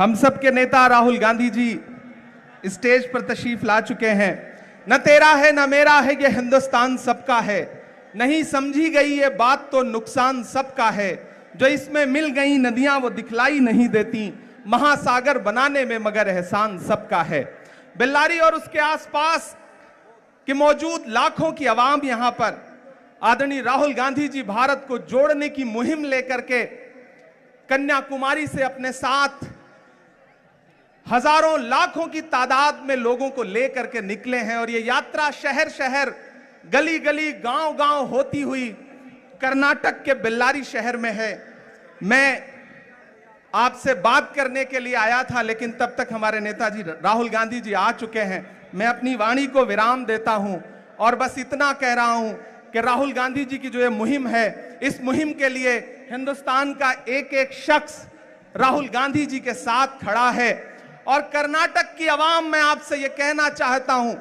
हम सब के नेता राहुल गांधी जी स्टेज पर तशरीफ ला चुके हैं। न तेरा है न मेरा है ये हिंदुस्तान सबका है, नहीं समझी गई ये बात तो नुकसान सबका है। जो इसमें मिल गई नदियां वो दिखलाई नहीं देती, महासागर बनाने में मगर एहसान सबका है। बेल्लारी और उसके आसपास कि मौजूद लाखों की आवाम यहां पर आदरणीय राहुल गांधी जी भारत को जोड़ने की मुहिम लेकर के कन्याकुमारी से अपने साथ हजारों लाखों की तादाद में लोगों को लेकर के निकले हैं और ये यात्रा शहर शहर गली गली गांव गांव होती हुई कर्नाटक के बेल्लारी शहर में है। मैं आपसे बात करने के लिए आया था, लेकिन तब तक हमारे नेताजी राहुल गांधी जी आ चुके हैं। मैं अपनी वाणी को विराम देता हूं और बस इतना कह रहा हूं कि राहुल गांधी जी की जो ये मुहिम है, इस मुहिम के लिए हिंदुस्तान का एक एक शख्स राहुल गांधी जी के साथ खड़ा है। और कर्नाटक की आवाम, मैं आपसे ये कहना चाहता हूं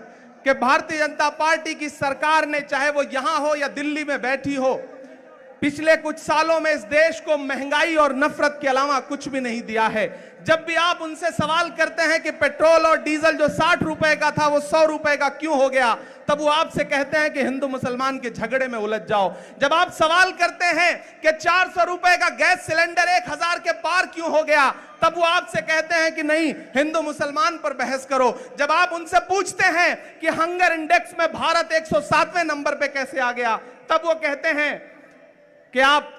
कि भारतीय जनता पार्टी की सरकार ने, चाहे वो यहां हो या दिल्ली में बैठी हो, पिछले कुछ सालों में इस देश को महंगाई और नफरत के अलावा कुछ भी नहीं दिया है। जब भी आप उनसे सवाल करते हैं कि पेट्रोल और डीजल जो 60 रुपए का था वो 100 रुपए का क्यों हो गया, तब वो आपसे कहते हैं कि हिंदू मुसलमान के झगड़े में उलझ जाओ। जब आप सवाल करते हैं कि 400 रुपए का गैस सिलेंडर 1000 के पार क्यों हो गया, तब वो आपसे कहते हैं कि नहीं, हिंदू मुसलमान पर बहस करो। जब आप उनसे पूछते हैं कि हंगर इंडेक्स में भारत 107वें नंबर पे कैसे आ गया, तब वो कहते हैं कि आप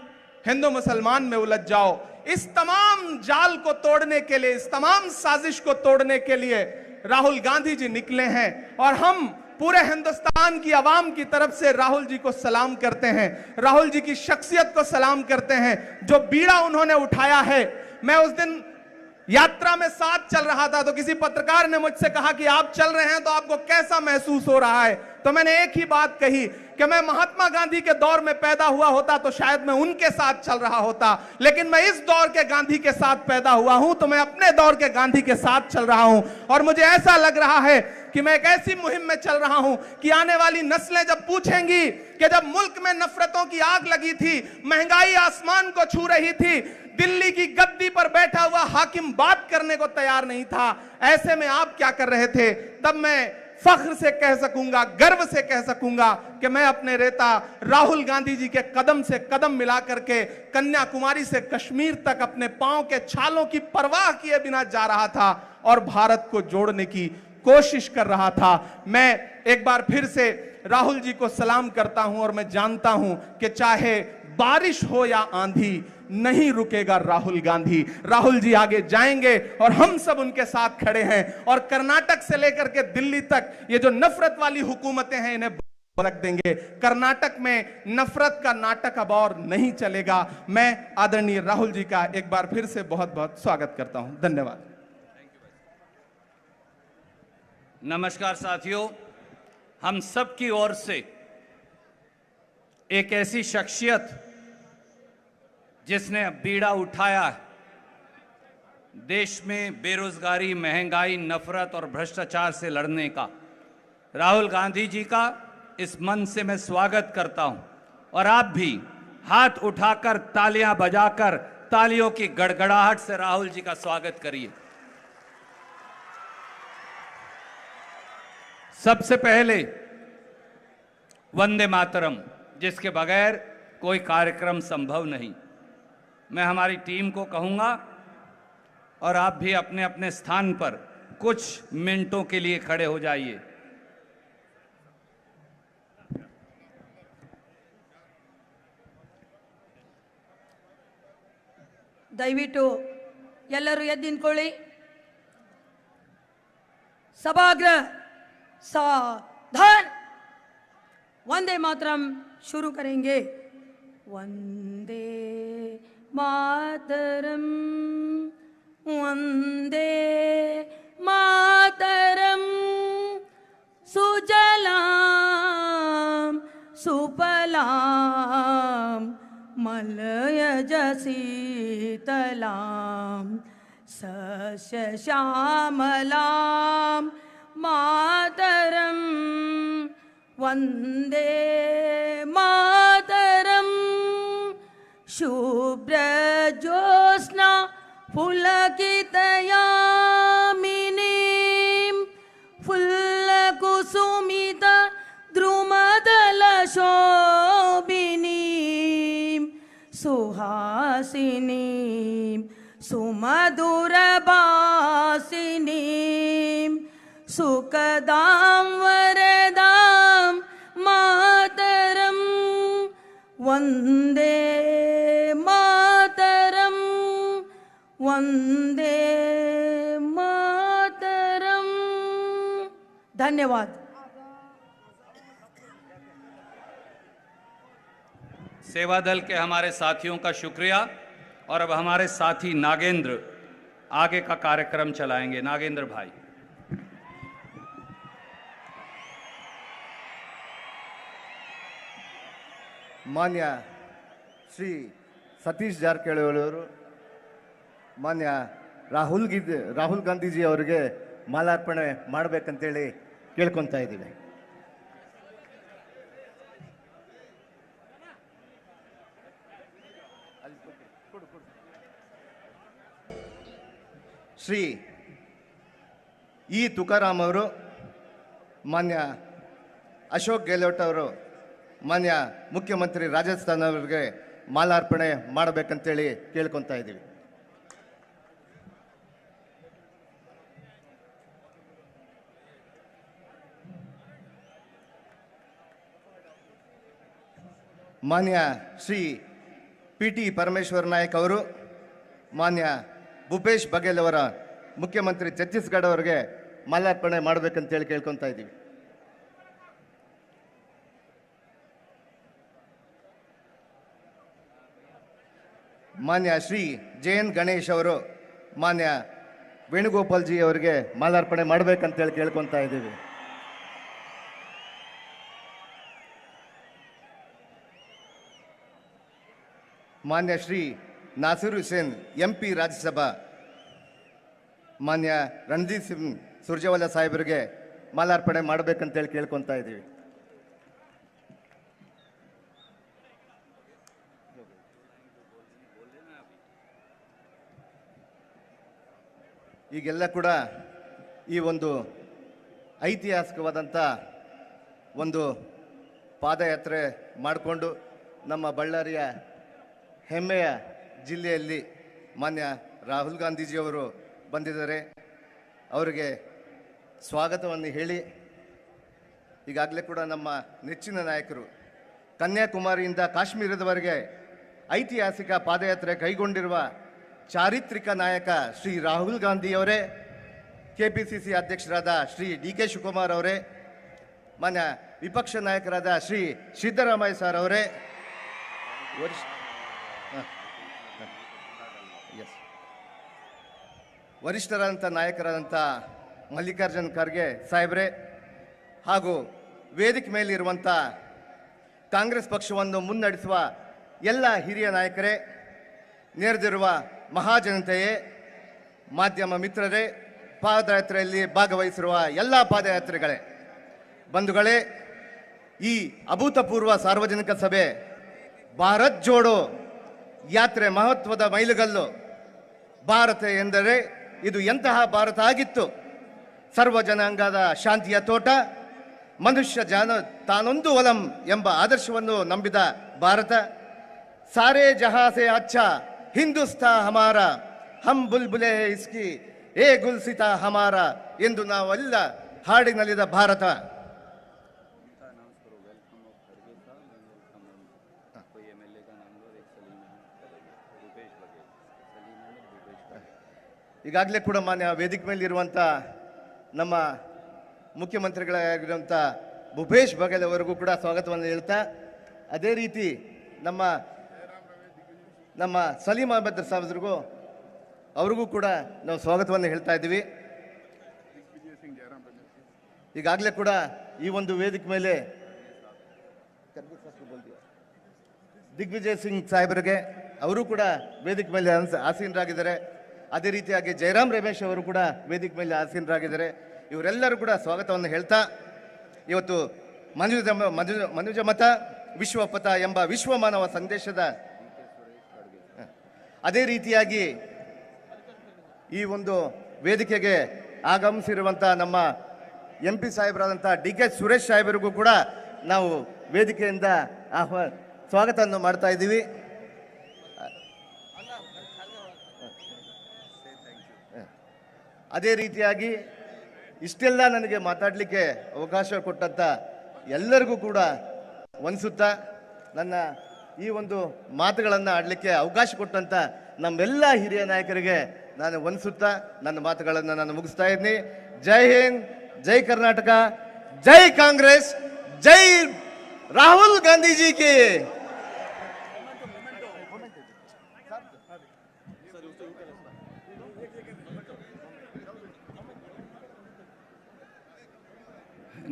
हिंदू मुसलमान में उलझ जाओ। इस तमाम जाल को तोड़ने के लिए, इस तमाम साजिश को तोड़ने के लिए राहुल गांधी जी निकले हैं और हम पूरे हिंदुस्तान की आवाम की तरफ से राहुल जी को सलाम करते हैं, राहुल जी की शख्सियत को सलाम करते हैं। जो बीड़ा उन्होंने उठाया है, मैं उस दिन यात्रा में साथ चल रहा था तो किसी पत्रकार ने मुझसे कहा कि आप चल रहे हैं तो आपको कैसा महसूस हो रहा है, तो मैंने एक ही बात कही कि मैं महात्मा गांधी के दौर में पैदा हुआ होता तो शायद मैं उनके साथ चल रहा होता, लेकिन मैं इस दौर के गांधी के साथ पैदा हुआ हूं तो मैं अपने दौर के गांधी के साथ चल रहा हूं। और मुझे ऐसा लग रहा है कि मैं एक ऐसी मुहिम में चल रहा हूं कि आने वाली नस्लें जब पूछेंगी कि जब मुल्क में नफरतों की आग लगी थी, महंगाई आसमान को छू रही थी, दिल्ली की गद्दी पर बैठा हुआ हाकिम बात करने को तैयार नहीं था, ऐसे में आप क्या कर रहे थे, तब मैं फख्र से कह सकूंगा, गर्व से कह सकूंगा कि मैं अपने नेता राहुल गांधी जी के कदम से कदम मिला करके कन्याकुमारी से कश्मीर तक अपने पांव के छालों की परवाह किए बिना जा रहा था और भारत को जोड़ने की कोशिश कर रहा था। मैं एक बार फिर से राहुल जी को सलाम करता हूं और मैं जानता हूं कि चाहे बारिश हो या आंधी, नहीं रुकेगा राहुल गांधी। राहुल जी आगे जाएंगे और हम सब उनके साथ खड़े हैं और कर्नाटक से लेकर के दिल्ली तक ये जो नफरत वाली हुकूमतें हैं इन्हें रख देंगे। कर्नाटक में नफरत का नाटक अब और नहीं चलेगा। मैं आदरणीय राहुल जी का एक बार फिर से बहुत बहुत स्वागत करता हूं। धन्यवाद। नमस्कार साथियों, हम सब की ओर से एक ऐसी शख्सियत जिसने बीड़ा उठाया है देश में बेरोजगारी, महंगाई, नफरत और भ्रष्टाचार से लड़ने का, राहुल गांधी जी का इस मंच से मैं स्वागत करता हूं। और आप भी हाथ उठाकर, तालियां बजाकर, तालियों की गड़गड़ाहट से राहुल जी का स्वागत करिए। सबसे पहले वंदे मातरम, जिसके बगैर कोई कार्यक्रम संभव नहीं। मैं हमारी टीम को कहूंगा और आप भी अपने अपने स्थान पर कुछ मिनटों के लिए खड़े हो जाइए। ದಯವಿಟ್ಟು ಎಲ್ಲರೂ ಎದ್ದು ನಿಂತ್ಕೊಳ್ಳಿ. सभागृह सावधान, वंदे मातरम शुरू करेंगे। वंदे मातरम, वंदे मातरम, सुजलाम सुफलाम मलयज शीतलाम सस्य श्यामलाम मातरम, वंदे मातरम। शुभ्र ज्योत्स्ना फुलकित पुलकितयामिनीं फुल्लकुसुमित द्रुमदलशोभिनीं सुहासिनीं सुमधुरभासिनीं सुखदां वरदां मातरं वन्दे मातरं वन्दे मातरं। धन्यवाद। सेवा दल के हमारे साथियों का शुक्रिया। और अब हमारे साथी नागेंद्र आगे का कार्यक्रम चलाएंगे। नागेंद्र भाई। ಮಾನ್ಯ ಶ್ರೀ ಸತೀಶ್ ಜಾರಕಿಹೊಳಿ ಅವರು ಮಾನ್ಯ ರಾಹುಲ್ ಗಾಂಧೀಜಿ ಅವರಿಗೆ ಮಾಲಾರ್ಪಣೆ ಮಾಡಬೇಕಂತೇಳಿ ಕೇಳ್ಕೊತಾ ಇದ್ದೀವಿ. ಶ್ರೀ ಇ ತುಕಾರಾಮ್ ಅವರು, ಮಾನ್ಯ ಅಶೋಕ್ ಗೆಹ್ಲೋಟ್ ಅವರು ಮಾನ್ಯ ಮುಖ್ಯಮಂತ್ರಿ ರಾಜಸ್ಥಾನ ಅವರಿಗೆ ಮಾಲಾರ್ಪಣೆ ಮಾಡಬೇಕಂತೇಳಿ ಕೇಳ್ಕೊತಾ ಇದ್ದೀವಿ. ಮಾನ್ಯ ಶ್ರೀ ಪಿ.ಟಿ. ಪರಮೇಶ್ವರ್ ನಾಯಕ್ ಅವರು ಮಾನ್ಯ ಭೂಪೇಶ್ ಬಘೇಲ್ ಅವರ ಮುಖ್ಯಮಂತ್ರಿ ಛತ್ತೀಸ್ಗಢ ಅವರಿಗೆ ಮಾಲಾರ್ಪಣೆ ಮಾಡಬೇಕಂತೇಳಿ ಕೇಳ್ಕೊತಾ ಇದ್ದೀವಿ. ಮಾನ್ಯ ಶ್ರೀ ಜೆ.ಎನ್. ಗಣೇಶ್ ಅವರು ಮಾನ್ಯ ವೇಣುಗೋಪಾಲ್ ಜಿ ಅವರಿಗೆ ಮಾಲಾರ್ಪಣೆ ಮಾಡಬೇಕಂತೇಳಿ ಕೇಳ್ಕೊತಾ ಇದ್ದೀವಿ. ಮಾನ್ಯ ಶ್ರೀ ನಾಸಿರ್ ಹುಸೇನ್ MP ರಾಜ್ಯಸಭಾ ಮಾನ್ಯ ರಣದೀಪ್ ಸಿಂಗ್ ಸುರ್ಜೇವಾಲಾ ಸಾಹೇಬರಿಗೆ ಮಾಲಾರ್ಪಣೆ ಮಾಡಬೇಕಂತೇಳಿ ಕೇಳ್ಕೊತಾ ಇದ್ದೀವಿ. ಈಗೆಲ್ಲ ಕೂಡ ಈ ಒಂದು ಐತಿಹಾಸಿಕವಾದಂಥ ಒಂದು ಪಾದಯಾತ್ರೆ ಮಾಡಿಕೊಂಡು ನಮ್ಮ ಬಳ್ಳಾರಿಯ ಹೆಮ್ಮೆಯ ಜಿಲ್ಲೆಯಲ್ಲಿ ಮಾನ್ಯ ರಾಹುಲ್ ಗಾಂಧೀಜಿಯವರು ಬಂದಿದ್ದಾರೆ. ಅವರಿಗೆ ಸ್ವಾಗತವನ್ನು ಹೇಳಿ, ಈಗಾಗಲೇ ಕೂಡ ನಮ್ಮ ನೆಚ್ಚಿನ ನಾಯಕರು ಕನ್ಯಾಕುಮಾರಿಯಿಂದ ಕಾಶ್ಮೀರದವರೆಗೆ ಐತಿಹಾಸಿಕ ಪಾದಯಾತ್ರೆ ಕೈಗೊಂಡಿರುವ ಚಾರಿತ್ರಿಕ ನಾಯಕ ಶ್ರೀ ರಾಹುಲ್ ಗಾಂಧಿಯವರೇ, KPCC ಅಧ್ಯಕ್ಷರಾದ ಶ್ರೀ DK ಶಿವಕುಮಾರ್ ಅವರೇ, ಮಾನ್ಯ ವಿಪಕ್ಷ ನಾಯಕರಾದ ಶ್ರೀ ಸಿದ್ದರಾಮಯ್ಯ ಸರ್ ಅವರೇ, ವರಿಷ್ಠರಾದಂಥ ನಾಯಕರಾದಂಥ ಮಲ್ಲಿಕಾರ್ಜುನ್ ಖರ್ಗೆ ಸಾಹೇಬ್ರೆ, ಹಾಗೂ ವೇದಿಕೆ ಮೇಲಿರುವಂಥ ಕಾಂಗ್ರೆಸ್ ಪಕ್ಷವನ್ನು ಮುನ್ನಡೆಸುವ ಎಲ್ಲ ಹಿರಿಯ ನಾಯಕರೇ, ನೆರೆದಿರುವ ಮಹಾಜನತೆಯೇ, ಮಾಧ್ಯಮ ಮಿತ್ರರೇ, ಪಾದಯಾತ್ರೆಯಲ್ಲಿ ಭಾಗವಹಿಸಿರುವ ಎಲ್ಲ ಪಾದಯಾತ್ರೆಗಳೇ, ಬಂಧುಗಳೇ, ಈ ಅಭೂತಪೂರ್ವ ಸಾರ್ವಜನಿಕ ಸಭೆ ಭಾರತ್ ಜೋಡೋ ಯಾತ್ರೆ ಮಹತ್ವದ ಮೈಲುಗಲ್ಲು. ಭಾರತ ಎಂದರೆ ಇದು ಎಂತಹ ಭಾರತ ಆಗಿತ್ತು? ಸರ್ವ ಜನಾಂಗದ ಶಾಂತಿಯ ತೋಟ, ಮನುಷ್ಯ ತಾನೊಂದು ಒಲಂ ಎಂಬ ಆದರ್ಶವನ್ನು ನಂಬಿದ ಭಾರತ. ಸಾರೇ ಜಹಾಂ ಸೆ ಅಚ್ಚಾ ಹಿಂದೂಸ್ತಾನ್ ಹಮಾರ, ಹಮ್ ಬುಲ್ಬುಲೆ ಇಸ್ಕಿ ಏ ಗುಲ್ಸಿತಾ ಹಮಾರ ಎಂದು ನಾವೆಲ್ಲ ಹಾಡಿನಲ್ಲಿದ ಭಾರತ. ಈಗಾಗಲೇ ಕೂಡ ಮಾನ್ಯ ವೇದಿಕೆ ಮೇಲಿರುವಂಥ ನಮ್ಮ ಮುಖ್ಯಮಂತ್ರಿಗಳಾಗಿರುವಂಥ ಭೂಪೇಶ್ ಬಘೇಲ್ ಅವರಿಗೂ ಕೂಡ ಸ್ವಾಗತವನ್ನು ಹೇಳ್ತಾ, ಅದೇ ರೀತಿ ನಮ್ಮ ಸಲೀಂ ಅಹಮದ್ ಸಾಹೇಬ್ರಿಗೂ ಅವ್ರಿಗೂ ಕೂಡ ನಾವು ಸ್ವಾಗತವನ್ನು ಹೇಳ್ತಾ ಇದ್ದೀವಿ. ಈಗಾಗಲೇ ಕೂಡ ಈ ಒಂದು ವೇದಿಕೆ ಮೇಲೆ ದಿಗ್ವಿಜಯ್ ಸಿಂಗ್ ಸಾಹೇಬರಿಗೆ ಅವರು ಕೂಡ ವೇದಿಕೆ ಮೇಲೆ ಆಸೀನರಾಗಿದ್ದಾರೆ. ಅದೇ ರೀತಿಯಾಗಿ ಜಯರಾಮ್ ರಮೇಶ್ ಅವರು ಕೂಡ ವೇದಿಕೆ ಮೇಲೆ ಆಸೀನರಾಗಿದ್ದಾರೆ. ಇವರೆಲ್ಲರೂ ಕೂಡ ಸ್ವಾಗತವನ್ನು ಹೇಳ್ತಾ, ಇವತ್ತು ಮನುಜ ಮತ ವಿಶ್ವಪಥ ಎಂಬ ವಿಶ್ವಮಾನವ ಸಂದೇಶದ, ಅದೇ ರೀತಿಯಾಗಿ ಈ ಒಂದು ವೇದಿಕೆಗೆ ಆಗಮಿಸಿರುವಂಥ ನಮ್ಮ MP ಸಾಹೇಬರಾದಂಥ DK ಸುರೇಶ್ ಸಾಹೇಬರಿಗೂ ಕೂಡ ನಾವು ವೇದಿಕೆಯಿಂದ ಸ್ವಾಗತವನ್ನು ಮಾಡ್ತಾ ಇದ್ದೀವಿ. ಅದೇ ರೀತಿಯಾಗಿ ಇಷ್ಟೆಲ್ಲ ನನಗೆ ಮಾತಾಡಲಿಕ್ಕೆ ಅವಕಾಶ ಕೊಟ್ಟಂಥ ಎಲ್ಲರಿಗೂ ಕೂಡ ವಂದಿಸುತ್ತಾ ನನ್ನ ಈ ಒಂದು ಮಾತುಗಳನ್ನು ಆಡಲಿಕ್ಕೆ ಅವಕಾಶ ಕೊಟ್ಟಂಥ ನಮ್ಮೆಲ್ಲ ಹಿರಿಯ ನಾಯಕರಿಗೆ ನಾನು ವಂದಿಸುತ್ತಾ ನನ್ನ ಮಾತುಗಳನ್ನು ನಾನು ಮುಗಿಸ್ತಾ ಇದ್ದೀನಿ. ಜೈ ಹಿಂದ್, ಜೈ ಕರ್ನಾಟಕ, ಜೈ ಕಾಂಗ್ರೆಸ್, ಜೈ ರಾಹುಲ್ ಗಾಂಧಿ ಜಿ की।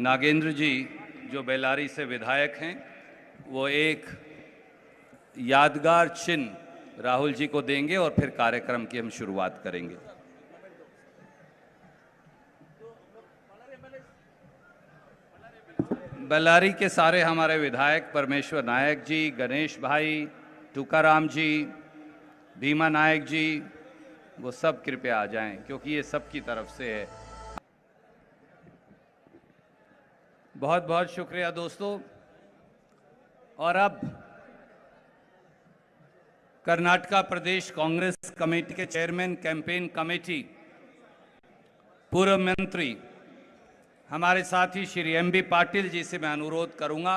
नागेंद्र जी जो बेल्लारी से विधायक हैं, वो एक यादगार चिन्ह राहुल जी को देंगे और फिर कार्यक्रम की हम शुरुआत करेंगे। बेल्लारी के सारे हमारे विधायक परमेश्वर नायक जी, गणेश भाई, टुकाराम जी, भीमा नायक जी, वो सब कृपया आ जाएं क्योंकि ये सब की तरफ से है। बहुत बहुत शुक्रिया दोस्तों। और अब कर्नाटका प्रदेश कांग्रेस कमेटी के चेयरमैन, कैंपेन कमेटी, पूर्व मंत्री हमारे साथी श्री MB पाटिल जी से मैं अनुरोध करूंगा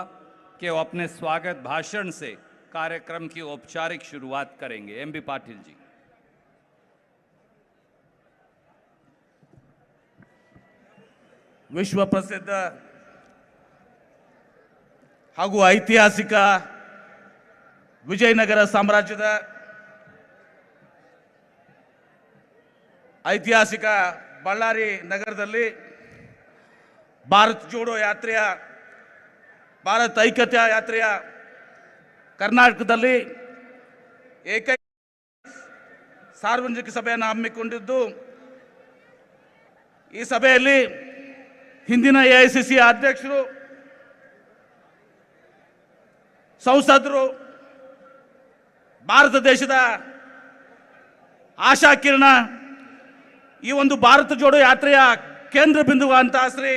कि वो अपने स्वागत भाषण से कार्यक्रम की औपचारिक शुरुआत करेंगे। MB पाटिल जी। ವಿಶ್ವ ಪ್ರಸಿದ್ಧ ಹಾಗೂ ಐತಿಹಾಸಿಕ ವಿಜಯನಗರ ಸಾಮ್ರಾಜ್ಯದ ಐತಿಹಾಸಿಕ ಬಳ್ಳಾರಿ ನಗರದಲ್ಲಿ ಭಾರತ್ ಜೋಡೋ ಯಾತ್ರೆಯ, ಭಾರತ್ ಐಕ್ಯತೆಯ ಯಾತ್ರೆಯ ಕರ್ನಾಟಕದಲ್ಲಿ ಏಕೈಕ ಸಾರ್ವಜನಿಕ ಸಭೆಯನ್ನು ಹಮ್ಮಿಕೊಂಡಿದ್ದು, ಈ ಸಭೆಯಲ್ಲಿ ಹಿಂದಿನ AICC ಅಧ್ಯಕ್ಷರು, ಸಂಸದರು, ಭಾರತ ದೇಶದ ಆಶಾ ಕಿರಣ, ಈ ಒಂದು ಭಾರತ ಜೋಡೋ ಯಾತ್ರೆಯ ಕೇಂದ್ರ ಬಿಂದುವಂತ ಶ್ರೀ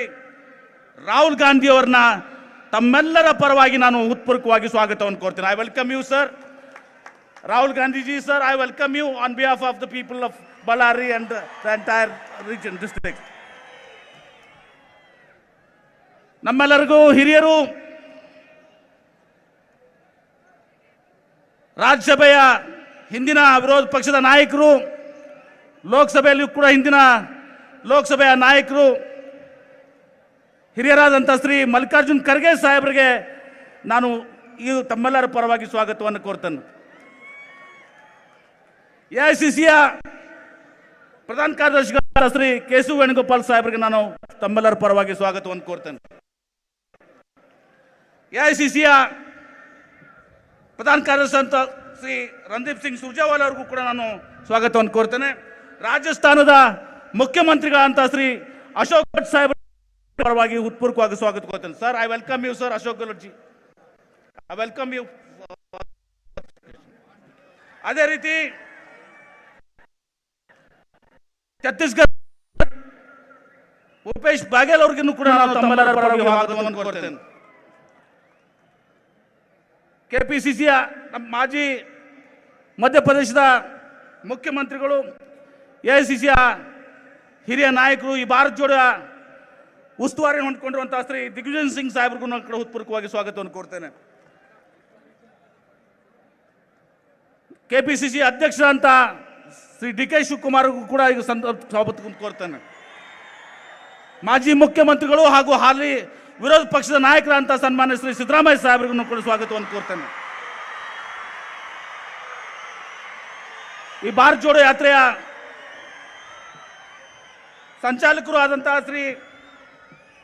ರಾಹುಲ್ ಗಾಂಧಿ ಅವರನ್ನ ತಮ್ಮೆಲ್ಲರ ಪರವಾಗಿ ನಾನು ಹೃತ್ಪೂರ್ವಕವಾಗಿ ಸ್ವಾಗತವನ್ನು ಕೋರ್ತೀನಿ. I welcome you sir, Rahul Gandhi ji sir. I welcome you on behalf of the people of Ballari and the entire region district. ನಮ್ಮೆಲ್ಲರಿಗೂ ಹಿರಿಯರು, ರಾಜ್ಯಸಭೆಯ ಹಿಂದಿನ ವಿರೋಧ ಪಕ್ಷದ ನಾಯಕರು, ಲೋಕಸಭೆಯಲ್ಲಿಯೂ ಕೂಡ ಹಿಂದಿನ ಲೋಕಸಭೆಯ ನಾಯಕರು, ಹಿರಿಯರಾದಂಥ ಶ್ರೀ ಮಲ್ಲಿಕಾರ್ಜುನ್ ಖರ್ಗೆ ಸಾಹೇಬರಿಗೆ ನಾನು ಈ ತಮ್ಮೆಲ್ಲರ ಪರವಾಗಿ ಸ್ವಾಗತವನ್ನು ಕೋರ್ತೇನೆ. AICCಯ ಪ್ರಧಾನ ಕಾರ್ಯದರ್ಶಿಗಳಾದ ಶ್ರೀ ಕೇಶವ ವೇಣುಗೋಪಾಲ್ ಸಾಹೇಬರಿಗೆ ನಾನು ತಮ್ಮೆಲ್ಲರ ಪರವಾಗಿ ಸ್ವಾಗತವನ್ನು ಕೋರ್ತೇನೆ. AICCಯ ಪ್ರಧಾನ ಕಾರ್ಯದರ್ಶಿ ಅಂತ ಶ್ರೀ ರಣದೀಪ್ ಸಿಂಗ್ ಸುರ್ಜೇವಾಲಾ ಅವರಿಗೂ ಕೂಡ ನಾನು ಸ್ವಾಗತವನ್ನು ಕೋರ್ತೇನೆ. ರಾಜಸ್ಥಾನದ ಮುಖ್ಯಮಂತ್ರಿಗಳಂತ ಶ್ರೀ ಅಶೋಕ್ ಗೆಹ್ಲೋಟ್ ಸಾಹೇಬರ ಪರವಾಗಿ ಹೃತ್ಪೂರ್ವಕವಾಗಿ ಸ್ವಾಗತ ಕೋರ್ತೇನೆ. Sir, I welcome you sir, Ashok Gehlot ji, I welcome you. ಅದೇ ರೀತಿ ಛತ್ತೀಸ್ಗಢ ಭೂಪೇಶ್ ಬಾಗೇಲ್ ಅವ್ರಿಗೂ ಕೂಡ ನಾನು ತಮ್ಮೆಲ್ಲರ ಪರವಾಗಿ ಸ್ವಾಗತವನ್ನು ಕೋರ್ತೇನೆ. KPCCಯ ಮಾಜಿ ಮಧ್ಯಪ್ರದೇಶದ ಮುಖ್ಯಮಂತ್ರಿಗಳು, AICCಯ ಹಿರಿಯ ನಾಯಕರು, ಈ ಭಾರತ್ ಜೋಡೋ ಉಸ್ತುವಾರಿ ಹೊಂದ್ಕೊಂಡಿರುವಂತಹ ಶ್ರೀ ದಿಗ್ವಿಜಯ್ ಸಿಂಗ್ ಸಾಹೇಬ್ರಿಗೂ ನಾನು ಹೃತ್ಪೂರ್ವಕವಾಗಿ ಸ್ವಾಗತವನ್ನು ಕೋರ್ತೇನೆ. KPCC ಅಧ್ಯಕ್ಷರಂತ ಶ್ರೀ DK ಶಿವಕುಮಾರ್ಗೂ ಕೂಡ ಈಗ ಸ್ವಾಗತ ಕೋರ್ತೇನೆ. ಮಾಜಿ ಮುಖ್ಯಮಂತ್ರಿಗಳು ಹಾಗೂ ಹಾಲಿ ವಿರೋಧ ಪಕ್ಷದ ನಾಯಕರಂತ ಸನ್ಮಾನ್ಯ ಶ್ರೀ ಸಿದ್ದರಾಮಯ್ಯ ಸಾಹೇಬರಿಗೂ ಕೂಡ ಸ್ವಾಗತವನ್ನು ಕೋರ್ತೇನೆ. ಈ ಭಾರತ್ ಜೋಡೋ ಯಾತ್ರೆಯ ಸಂಚಾಲಕರು ಆದಂತಹ ಶ್ರೀ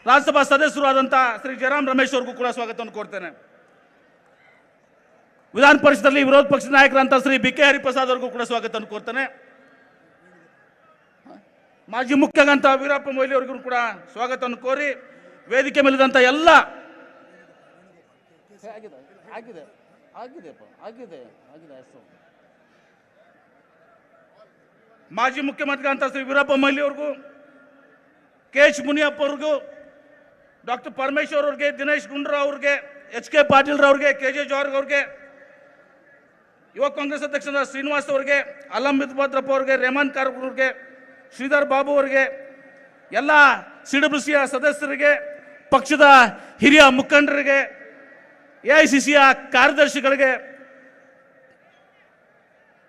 ರಾಜ್ಯಸಭಾ ಸದಸ್ಯರು ಆದಂತಹ ಶ್ರೀ ಜಯರಾಮ್ ರಮೇಶ್ ಅವರಿಗೂ ಕೂಡ ಸ್ವಾಗತವನ್ನು ಕೋರ್ತೇನೆ. ವಿಧಾನ ಪರಿಷತ್ನಲ್ಲಿ ವಿರೋಧ ಪಕ್ಷದ ನಾಯಕರಂತ ಶ್ರೀ BK ಹರಿಪ್ರಸಾದ್ ಅವರಿಗೂ ಕೂಡ ಸ್ವಾಗತವನ್ನು ಕೋರ್ತೇನೆ. ಮಾಜಿ ಮುಖ್ಯಗಂತ ವೀರಪ್ಪ ಮೊಯ್ಲಿ ಅವರಿಗೂ ಕೂಡ ಸ್ವಾಗತವನ್ನು ಕೋರಿ ವೇದಿಕೆ ಮೇಲಿದಂತ ಎಲ್ಲ ಮಾಜಿ ಮುಖ್ಯಮಂತ್ರಿ ಅಂತ ಶ್ರೀ ವೀರಪ್ಪ ಮೊಯ್ಲಿ ಅವ್ರಿಗೂ, ಕೆ ಎಚ್ ಮುನಿಯಪ್ಪ ಅವ್ರಿಗೂ, ಡಾಕ್ಟರ್ ಪರಮೇಶ್ವರ್ ಅವ್ರಿಗೆ, ದಿನೇಶ್ ಗುಂಡೂರಾವ್ ಅವ್ರಿಗೆ, ಎಚ್ ಕೆ ಪಾಟೀಲ್ ಅವ್ರಿಗೆ, ಕೆ ಜೆ ಜಾರ್ಜ್ ಅವ್ರಿಗೆ, ಯುವ ಕಾಂಗ್ರೆಸ್ ಅಧ್ಯಕ್ಷರಾದ ಶ್ರೀನಿವಾಸ್ ಅವ್ರಿಗೆ, ಅಲಂಬಿತ್ ಭದ್ರಪ್ಪ ಅವ್ರಿಗೆ, ರೇಮನ್ ಕಾರ್ಗ್ ಅವ್ರಿಗೆ, ಶ್ರೀಧರ್ ಬಾಬು ಅವರಿಗೆ, ಎಲ್ಲ CWCಯ ಸದಸ್ಯರಿಗೆ, ಪಕ್ಷದ ಹಿರಿಯ ಮುಖಂಡರಿಗೆ, AICCಯ ಕಾರ್ಯದರ್ಶಿಗಳಿಗೆ,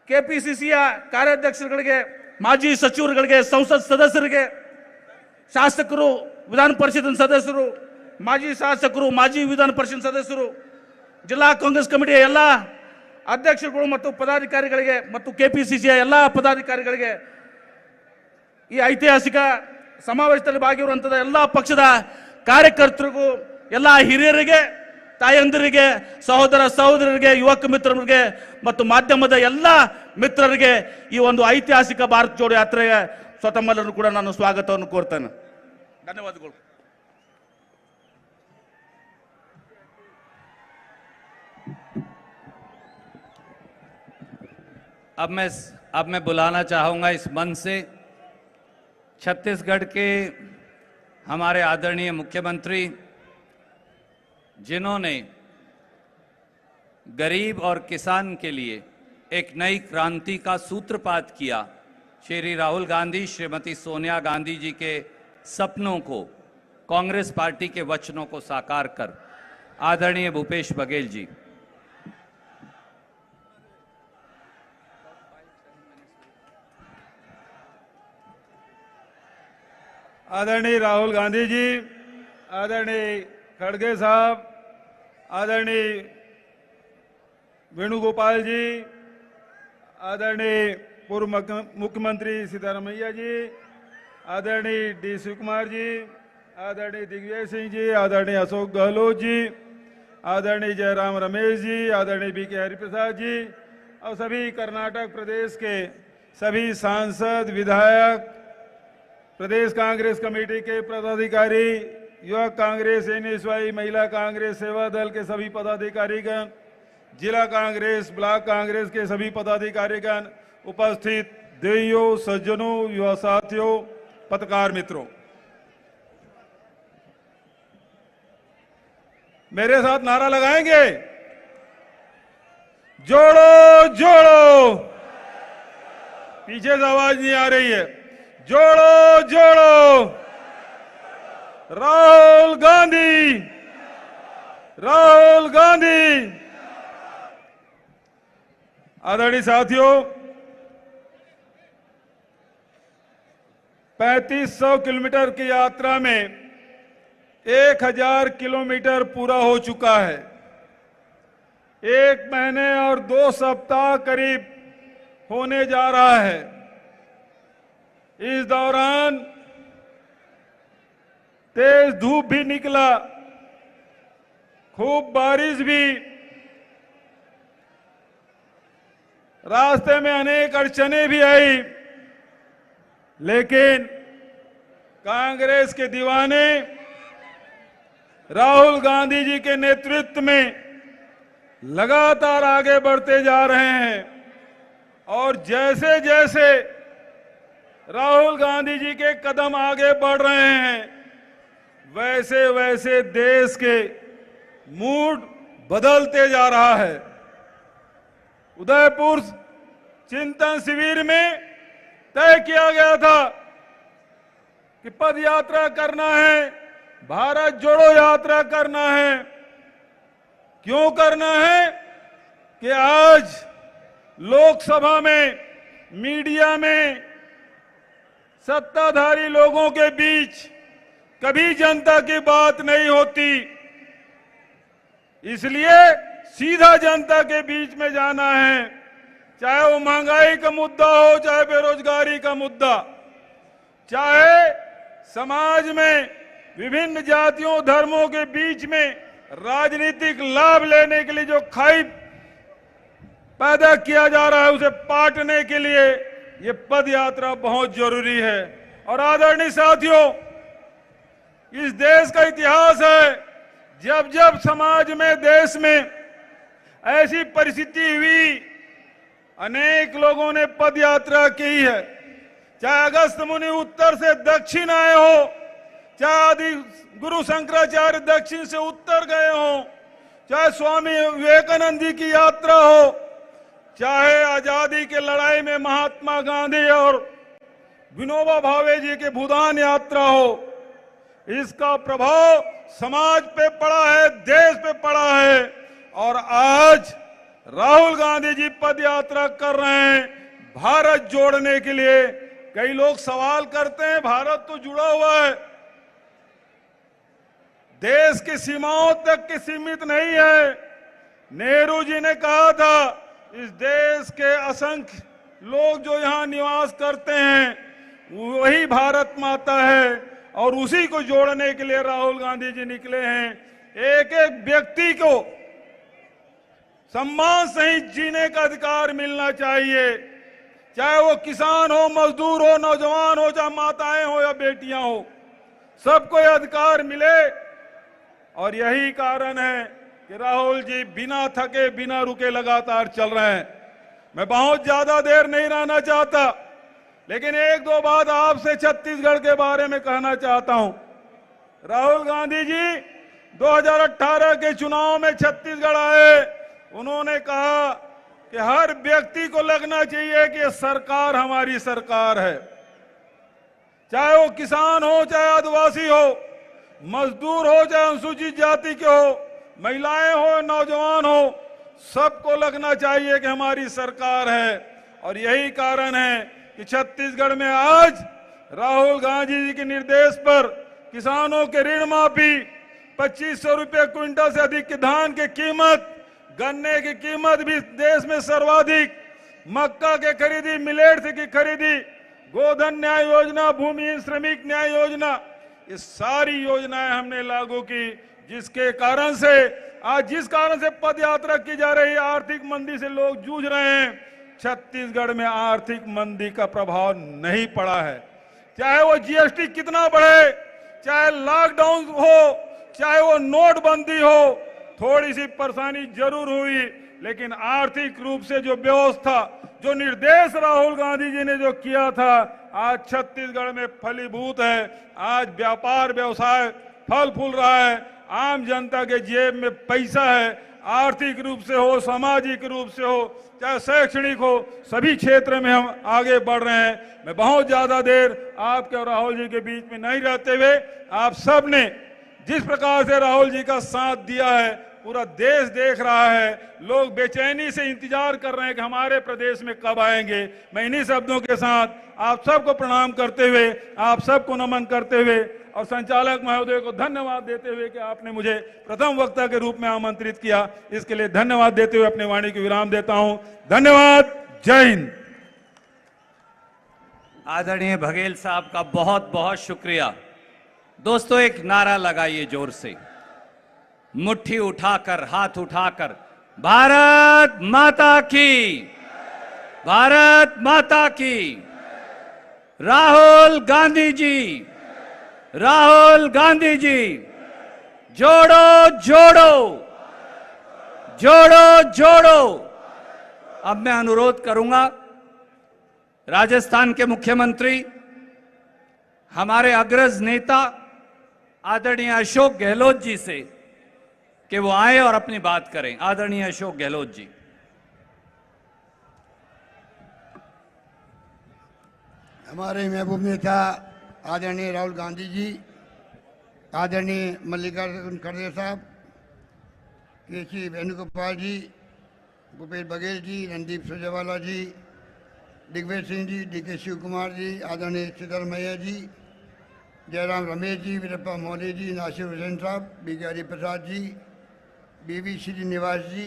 KPCCಯ ಕಾರ್ಯಾಧ್ಯಕ್ಷರುಗಳಿಗೆ, ಮಾಜಿ ಸಚಿವರುಗಳಿಗೆ, ಸಂಸತ್ ಸದಸ್ಯರಿಗೆ, ಶಾಸಕರು, ವಿಧಾನ ಪರಿಷತ್ ಸದಸ್ಯರು, ಮಾಜಿ ಶಾಸಕರು, ಮಾಜಿ ವಿಧಾನ ಪರಿಷತ್ ಸದಸ್ಯರು, ಜಿಲ್ಲಾ ಕಾಂಗ್ರೆಸ್ ಕಮಿಟಿಯ ಎಲ್ಲ ಅಧ್ಯಕ್ಷರುಗಳು ಮತ್ತು ಪದಾಧಿಕಾರಿಗಳಿಗೆ ಮತ್ತು KPCCಯ ಎಲ್ಲ ಪದಾಧಿಕಾರಿಗಳಿಗೆ, ಈ ಐತಿಹಾಸಿಕ ಸಮಾವೇಶದಲ್ಲಿ ಭಾಗಿರುವಂತಹ ಎಲ್ಲ ಪಕ್ಷದ ಕಾರ್ಯಕರ್ತರಿಗೂ, ಎಲ್ಲ ಹಿರಿಯರಿಗೆ, ತಾಯಂದಿರಿಗೆ, ಸಹೋದರ ಸಹೋದರರಿಗೆ, ಯುವಕ ಮಿತ್ರರಿಗೆ ಮತ್ತು ಮಾಧ್ಯಮದ ಎಲ್ಲ ಮಿತ್ರರಿಗೆ ಈ ಒಂದು ಐತಿಹಾಸಿಕ ಭಾರತ್ ಜೋಡೋ ಯಾತ್ರೆಗೆ ಸ್ವತಃ ಕೂಡ ನಾನು ಸ್ವಾಗತವನ್ನು ಕೋರ್ತೇನೆ. ಧನ್ಯವಾದಗಳು. अब मैं बुलाना चाहूंगा इस मंच से छत्तीसगढ़ के हमारे आदरणीय मुख्यमंत्री, जिन्होंने गरीब और किसान के लिए एक नई क्रांति का सूत्रपात किया, श्री राहुल गांधी, श्रीमती सोनिया गांधी जी के सपनों को, कांग्रेस पार्टी के वचनों को साकार कर, आदरणीय भूपेश बघेल जी। आदरणीय राहुल गांधी जी, आदरणीय खड़गे साहब, आदरणीय वेणुगोपाल जी, आदरणीय पूर्व मुख्यमंत्री सिद्धारमैया जी, आदरणीय डी शिवकुमार जी, आदरणीय दिग्विजय सिंह जी, आदरणीय अशोक गहलोत जी, आदरणीय जयराम रमेश जी, आदरणीय BK हरिप्रसाद जी और सभी कर्नाटक प्रदेश के सभी सांसद, विधायक, प्रदेश कांग्रेस कमेटी के पदाधिकारी, युवक कांग्रेस, NSY, महिला कांग्रेस सेवा दल के सभी पदाधिकारीगण, जिला कांग्रेस, ब्लॉक कांग्रेस के सभी पदाधिकारीगण, उपस्थित देवियों, सज्जनों, युवा साथियों, पत्रकार मित्रों, मेरे साथ नारा लगाएंगे? जोड़ो जोड़ो। पीछे से आवाज नहीं आ रही है। जोड़ो जोड़ो राहुल गांधी, राहुल गांधी। आदरणीय साथियों, 3500 किलोमीटर की यात्रा में 1000 किलोमीटर पूरा हो चुका है। 1 महीने और 2 सप्ताह करीब होने जा रहा है। इस दौरान तेज धूप भी निकला, खूब बारिश भी, रास्ते में अनेक अड़चने भी आई, लेकिन कांग्रेस के दीवाने राहुल गांधी जी के नेतृत्व में लगातार आगे बढ़ते जा रहे हैं और जैसे जैसे राहुल गांधी जी के कदम आगे बढ़ रहे हैं, वैसे वैसे देश के मूड बदलते जा रहा है। उदयपुर चिंतन शिविर में तय किया गया था कि पद यात्रा करना है, भारत जोड़ो यात्रा करना है। क्यों करना है कि आज लोकसभा में, मीडिया में, सत्ताधारी लोगों के बीच कभी जनता की बात नहीं होती, इसलिए सीधा जनता के बीच में जाना है। चाहे वो महंगाई का मुद्दा हो, चाहे बेरोजगारी का मुद्दा, चाहे समाज में विभिन्न जातियों धर्मों के बीच में राजनीतिक लाभ लेने के लिए जो खाई पैदा किया जा रहा है, उसे पाटने के लिए ये पद यात्रा बहुत जरूरी है। और आदरणीय साथियों, इस देश का इतिहास है, जब जब समाज में, देश में ऐसी परिस्थिति हुई, अनेक लोगों ने पद यात्रा की है। चाहे अगस्त मुनि उत्तर से दक्षिण आए हो, चाहे आदि गुरु शंकराचार्य दक्षिण से उत्तर गए हो, चाहे स्वामी विवेकानंद जी की यात्रा हो, चाहे आजादी के लड़ाई में महात्मा गांधी और विनोबा भावे जी के भूदान यात्रा हो, इसका प्रभाव समाज पे पड़ा है, देश पे पड़ा है। और आज राहुल गांधी जी पद यात्रा कर रहे हैं भारत जोड़ने के लिए। कई लोग सवाल करते हैं, भारत तो जुड़ा हुआ है, देश की सीमाओं तक के सीमित नहीं है। नेहरू जी ने कहा था, इस देश के असंख्य लोग जो यहां निवास करते हैं वही भारत माता है, और उसी को जोड़ने के लिए राहुल गांधी जी निकले हैं। एक एक व्यक्ति को सम्मान सहित जीने का अधिकार मिलना चाहिए, चाहे वो किसान हो, मजदूर हो, नौजवान हो, चाहे माताएं हो या बेटियां हो, सबको यह अधिकार मिले। और यही कारण है कि राहुल जी बिना थके बिना रुके लगातार चल रहे हैं। मैं बहुत ज्यादा देर नहीं रहना चाहता, लेकिन एक दो बात आपसे छत्तीसगढ़ के बारे में कहना चाहता हूं। राहुल गांधी जी 2018 के चुनाव में छत्तीसगढ़ आए, उन्होंने कहा कि हर व्यक्ति को लगना चाहिए कि सरकार हमारी सरकार है, चाहे वो किसान हो, चाहे आदिवासी हो, मजदूर हो, चाहे अनुसूचित जाति के हो, महिलाएं हो, नौजवान हो, सबको लगना चाहिए कि हमारी सरकार है। और यही कारण है कि छत्तीसगढ़ में आज राहुल गांधी जी के निर्देश पर किसानों के ऋण माफी, 2500 रुपये क्विंटल से अधिक की धान की कीमत, गन्ने की कीमत भी देश में सर्वाधिक, मक्का के खरीदी, मिलेट्स की खरीदी, गोधन न्याय योजना, भूमिहीन श्रमिक न्याय योजना, ये सारी योजनाएं हमने लागू की, जिसके कारण से आज जिस कारण से पद यात्रा की जा रही है, आर्थिक मंदी से लोग जूझ रहे हैं, छत्तीसगढ़ में आर्थिक मंदी का प्रभाव नहीं पड़ा है। चाहे वो जीएसटी कितना बढ़े, चाहे लॉकडाउन हो, चाहे वो नोटबंदी हो, थोड़ी सी परेशानी जरूर हुई, लेकिन आर्थिक रूप से जो व्यवस्था, जो निर्देश राहुल गांधी जी ने जो किया था, आज छत्तीसगढ़ में फलीभूत है। आज व्यापार व्यवसाय फल फूल रहा है, आम जनता के जेब में पैसा है, आर्थिक रूप से हो, सामाजिक रूप से हो, चाहे शैक्षणिक हो, सभी क्षेत्र में हम आगे बढ़ रहे हैं। मैं बहुत ज्यादा देर आपके और राहुल जी के बीच में नहीं रहते हुए, आप सब ने जिस प्रकार से राहुल जी का साथ दिया है, पूरा देश देख रहा है, लोग बेचैनी से इंतजार कर रहे हैं कि हमारे प्रदेश में कब आएंगे। मैं इन्हीं शब्दों के साथ आप सबको प्रणाम करते हुए, आप सबको नमन करते हुए और संचालक महोदय को धन्यवाद देते हुए कि आपने मुझे प्रथम वक्ता के रूप में आमंत्रित किया, इसके लिए धन्यवाद देते हुए अपनी वाणी को विराम देता हूं। धन्यवाद। जय हिंद। आदरणीय बघेल साहब का बहुत बहुत शुक्रिया। दोस्तों, एक नारा लगाइए जोर से, मुट्ठी उठाकर, हाथ उठाकर, भारत माता की, भारत माता की। राहुल गांधी जी, राहुल गांधी जी, जोड़ो जोड़ो, जोड़ो जोड़ो। अब मैं अनुरोध करूंगा राजस्थान के मुख्यमंत्री, हमारे अग्रज नेता आदरणीय अशोक गहलोत जी से कि वो आए और अपनी बात करें। आदरणीय अशोक गहलोत जी। हमारे महबूब नेता आदरणीय राहुल गांधी जी, आदरणीय मल्लिकार्जुन खड़गे साहब, केसी वेणुगोपाल जी, भूपेश बघेल जी, रणदीप सुरजेवाला जी, दिग्विजय सिंह जी, डीके शिव कुमार जी, आदरणीय सिद्धरमैया जी, जयराम रमेश जी, वीरप्पा मोदी जी, नासिर हुसैन साहब, बीके हरिप्रसाद जी, बीवी श्रीनिवास जी,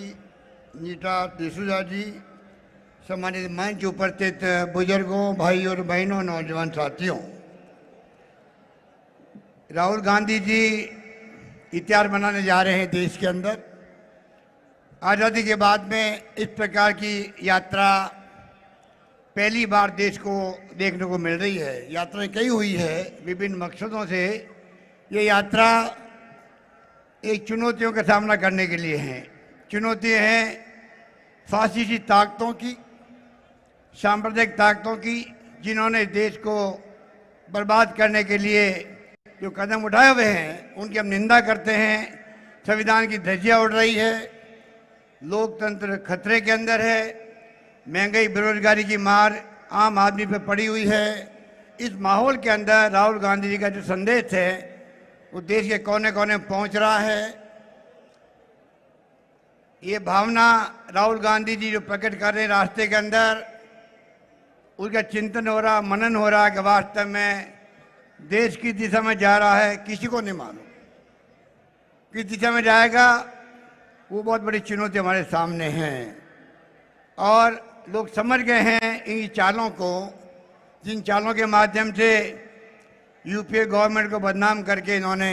नीता डिसूजा जी, सम्मानित मंच उपस्थित बुजुर्गों, भाई और बहनों, नौजवान साथियों, राहुल गांधी जी इतिहास बनाने जा रहे हैं देश के अंदर। आज़ादी के बाद में इस प्रकार की यात्रा पहली बार देश को देखने को मिल रही है। यात्राएं कई हुई है विभिन्न मकसदों से। ये यात्रा एक चुनौतियों का सामना करने के लिए है। चुनौतियाँ हैं फासिस्टी ताकतों की, सांप्रदायिक ताकतों की, जिन्होंने देश को बर्बाद करने के लिए जो कदम उठाए हुए हैं उनकी हम निंदा करते हैं। संविधान की धज्जियां उड़ रही है, लोकतंत्र खतरे के अंदर है, महंगाई बेरोजगारी की मार आम आदमी पे पड़ी हुई है। इस माहौल के अंदर राहुल गांधी जी का जो संदेश है वो देश के कोने कोने में पहुंच रहा है। ये भावना राहुल गांधी जी जो प्रकट कर रहे हैं रास्ते के अंदर, उसका चिंतन हो रहा, मनन हो रहा कि वास्तव में देश किस दिशा में जा रहा है किसी को नहीं मालूम। किस दिशा में जाएगा वो बहुत बड़ी चुनौती हमारे सामने है। और लोग समझ गए हैं इन चालों को, जिन चालों के माध्यम से यूपीए गवर्नमेंट को बदनाम करके इन्होंने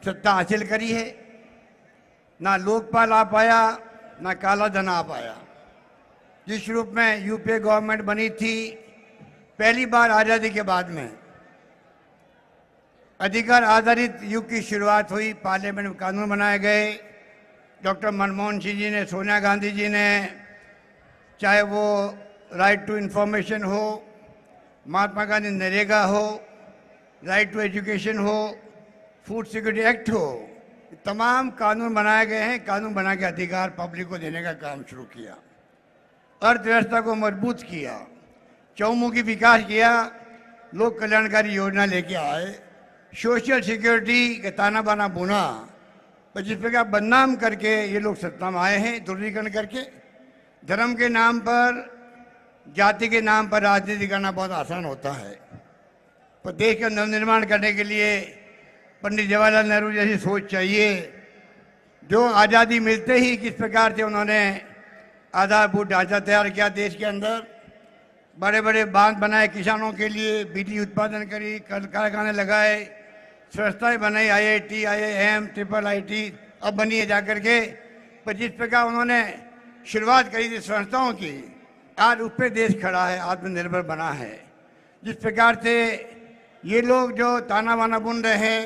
सत्ता हासिल करी है। ना लोकपाल आ पाया, ना काला धन आ पाया। जिस रूप में यूपीए गवर्नमेंट बनी थी पहली बार आज़ादी के बाद में, अधिकार आधारित युग की शुरुआत हुई, पार्लियामेंट में कानून बनाए गए। डॉक्टर मनमोहन सिंह जी ने, सोनिया गांधी जी ने, चाहे वो राइट टू इंफॉर्मेशन हो, महात्मा गांधी नरेगा हो, राइट टू एजुकेशन हो, फूड सिक्योरिटी एक्ट हो, तमाम कानून बनाए गए हैं। कानून बना के अधिकार पब्लिक को देने का काम शुरू किया, अर्थव्यवस्था को मजबूत किया, चौमुखी विकास किया, लोक कल्याणकारी योजना लेके आए, सोशल सिक्योरिटी के ताना बाना बुना। पर जिस प्रकार बदनाम करके ये लोग सत्ता में आए हैं, ध्रुवीकरण करके, धर्म के नाम पर, जाति के नाम पर राजनीति करना बहुत आसान होता है। पर देश का नवनिर्माण करने के लिए पंडित जवाहरलाल नेहरू जैसी सोच चाहिए। जो आज़ादी मिलते ही किस प्रकार से उन्होंने आधारभूत ढांचा तैयार किया, देश के अंदर बड़े बड़े बांध बनाए किसानों के लिए, बिजली उत्पादन करी, कारखाने लगाए, संस्थाएं बनाई, IIT, IIM, IIIT अब बनी है जाकर के। पर जिस प्रकार उन्होंने शुरुआत करी थी संस्थाओं की, आज उस पर देश खड़ा है, आत्मनिर्भर बना है। जिस प्रकार से ये लोग जो ताना बाना बुन रहे हैं,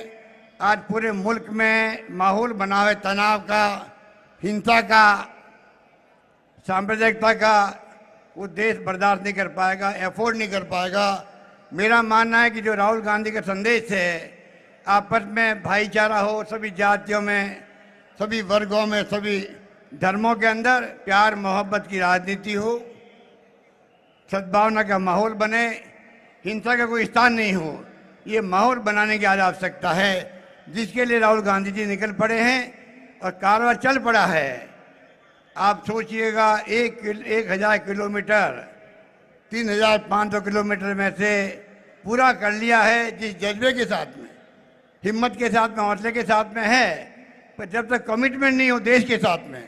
आज पूरे मुल्क में माहौल बना है तनाव का, हिंसा का, सांप्रदायिकता का, वो देश बर्दाश्त नहीं कर पाएगा, एफोर्ड नहीं कर पाएगा। मेरा मानना है कि जो राहुल गांधी का संदेश है, आपस में भाईचारा हो, सभी जातियों में, सभी वर्गों में, सभी धर्मों के अंदर प्यार मोहब्बत की राजनीति हो, सद्भावना का माहौल बने, हिंसा का कोई स्थान नहीं हो, ये माहौल बनाने की आज आवश्यकता है, जिसके लिए राहुल गांधी जी निकल पड़े हैं और कारवां चल पड़ा है। आप सोचिएगा 1000 किलोमीटर 3500 किलोमीटर में से पूरा कर लिया है, जिस जज्बे के साथ में, हिम्मत के साथ में, हौसले के साथ में है। पर जब तक कमिटमेंट नहीं हो देश के साथ में,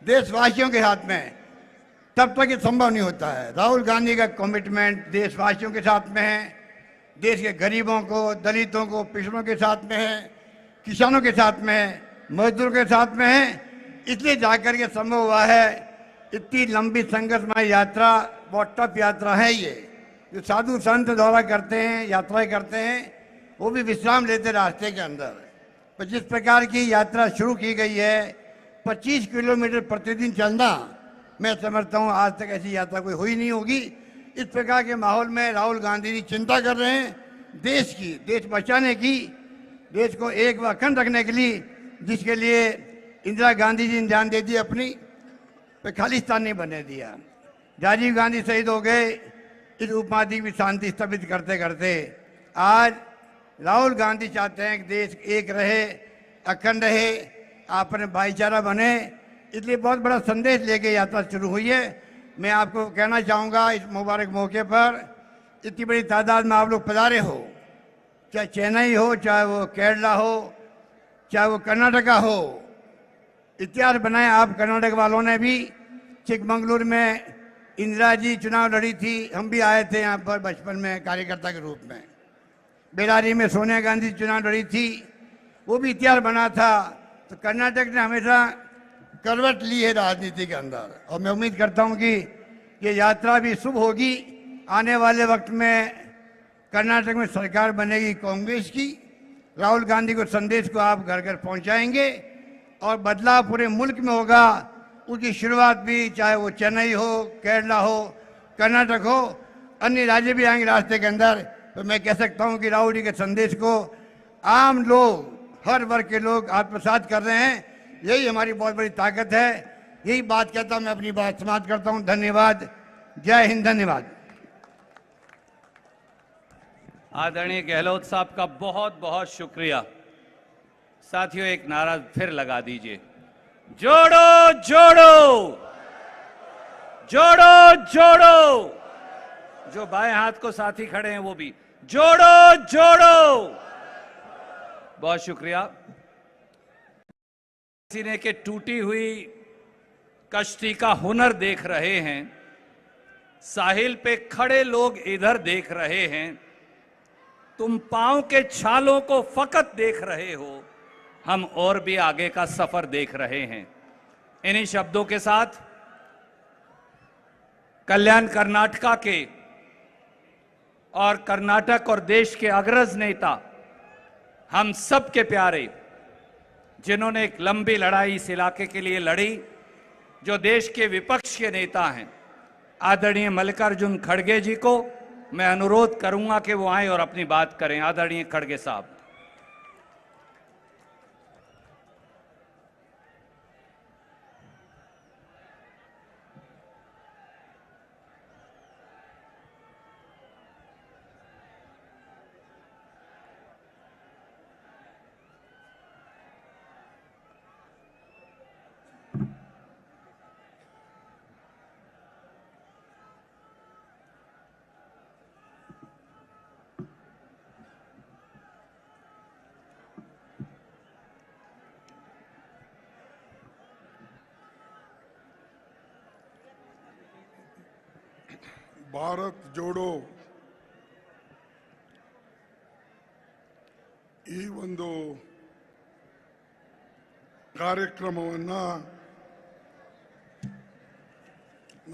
देशवासियों के साथ में, तब तक ये संभव नहीं होता है। राहुल गांधी का कमिटमेंट देशवासियों के साथ में है, देश के गरीबों को, दलितों को, पिछड़ों के साथ में है, किसानों के साथ में है, मजदूरों के साथ में है। इसलिए जाकर के संभव हुआ है। इतनी लंबी संघर्षमय यात्रा, बहुत टफ यात्रा है ये, जो साधु संत दौरा करते हैं, यात्राएं करते हैं, वो भी विश्राम लेते रास्ते के अंदर। पर जिस प्रकार की यात्रा शुरू की गई है, 25 किलोमीटर प्रतिदिन चलना, मैं समझता हूँ आज तक ऐसी यात्रा कोई हुई नहीं होगी। इस प्रकार के माहौल में राहुल गांधी जी चिंता कर रहे हैं देश की, देश बचाने की, देश को एक व अखंड रखने के लिए, जिसके लिए इंदिरा गांधी जी ने जान दे दी अपनी, पे खालिस्तान नहीं बनने दिया। राजीव गांधी शहीद हो गए, इस उपमहाद्वीप की शांति स्थापित करते करते आज राहुल गांधी चाहते हैं कि देश एक रहे, अखंड रहे, आपस में भाईचारा बने। इसलिए बहुत बड़ा संदेश लेके यात्रा शुरू हुई है। मैं आपको कहना चाहूँगा इस मुबारक मौके पर, इतनी बड़ी तादाद में आप लोग पधारे हो, चाहे चेन्नई हो, चाहे वो केरला हो, चाहे वो कर्नाटका हो, इतिहास बनाए आप कर्नाटक वालों ने भी। चिकमंगलुरु में इंदिरा जी चुनाव लड़ी थी, हम भी आए थे यहाँ पर बचपन में कार्यकर्ता के रूप में। बेलारी में सोनिया गांधी चुनाव लड़ी थी, वो भी इतिहास बना था। तो कर्नाटक ने हमेशा करवट ली है राजनीति के अंदर, और मैं उम्मीद करता हूँ कि ये यात्रा भी शुभ होगी। आने वाले वक्त में कर्नाटक में सरकार बनेगी कांग्रेस की। राहुल गांधी को संदेश को आप घर घर पहुँचाएंगे और बदलाव पूरे मुल्क में होगा। उसकी शुरुआत भी चाहे वो चेन्नई हो, केरला हो, कर्नाटक हो, अन्य राज्य भी आएंगे रास्ते के अंदर, तो मैं कह सकता हूं कि राहुल जी के संदेश को आम लोग, हर वर्ग के लोग आत्मसात कर रहे हैं। यही हमारी बहुत बड़ी ताकत है। यही बात कहता मैं अपनी बात समाप्त करता हूं। धन्यवाद। जय हिंद। धन्यवाद। आदरणीय गहलोत साहब का बहुत बहुत शुक्रिया। साथियों, एक नारा फिर लगा दीजिए, जोड़ो जोड़ो, जोड़ो जोड़ो। जो बाएं हाथ को साथी खड़े हैं वो भी जोड़ो जोड़ो। बहुत शुक्रिया। सीने के टूटी हुई कश्ती का हुनर देख रहे हैं, साहिल पे खड़े लोग इधर देख रहे हैं, तुम पांव के छालों को फकत देख रहे हो, हम और भी आगे का सफर देख रहे हैं। इन्हीं शब्दों के साथ कल्याण कर्नाटका के और कर्नाटक और देश के अग्रज नेता, हम सब के प्यारे, जिन्होंने एक लंबी लड़ाई इस इलाके के लिए लड़ी, जो देश के विपक्ष के नेता हैं, आदरणीय मल्लिकार्जुन खड़गे जी को मैं अनुरोध करूंगा कि वो आए और अपनी बात करें। आदरणीय खड़गे साहब। ಭಾರತ್ ಜೋಡೋ ಈ ಒಂದು ಕಾರ್ಯಕ್ರಮವನ್ನ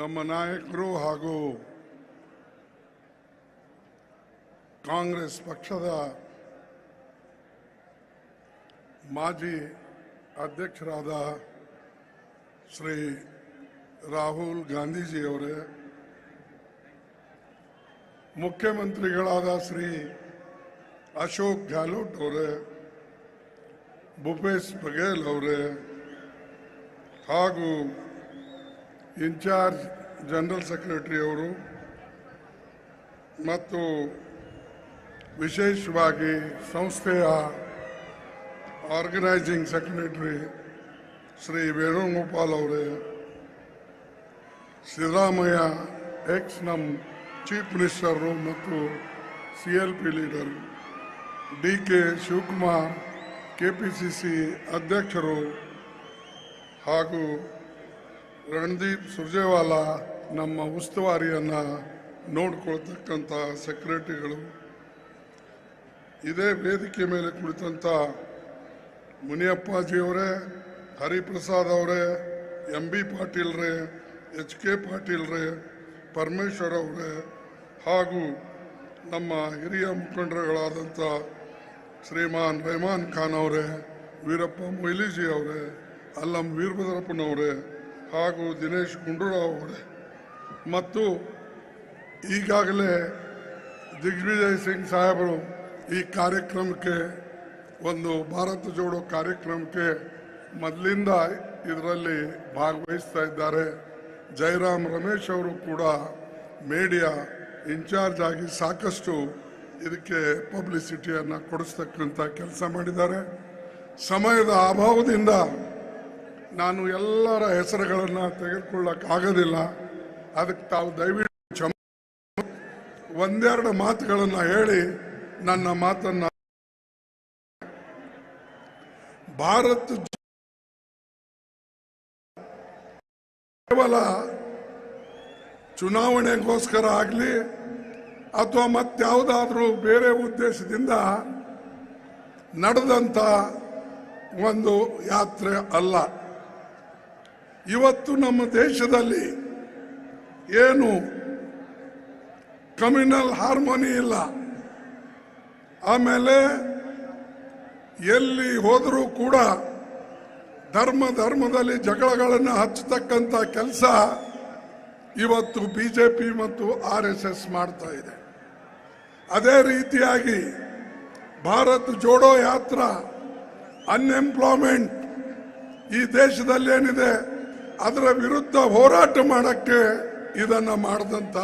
ನಮ್ಮ ನಾಯಕರು ಹಾಗೂ ಕಾಂಗ್ರೆಸ್ ಪಕ್ಷದ ಮಾಜಿ ಅಧ್ಯಕ್ಷರಾದ ಶ್ರೀ ರಾಹುಲ್ ಗಾಂಧೀಜಿ ಅವರೇ, ಮುಖ್ಯಮಂತ್ರಿಗಳಾದ ಶ್ರೀ ಅಶೋಕ್ ಗೆಹ್ಲೋಟ್ ಅವರೇ, ಭೂಪೇಶ್ ಬಘೇಲ್ ಅವರೇ ಹಾಗೂ ಇನ್ಚಾರ್ಜ್ ಜನರಲ್ ಸೆಕ್ರೆಟರಿ ಅವರು ಮತ್ತು ವಿಶೇಷವಾಗಿ ಸಂಸ್ಥೆಯ ಆರ್ಗನೈಸಿಂಗ್ ಸೆಕ್ರೆಟರಿ ಶ್ರೀ ವೇಣುಗೋಪಾಲ್ ಅವರೇ, ಸಿದ್ದರಾಮಯ್ಯ ಎಕ್ಸ್ ನಮ್ಮ ಚೀಫ್ ಮಿನಿಸ್ಟರು ಮತ್ತು CLP leader DK Shivakumar KPCC ಅಧ್ಯಕ್ಷರು ಹಾಗೂ ರಣದೀಪ್ ಸುರ್ಜೇವಾಲಾ ನಮ್ಮ ಉಸ್ತುವಾರಿಯನ್ನು ನೋಡಿಕೊಳ್ತಕ್ಕಂಥ ಸೆಕ್ರೆಟರಿಗಳು, ಇದೇ ವೇದಿಕೆ ಮೇಲೆ ಕುಳಿತಂಥ ಮುನಿಯಪ್ಪಾಜಿಯವರೇ, ಹರಿಪ್ರಸಾದ್ ಅವರೇ, MB ಪಾಟೀಲ್ರೇ, HK ಪಾಟೀಲ್ರೇ, ಪರಮೇಶ್ವರ್ ಅವರೇ ಹಾಗೂ ನಮ್ಮ ಹಿರಿಯ ಮುಖಂಡರುಗಳಾದಂಥ ಶ್ರೀಮಾನ್ ರೆಹಮಾನ್ ಖಾನ್ ಅವರೇ, ವೀರಪ್ಪ ಮೊಯ್ಲಿಜಿ ಅವರೇ, ಅಲ್ಲಂ ವೀರಭದ್ರಪ್ಪನವರೇ ಹಾಗೂ ದಿನೇಶ್ ಗುಂಡೂರಾವ್ ಅವರೇ ಮತ್ತು ಈಗಾಗಲೇ ದಿಗ್ವಿಜಯ್ ಸಿಂಗ್ ಸಾಹೇಬರು ಈ ಕಾರ್ಯಕ್ರಮಕ್ಕೆ, ಒಂದು ಭಾರತ ಜೋಡೋ ಕಾರ್ಯಕ್ರಮಕ್ಕೆ ಮೊದಲಿಂದ ಇದರಲ್ಲಿ ಭಾಗವಹಿಸ್ತಾ ಇದ್ದಾರೆ. ಜಯರಾಮ್ ರಮೇಶ್ ಅವರು ಕೂಡ ಮೀಡಿಯಾ ಇನ್ಚಾರ್ಜ್ ಆಗಿ ಸಾಕಷ್ಟು ಇದಕ್ಕೆ ಪಬ್ಲಿಸಿಟಿಯನ್ನು ಕೊಡಿಸ್ತಕ್ಕಂಥ ಕೆಲಸ ಮಾಡಿದ್ದಾರೆ. ಸಮಯದ ಅಭಾವದಿಂದ ನಾನು ಎಲ್ಲರ ಹೆಸರುಗಳನ್ನು ತೆಗೆದುಕೊಳ್ಳಕ್ಕಾಗೋದಿಲ್ಲ. ಅದಕ್ಕೆ ತಾವು ದಯವಿಟ್ಟು ಒಂದೆರಡು ಮಾತುಗಳನ್ನು ಹೇಳಿ ನನ್ನ ಮಾತನ್ನು ಭಾರತ ಕೇವಲ ಚುನಾವಣೆಗೋಸ್ಕರ ಆಗಲಿ ಅಥವಾ ಮತ್ಯಾವುದಾದ್ರೂ ಬೇರೆ ಉದ್ದೇಶದಿಂದ ನಡೆದಂಥ ಒಂದು ಯಾತ್ರೆ ಅಲ್ಲ. ಇವತ್ತು ನಮ್ಮ ದೇಶದಲ್ಲಿ ಏನು ಕಮ್ಯುನಲ್ ಹಾರ್ಮೋನಿ ಇಲ್ಲ, ಆಮೇಲೆ ಎಲ್ಲಿ ಹೋದರೂ ಕೂಡ ಧರ್ಮದಲ್ಲಿ ಜಗಳಗಳನ್ನು ಹಚ್ಚತಕ್ಕಂಥ ಕೆಲಸ ಇವತ್ತು ಬಿಜೆಪಿ ಮತ್ತು RSS ಮಾಡ್ತಾ ಇದೆ. ಅದೇ ರೀತಿಯಾಗಿ ಭಾರತ್ ಜೋಡೋ ಯಾತ್ರಾ, ಅನ್ಎಂಪ್ಲಾಯ್ಮೆಂಟ್ ಈ ದೇಶದಲ್ಲಿ ಏನಿದೆ ಅದರ ವಿರುದ್ಧ ಹೋರಾಟ ಮಾಡಕ್ಕೆ ಇದನ್ನ ಮಾಡಿದಂತ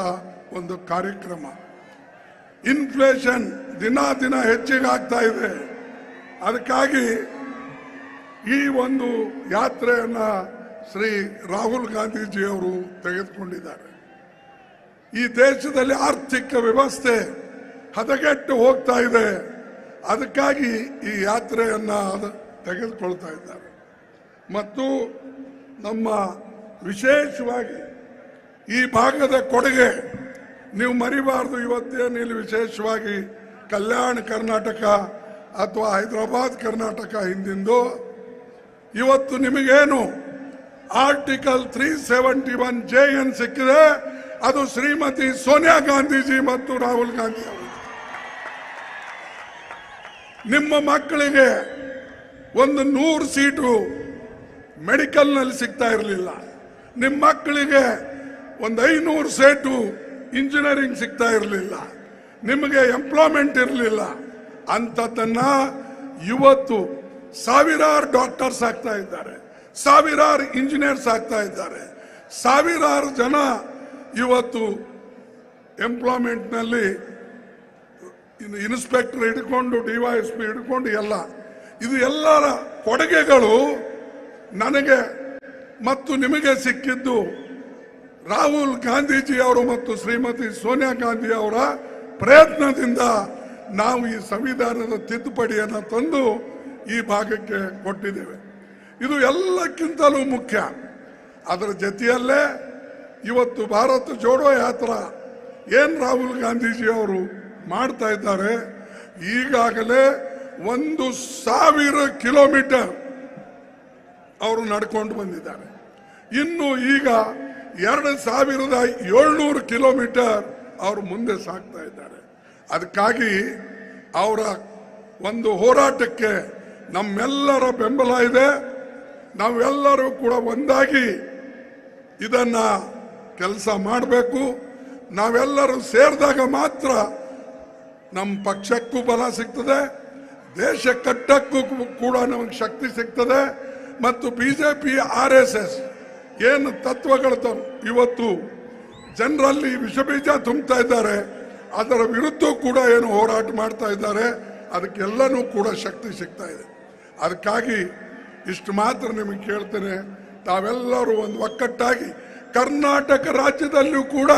ಒಂದು ಕಾರ್ಯಕ್ರಮ. ಇನ್ಫ್ಲೇಷನ್ ದಿನ ದಿನ ಹೆಚ್ಚಿಗೆ ಆಗ್ತಾ ಇದೆ. ಅದಕ್ಕಾಗಿ ಈ ಒಂದು ಯಾತ್ರೆಯನ್ನ ಶ್ರೀ ರಾಹುಲ್ ಗಾಂಧೀಜಿ ಅವರು ತೆಗೆದುಕೊಂಡಿದ್ದಾರೆ. ಈ ದೇಶದಲ್ಲಿ ಆರ್ಥಿಕ ವ್ಯವಸ್ಥೆ ಹದಗೆಟ್ಟು ಹೋಗ್ತಾ ಇದೆ. ಅದಕ್ಕಾಗಿ ಈ ಯಾತ್ರೆಯನ್ನ ತೆಗೆದುಕೊಳ್ತಾ ಇದ್ದಾರೆ. ಮತ್ತು ನಮ್ಮ ವಿಶೇಷವಾಗಿ ಈ ಭಾಗದ ಕೊಡುಗೆ ನೀವು ಮರಿಬಾರದು. ಇವತ್ತೇನು ಇಲ್ಲಿ ವಿಶೇಷವಾಗಿ ಕಲ್ಯಾಣ ಕರ್ನಾಟಕ ಅಥವಾ ಹೈದರಾಬಾದ್ ಕರ್ನಾಟಕ ಹಿಂದಿಂದು ಇವತ್ತು ನಿಮಗೇನು ಆರ್ಟಿಕಲ್ 371J ಏನು ಸಿಕ್ಕಿದೆ ಅದು ಶ್ರೀಮತಿ ಸೋನಿಯಾ ಗಾಂಧೀಜಿ ಮತ್ತು ರಾಹುಲ್ ಗಾಂಧಿ ಅವರು. ನಿಮ್ಮ ಮಕ್ಕಳಿಗೆ ಒಂದು 100 ಸೀಟು ಮೆಡಿಕಲ್ನಲ್ಲಿ ಸಿಗ್ತಾ ಇರಲಿಲ್ಲ. ನಿಮ್ಮ ಮಕ್ಕಳಿಗೆ ಒಂದು 500 ಸೀಟು ಇಂಜಿನಿಯರಿಂಗ್ ಸಿಗ್ತಾ ಇರಲಿಲ್ಲ. ನಿಮಗೆ ಎಂಪ್ಲಾಯ್ಮೆಂಟ್ ಇರಲಿಲ್ಲ. ಅಂಥದ್ದನ್ನ ಇವತ್ತು ಸಾವಿರಾರು ಡಾಕ್ಟರ್ಸ್ ಆಗ್ತಾ ಇದ್ದಾರೆ, ಸಾವಿರಾರು ಇಂಜಿನಿಯರ್ಸ್ ಆಗ್ತಾ ಇದ್ದಾರೆ, ಸಾವಿರಾರು ಜನ ಇವತ್ತು ಎಂಪ್ಲಾಯ್ಮೆಂಟ್ನಲ್ಲಿ ಇನ್ಸ್ಪೆಕ್ಟರ್ ಹಿಡ್ಕೊಂಡು DYSP ಹಿಡ್ಕೊಂಡು ಎಲ್ಲ ಇದು ಎಲ್ಲರ ಕೊಡುಗೆಗಳು ನನಗೆ ಮತ್ತು ನಿಮಗೆ ಸಿಕ್ಕಿದ್ದು ರಾಹುಲ್ ಗಾಂಧೀಜಿ ಅವರು ಮತ್ತು ಶ್ರೀಮತಿ ಸೋನಿಯಾ ಗಾಂಧಿ ಅವರ ಪ್ರಯತ್ನದಿಂದ ನಾವು ಈ ಸಂವಿಧಾನದ ತಿದ್ದುಪಡಿಯನ್ನು ತಂದು ಈ ಭಾಗಕ್ಕೆ ಕೊಟ್ಟಿದ್ದೇವೆ. ಇದು ಎಲ್ಲಕ್ಕಿಂತಲೂ ಮುಖ್ಯ. ಅದರ ಜೊತೆಯಲ್ಲೇ ಇವತ್ತು ಭಾರತ ಜೋಡೋ ಯಾತ್ರಾ ಏನ್ ರಾಹುಲ್ ಗಾಂಧೀಜಿ ಅವರು ಮಾಡ್ತಾ ಇದ್ದಾರೆ, ಈಗಾಗಲೇ 1,000 ಕಿಲೋಮೀಟರ್ ಅವರು ನಡ್ಕೊಂಡು ಬಂದಿದ್ದಾರೆ. ಇನ್ನು ಈಗ 2,700 ಕಿಲೋಮೀಟರ್ ಅವರು ಮುಂದೆ ಸಾಗ್ತಾ ಇದ್ದಾರೆ. ಅದಕ್ಕಾಗಿ ಅವರ ಒಂದು ಹೋರಾಟಕ್ಕೆ ನಮ್ಮೆಲ್ಲರ ಬೆಂಬಲ ಇದೆ. ನಾವೆಲ್ಲರೂ ಕೂಡ ಒಂದಾಗಿ ಇದನ್ನ ಕೆಲಸ ಮಾಡಬೇಕು. ನಾವೆಲ್ಲರೂ ಸೇರಿದಾಗ ಮಾತ್ರ ನಮ್ಮ ಪಕ್ಷಕ್ಕೂ ಬಲ ಸಿಗ್ತದೆ, ದೇಶ ಕಟ್ಟಕ್ಕೂ ಕೂಡ ನಮಗೆ ಶಕ್ತಿ ಸಿಗ್ತದೆ. ಮತ್ತು ಬಿಜೆಪಿ RSS ಏನು ತತ್ವಗಳು ಇವತ್ತು ಜನರಲ್ಲಿ ವಿಷಬೀಜ ತುಂಬುತ್ತಾ ಇದ್ದಾರೆ, ಅದರ ವಿರುದ್ಧ ಕೂಡ ಏನು ಹೋರಾಟ ಮಾಡ್ತಾ ಇದ್ದಾರೆ, ಅದಕ್ಕೆಲ್ಲನೂ ಕೂಡ ಶಕ್ತಿ ಸಿಗ್ತಾ ಇದೆ. ಅದಕ್ಕಾಗಿ ಇಷ್ಟು ಮಾತ್ರ ನಿಮಗೆ ಕೇಳ್ತೇನೆ, ತಾವೆಲ್ಲರೂ ಒಂದು ಒಕ್ಕಟ್ಟಾಗಿ ಕರ್ನಾಟಕ ರಾಜ್ಯದಲ್ಲೂ ಕೂಡ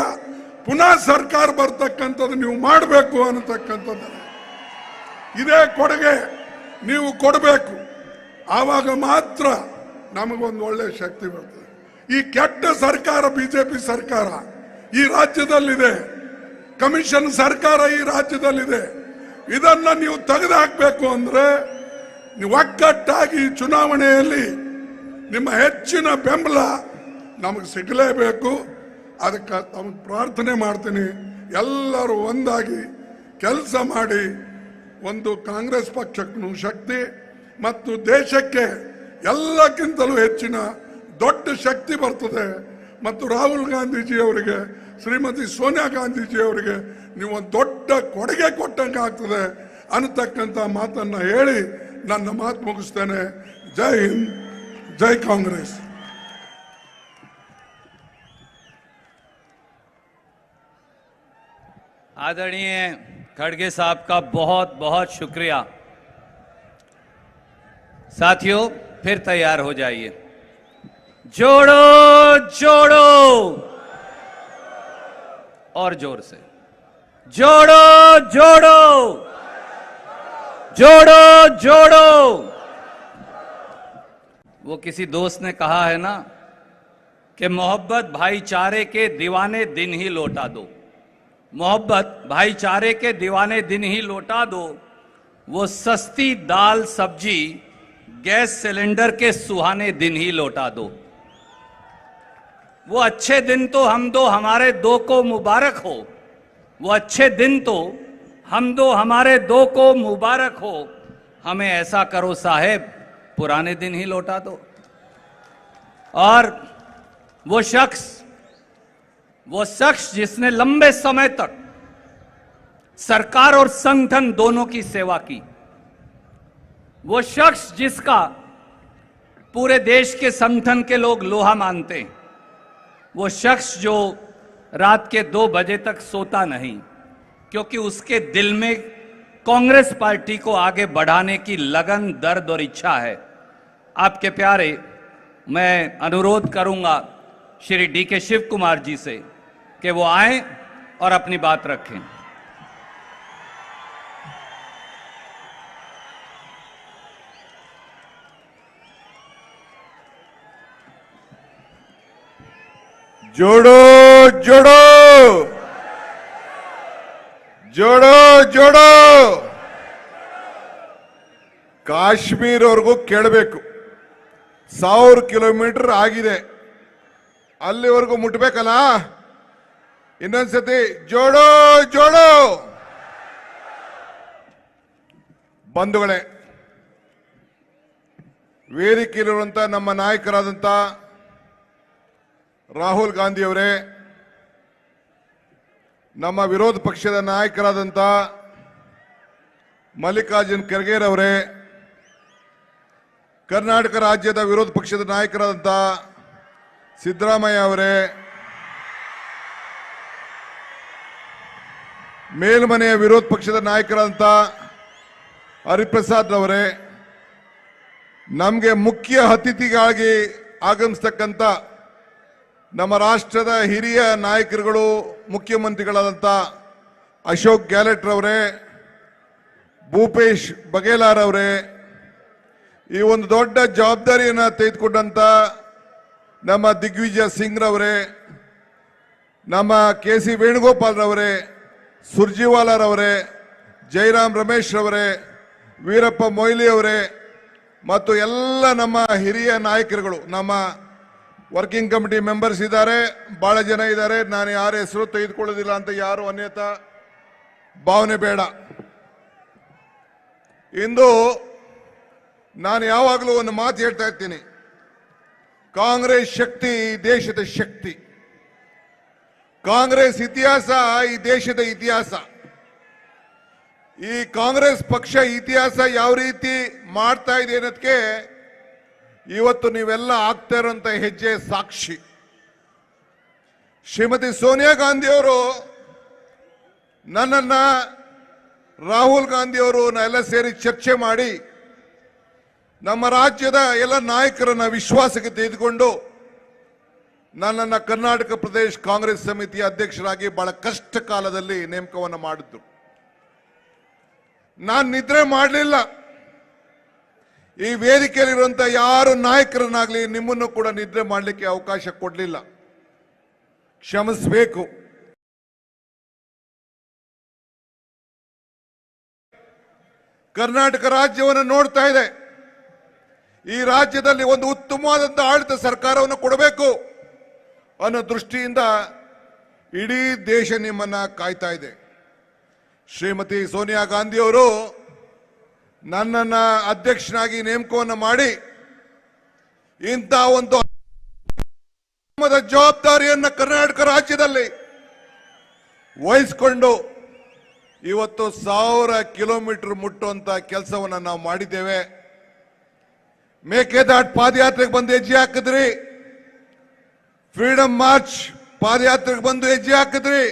ಪುನಃ ಸರ್ಕಾರ ಬರ್ತಕ್ಕಂಥದ್ದು ನೀವು ಮಾಡಬೇಕು ಅನ್ನತಕ್ಕಂಥದ್ದು ಇದೇ ಕೊಡುಗೆ ನೀವು ಕೊಡಬೇಕು. ಆವಾಗ ಮಾತ್ರ ನಮಗೊಂದು ಒಳ್ಳೆ ಶಕ್ತಿ ಬರ್ತದೆ. ಈ ಕೆಟ್ಟ ಸರ್ಕಾರ ಬಿಜೆಪಿ ಸರ್ಕಾರ ಈ ರಾಜ್ಯದಲ್ಲಿದೆ, ಕಮಿಷನ್ ಸರ್ಕಾರ ಈ ರಾಜ್ಯದಲ್ಲಿದೆ. ಇದನ್ನ ನೀವು ತೆಗೆದುಹಾಕಬೇಕು ಅಂದ್ರೆ ನೀವು ಒಕ್ಕಟ್ಟಾಗಿ ಚುನಾವಣೆಯಲ್ಲಿ ನಿಮ್ಮ ಹೆಚ್ಚಿನ ಬೆಂಬಲ ನಮಗೆ ಸಿಗಲೇಬೇಕು. ಅದಕ್ಕೆ ತಮಗೆ ಪ್ರಾರ್ಥನೆ ಮಾಡ್ತೀನಿ, ಎಲ್ಲರೂ ಒಂದಾಗಿ ಕೆಲಸ ಮಾಡಿ ಒಂದು ಕಾಂಗ್ರೆಸ್ ಪಕ್ಷಕ್ಕೂ ಶಕ್ತಿ ಮತ್ತು ದೇಶಕ್ಕೆ ಎಲ್ಲಕ್ಕಿಂತಲೂ ಹೆಚ್ಚಿನ ದೊಡ್ಡ ಶಕ್ತಿ ಬರ್ತದೆ. ಮತ್ತು ರಾಹುಲ್ ಗಾಂಧೀಜಿ ಅವರಿಗೆ, ಶ್ರೀಮತಿ ಸೋನಿಯಾ ಗಾಂಧೀಜಿ ಅವರಿಗೆ ನೀವು ಒಂದು ದೊಡ್ಡ ಕೊಡುಗೆ ಕೊಟ್ಟಂಗೆ ಆಗ್ತದೆ ಅನ್ನತಕ್ಕಂಥ ಮಾತನ್ನ ಹೇಳಿ ನನ್ನ ಮಾತು ಮುಗಿಸ್ತೇನೆ. ಜೈ ಹಿಂದ್, ಜೈ ಕಾಂಗ್ರೆಸ್. आदरणीय खड़गे साहब का बहुत बहुत शुक्रिया। साथियों फिर तैयार हो जाइए। जोड़ो जोड़ो और जोर से जोड़ो जोड़ो जोड़ो जोड़ो। वो किसी दोस्त ने कहा है ना कि मोहब्बत भाईचारे के दीवाने दिन ही लौटा दो। मोहब्बत भाईचारे के दीवाने दिन ही लौटा दो। वो सस्ती दाल सब्जी गैस सिलेंडर के सुहाने दिन ही लौटा दो। वो अच्छे दिन तो हम दो हमारे दो को मुबारक हो। वो अच्छे दिन तो हम दो हमारे दो को मुबारक हो। हमें ऐसा करो साहेब पुराने दिन ही लौटा दो। और वो शख्स वो शख्स जिसने लंबे समय तक सरकार और संगठन दोनों की सेवा की, वो शख्स जिसका पूरे देश के संगठन के लोग लोहा मानते हैं, वो शख्स जो रात के 2 बजे तक सोता नहीं, क्योंकि उसके दिल में कांग्रेस पार्टी को आगे बढ़ाने की लगन, दर्द और इच्छा है। आपके प्यारे, मैं अनुरोध करूंगा श्री DK शिव कुमार जी से कि वो आएं और अपनी बात रखें। जोड़ो जोड़ो जोड़ो जोड़ो ಕಾಶ್ಮೀರವರೆಗೂ ಕೇಳಬೇಕು. 1000 ಕಿಲೋಮೀಟರ್ ಆಗಿದೆ, ಅಲ್ಲಿವರೆಗೂ ಮುಟ್ಬೇಕಲ್ಲ. ಇನ್ನೊಂದ್ಸತಿ ಜೋಡೋ ಜೋಡೋ. ಬಂಧುಗಳೇ, ವೇದಿಕೆಯಲ್ಲಿರುವಂತ ನಮ್ಮ ನಾಯಕರಾದಂತ ರಾಹುಲ್ ಗಾಂಧಿ ಅವರೇ, ನಮ್ಮ ವಿರೋಧ ಪಕ್ಷದ ನಾಯಕರಾದಂತ ಮಲ್ಲಿಕಾರ್ಜುನ್ ಖರ್ಗೆ ಅವರೇ, ಕರ್ನಾಟಕ ರಾಜ್ಯದ ವಿರೋಧ ಪಕ್ಷದ ನಾಯಕರಾದಂತ ಸಿದ್ದರಾಮಯ್ಯ ಅವರೇ, ಮೇಲ್ಮನೆಯ ವಿರೋಧ ಪಕ್ಷದ ನಾಯಕರಾದಂತ ಹರಿಪ್ರಸಾದ್ ಅವರೇ, ನಮಗೆ ಮುಖ್ಯ ಅತಿಥಿಗಾಗಿ ಆಗಮಿಸತಕ್ಕಂತ ನಮ್ಮ ರಾಷ್ಟ್ರದ ಹಿರಿಯ ನಾಯಕರುಗಳು, ಮುಖ್ಯಮಂತ್ರಿಗಳಾದಂತ ಅಶೋಕ್ ಗೆಹ್ಲೋಟ್ ಅವರೇ, ಭೂಪೇಶ್ ಬಘೇಲಾರ್ ಅವರೇ, ಈ ಒಂದು ದೊಡ್ಡ ಜವಾಬ್ದಾರಿಯನ್ನು ತೆಗೆದುಕೊಂಡಂತ ನಮ್ಮ ದಿಗ್ವಿಜಯ್ ಸಿಂಗ್ ರವರೇ, ನಮ್ಮ KC ವೇಣುಗೋಪಾಲ್ ರವರೇ, ಸುರ್ಜಿವಾಲಾ ರವರೇ, ಜೈರಾಮ್ ರಮೇಶ್ ರವರೇ, ವೀರಪ್ಪ ಮೊಯ್ಲಿ ಅವರೇ ಮತ್ತು ಎಲ್ಲ ನಮ್ಮ ಹಿರಿಯ ನಾಯಕರುಗಳು, ನಮ್ಮ ವರ್ಕಿಂಗ್ ಕಮಿಟಿ ಮೆಂಬರ್ಸ್ ಇದ್ದಾರೆ, ಬಹಳ ಜನ ಇದ್ದಾರೆ. ನಾನು ಯಾರ ಹೆಸರು ತೆಗೆದುಕೊಳ್ಳೋದಿಲ್ಲ ಅಂತ ಯಾರು ಅನ್ಯತಾ ಭಾವನೆ ಬೇಡ. ಇಂದು ನಾನು ಯಾವಾಗಲೂ ಒಂದು ಮಾತು ಹೇಳ್ತಾ ಇರ್ತೀನಿ, ಕಾಂಗ್ರೆಸ್ ಶಕ್ತಿ ಈ ದೇಶದ ಶಕ್ತಿ, ಕಾಂಗ್ರೆಸ್ ಇತಿಹಾಸ ಈ ದೇಶದ ಇತಿಹಾಸ. ಈ ಕಾಂಗ್ರೆಸ್ ಪಕ್ಷ ಇತಿಹಾಸ ಯಾವ ರೀತಿ ಮಾಡ್ತಾ ಇದೆ ಅನ್ನೋದಕ್ಕೆ ಇವತ್ತು ನೀವೆಲ್ಲ ಆಗ್ತಾ ಇರುವಂತ ಹೆಜ್ಜೆ ಸಾಕ್ಷಿ. ಶ್ರೀಮತಿ ಸೋನಿಯಾ ಗಾಂಧಿ ಅವರು ನನ್ನನ್ನ, ರಾಹುಲ್ ಗಾಂಧಿ ಅವರು ಎಲ್ಲ ಸೇರಿ ಚರ್ಚೆ ಮಾಡಿ ನಮ್ಮ ರಾಜ್ಯದ ಎಲ್ಲ ನಾಯಕರನ್ನ ವಿಶ್ವಾಸಕ್ಕೆ ತೆಗೆದುಕೊಂಡು ನನ್ನನ್ನು ಕರ್ನಾಟಕ ಪ್ರದೇಶ ಕಾಂಗ್ರೆಸ್ ಸಮಿತಿಯ ಅಧ್ಯಕ್ಷರಾಗಿ ಬಹಳ ಕಷ್ಟ ಕಾಲದಲ್ಲಿ ನೇಮಕವನ್ನು ಮಾಡಿದ್ರು. ನಾನು ನಿದ್ರೆ ಮಾಡಲಿಲ್ಲ. ಈ ವೇದಿಕೆಯಲ್ಲಿರುವಂತಹ ಯಾರು ನಾಯಕರನ್ನಾಗ್ಲಿ ನಿಮ್ಮನ್ನು ಕೂಡ ನಿದ್ರೆ ಮಾಡಲಿಕ್ಕೆ ಅವಕಾಶ ಕೊಡಲಿಲ್ಲ, ಕ್ಷಮಿಸಬೇಕು. ಕರ್ನಾಟಕ ರಾಜ್ಯವನ್ನು ನೋಡ್ತಾ ಇದೆ. ಈ ರಾಜ್ಯದಲ್ಲಿ ಒಂದು ಉತ್ತಮವಾದಂತಹ ಆಡಳಿತ ಸರ್ಕಾರವನ್ನು ಕೊಡಬೇಕು ಅನ್ನೋ ದೃಷ್ಟಿಯಿಂದ ಇಡೀ ದೇಶ ನಿಮ್ಮನ್ನ ಕಾಯ್ತಾ ಇದೆ. ಶ್ರೀಮತಿ ಸೋನಿಯಾ ಗಾಂಧಿ ಅವರು ನನ್ನನ್ನ ಅಧ್ಯಕ್ಷನಾಗಿ ನೇಮಕವನ್ನು ಮಾಡಿ ಇಂಥ ಒಂದು ಜವಾಬ್ದಾರಿಯನ್ನ ಕರ್ನಾಟಕ ರಾಜ್ಯದಲ್ಲಿ ವಹಿಸಿಕೊಂಡು ಇವತ್ತು 1000 ಕಿಲೋಮೀಟರ್ ಮುಟ್ಟುವಂತ ಕೆಲಸವನ್ನ ನಾವು ಮಾಡಿದ್ದೇವೆ. ಮೇಕೆದಾಟ್ ಪಾದಯಾತ್ರೆಗೆ ಬಂದು ಹೆಜ್ಜೆ ಹಾಕಿದ್ರಿ, ಫ್ರೀಡಂ ಮಾರ್ಚ್ ಪಾದಯಾತ್ರೆಗೆ ಬಂದು ಹೆಜ್ಜೆ ಹಾಕಿದ್ರಿ.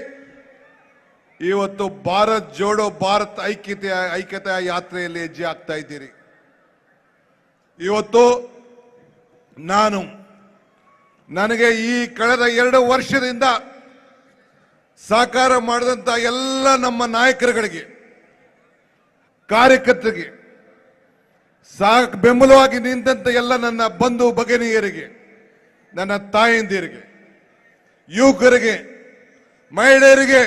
ಇವತ್ತು ಭಾರತ್ ಜೋಡೋ ಭಾರತ್ ಐಕ್ಯತೆಯ ಯಾತ್ರೆಯಲ್ಲಿ ಹೆಜ್ಜೆ ಹಾಕ್ತಾ ಇದ್ದೀರಿ. ಇವತ್ತು ನನಗೆ ಈ ಕಳೆದ 2 ವರ್ಷದಿಂದ ಸಹಕಾರ ಮಾಡಿದಂತ ಎಲ್ಲ ನಮ್ಮ ನಾಯಕರುಗಳಿಗೆ, ಕಾರ್ಯಕರ್ತರಿಗೆ, ಬೆಂಬಲವಾಗಿ ನಿಂತ ಎಲ್ಲ ನನ್ನ ಬಂಧು ಭಗಿನಿಯರಿಗೆ, ನನ್ನ ತಾಯಂದಿರಿಗೆ, ಯುವಕರಿಗೆ, ಮಹಿಳೆಯರಿಗೆ,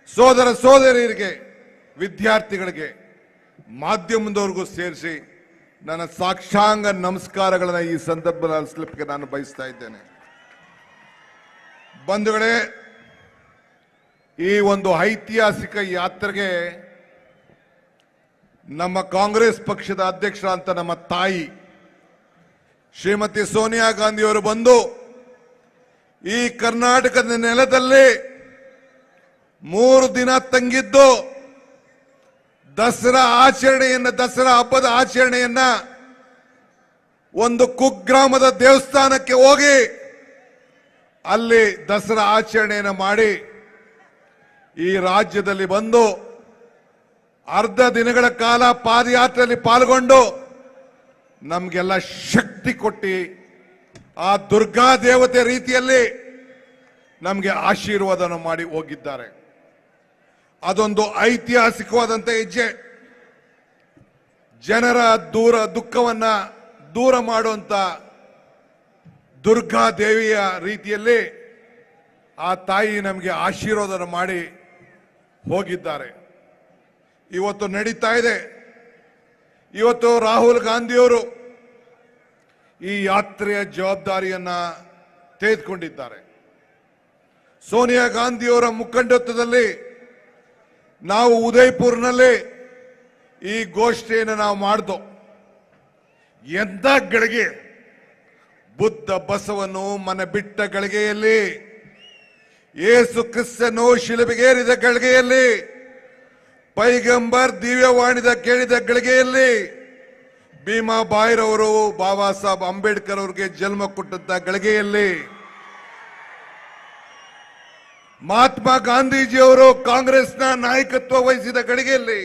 ಸೋದರ ಸೋದರಿಯರಿಗೆ, ವಿದ್ಯಾರ್ಥಿಗಳಿಗೆ, ಮಾಧ್ಯಮದವರೆಗೂ ಸೇರಿಸಿ ನನ್ನ ಸಾಕ್ಷಾಂಗ ನಮಸ್ಕಾರಗಳನ್ನ ಈ ಸಂದರ್ಭದಲ್ಲಿ ಅರ್ಪಿಸಲಿಕ್ಕೆ ನಾನು ಬಯಸ್ತಾ ಇದ್ದೇನೆ. ಬಂಧುಗಳೇ, ಈ ಒಂದು ಐತಿಹಾಸಿಕ ಯಾತ್ರೆಗೆ ನಮ್ಮ ಕಾಂಗ್ರೆಸ್ ಪಕ್ಷದ ಅಧ್ಯಕ್ಷರಾದಂತ ನಮ್ಮ ತಾಯಿ ಶ್ರೀಮತಿ ಸೋನಿಯಾ ಗಾಂಧಿ ಅವರು ಬಂದು ಈ ಕರ್ನಾಟಕದ ನೆಲದಲ್ಲಿ 3 ದಿನ ತಂಗಿದ್ದು ದಸರಾ ಹಬ್ಬದ ಆಚರಣೆಯನ್ನ ಒಂದು ಕುಗ್ರಾಮದ ದೇವಸ್ಥಾನಕ್ಕೆ ಹೋಗಿ ಅಲ್ಲಿ ದಸರಾ ಆಚರಣೆಯನ್ನು ಮಾಡಿ ಈ ರಾಜ್ಯದಲ್ಲಿ ಬಂದು ಅರ್ಧ ದಿನಗಳ ಕಾಲ ಪಾದಯಾತ್ರೆಯಲ್ಲಿ ಪಾಲ್ಗೊಂಡು ನಮಗೆಲ್ಲ ಶಕ್ತಿ ಕೊಟ್ಟು ಆ ದುರ್ಗಾ ದೇವತೆ ರೀತಿಯಲ್ಲಿ ನಮಗೆ ಆಶೀರ್ವಾದನ ಮಾಡಿ ಹೋಗಿದ್ದಾರೆ. ಅದೊಂದು ಐತಿಹಾಸಿಕವಾದಂತ ಹೆಜ್ಜೆ. ಜನರ ದುಃಖವನ್ನ ದೂರ ಮಾಡುವಂತ ದುರ್ಗಾ ದೇವಿಯ ರೀತಿಯಲ್ಲಿ ಆ ತಾಯಿ ನಮಗೆ ಆಶೀರ್ವಾದನ ಮಾಡಿ ಹೋಗಿದ್ದಾರೆ. ಇವತ್ತು ನಡೀತಾ ಇದೆ. ಇವತ್ತು ರಾಹುಲ್ ಗಾಂಧಿಯವರು ಈ ಯಾತ್ರೆಯ ಜವಾಬ್ದಾರಿಯನ್ನ ತೆಗೆದುಕೊಂಡಿದ್ದಾರೆ. ಸೋನಿಯಾ ಗಾಂಧಿಯವರ ಮುಖಂಡತ್ವದಲ್ಲಿ ನಾವು ಉದಯಪುರ್ನಲ್ಲಿ ಈ ಗೋಷ್ಠಿಯನ್ನು ನಾವು ಮಾಡಿದೋ. ಎಂಥ ಗಳಿಗೆ, ಬುದ್ಧ ಬಸವನು ಮನೆ ಬಿಟ್ಟ ಗಳಿಗೆಯಲ್ಲಿ, ಯೇಸು ಕ್ರಿಸ್ತನು ಶಿಲುಬೆಗೇರಿದ ಗಳಿಗೆಯಲ್ಲಿ, ಪೈಗಂಬರ್ ದಿವ್ಯವಾಣಿದ ಕೇಳಿದ ಗಳಿಗೆಯಲ್ಲಿ, ಭೀಮಾಬಾಯಿರವರು ಬಾಬಾ ಸಾಹೇಬ್ ಅಂಬೇಡ್ಕರ್ ಅವರಿಗೆ ಜನ್ಮ ಕೊಟ್ಟಂತ ಗಳಿಗೆಯಲ್ಲಿ, ಮಹಾತ್ಮ ಗಾಂಧೀಜಿಯವರು ಕಾಂಗ್ರೆಸ್ನ ನಾಯಕತ್ವ ವಹಿಸಿದ ಗಳಿಗೆಯಲ್ಲಿ,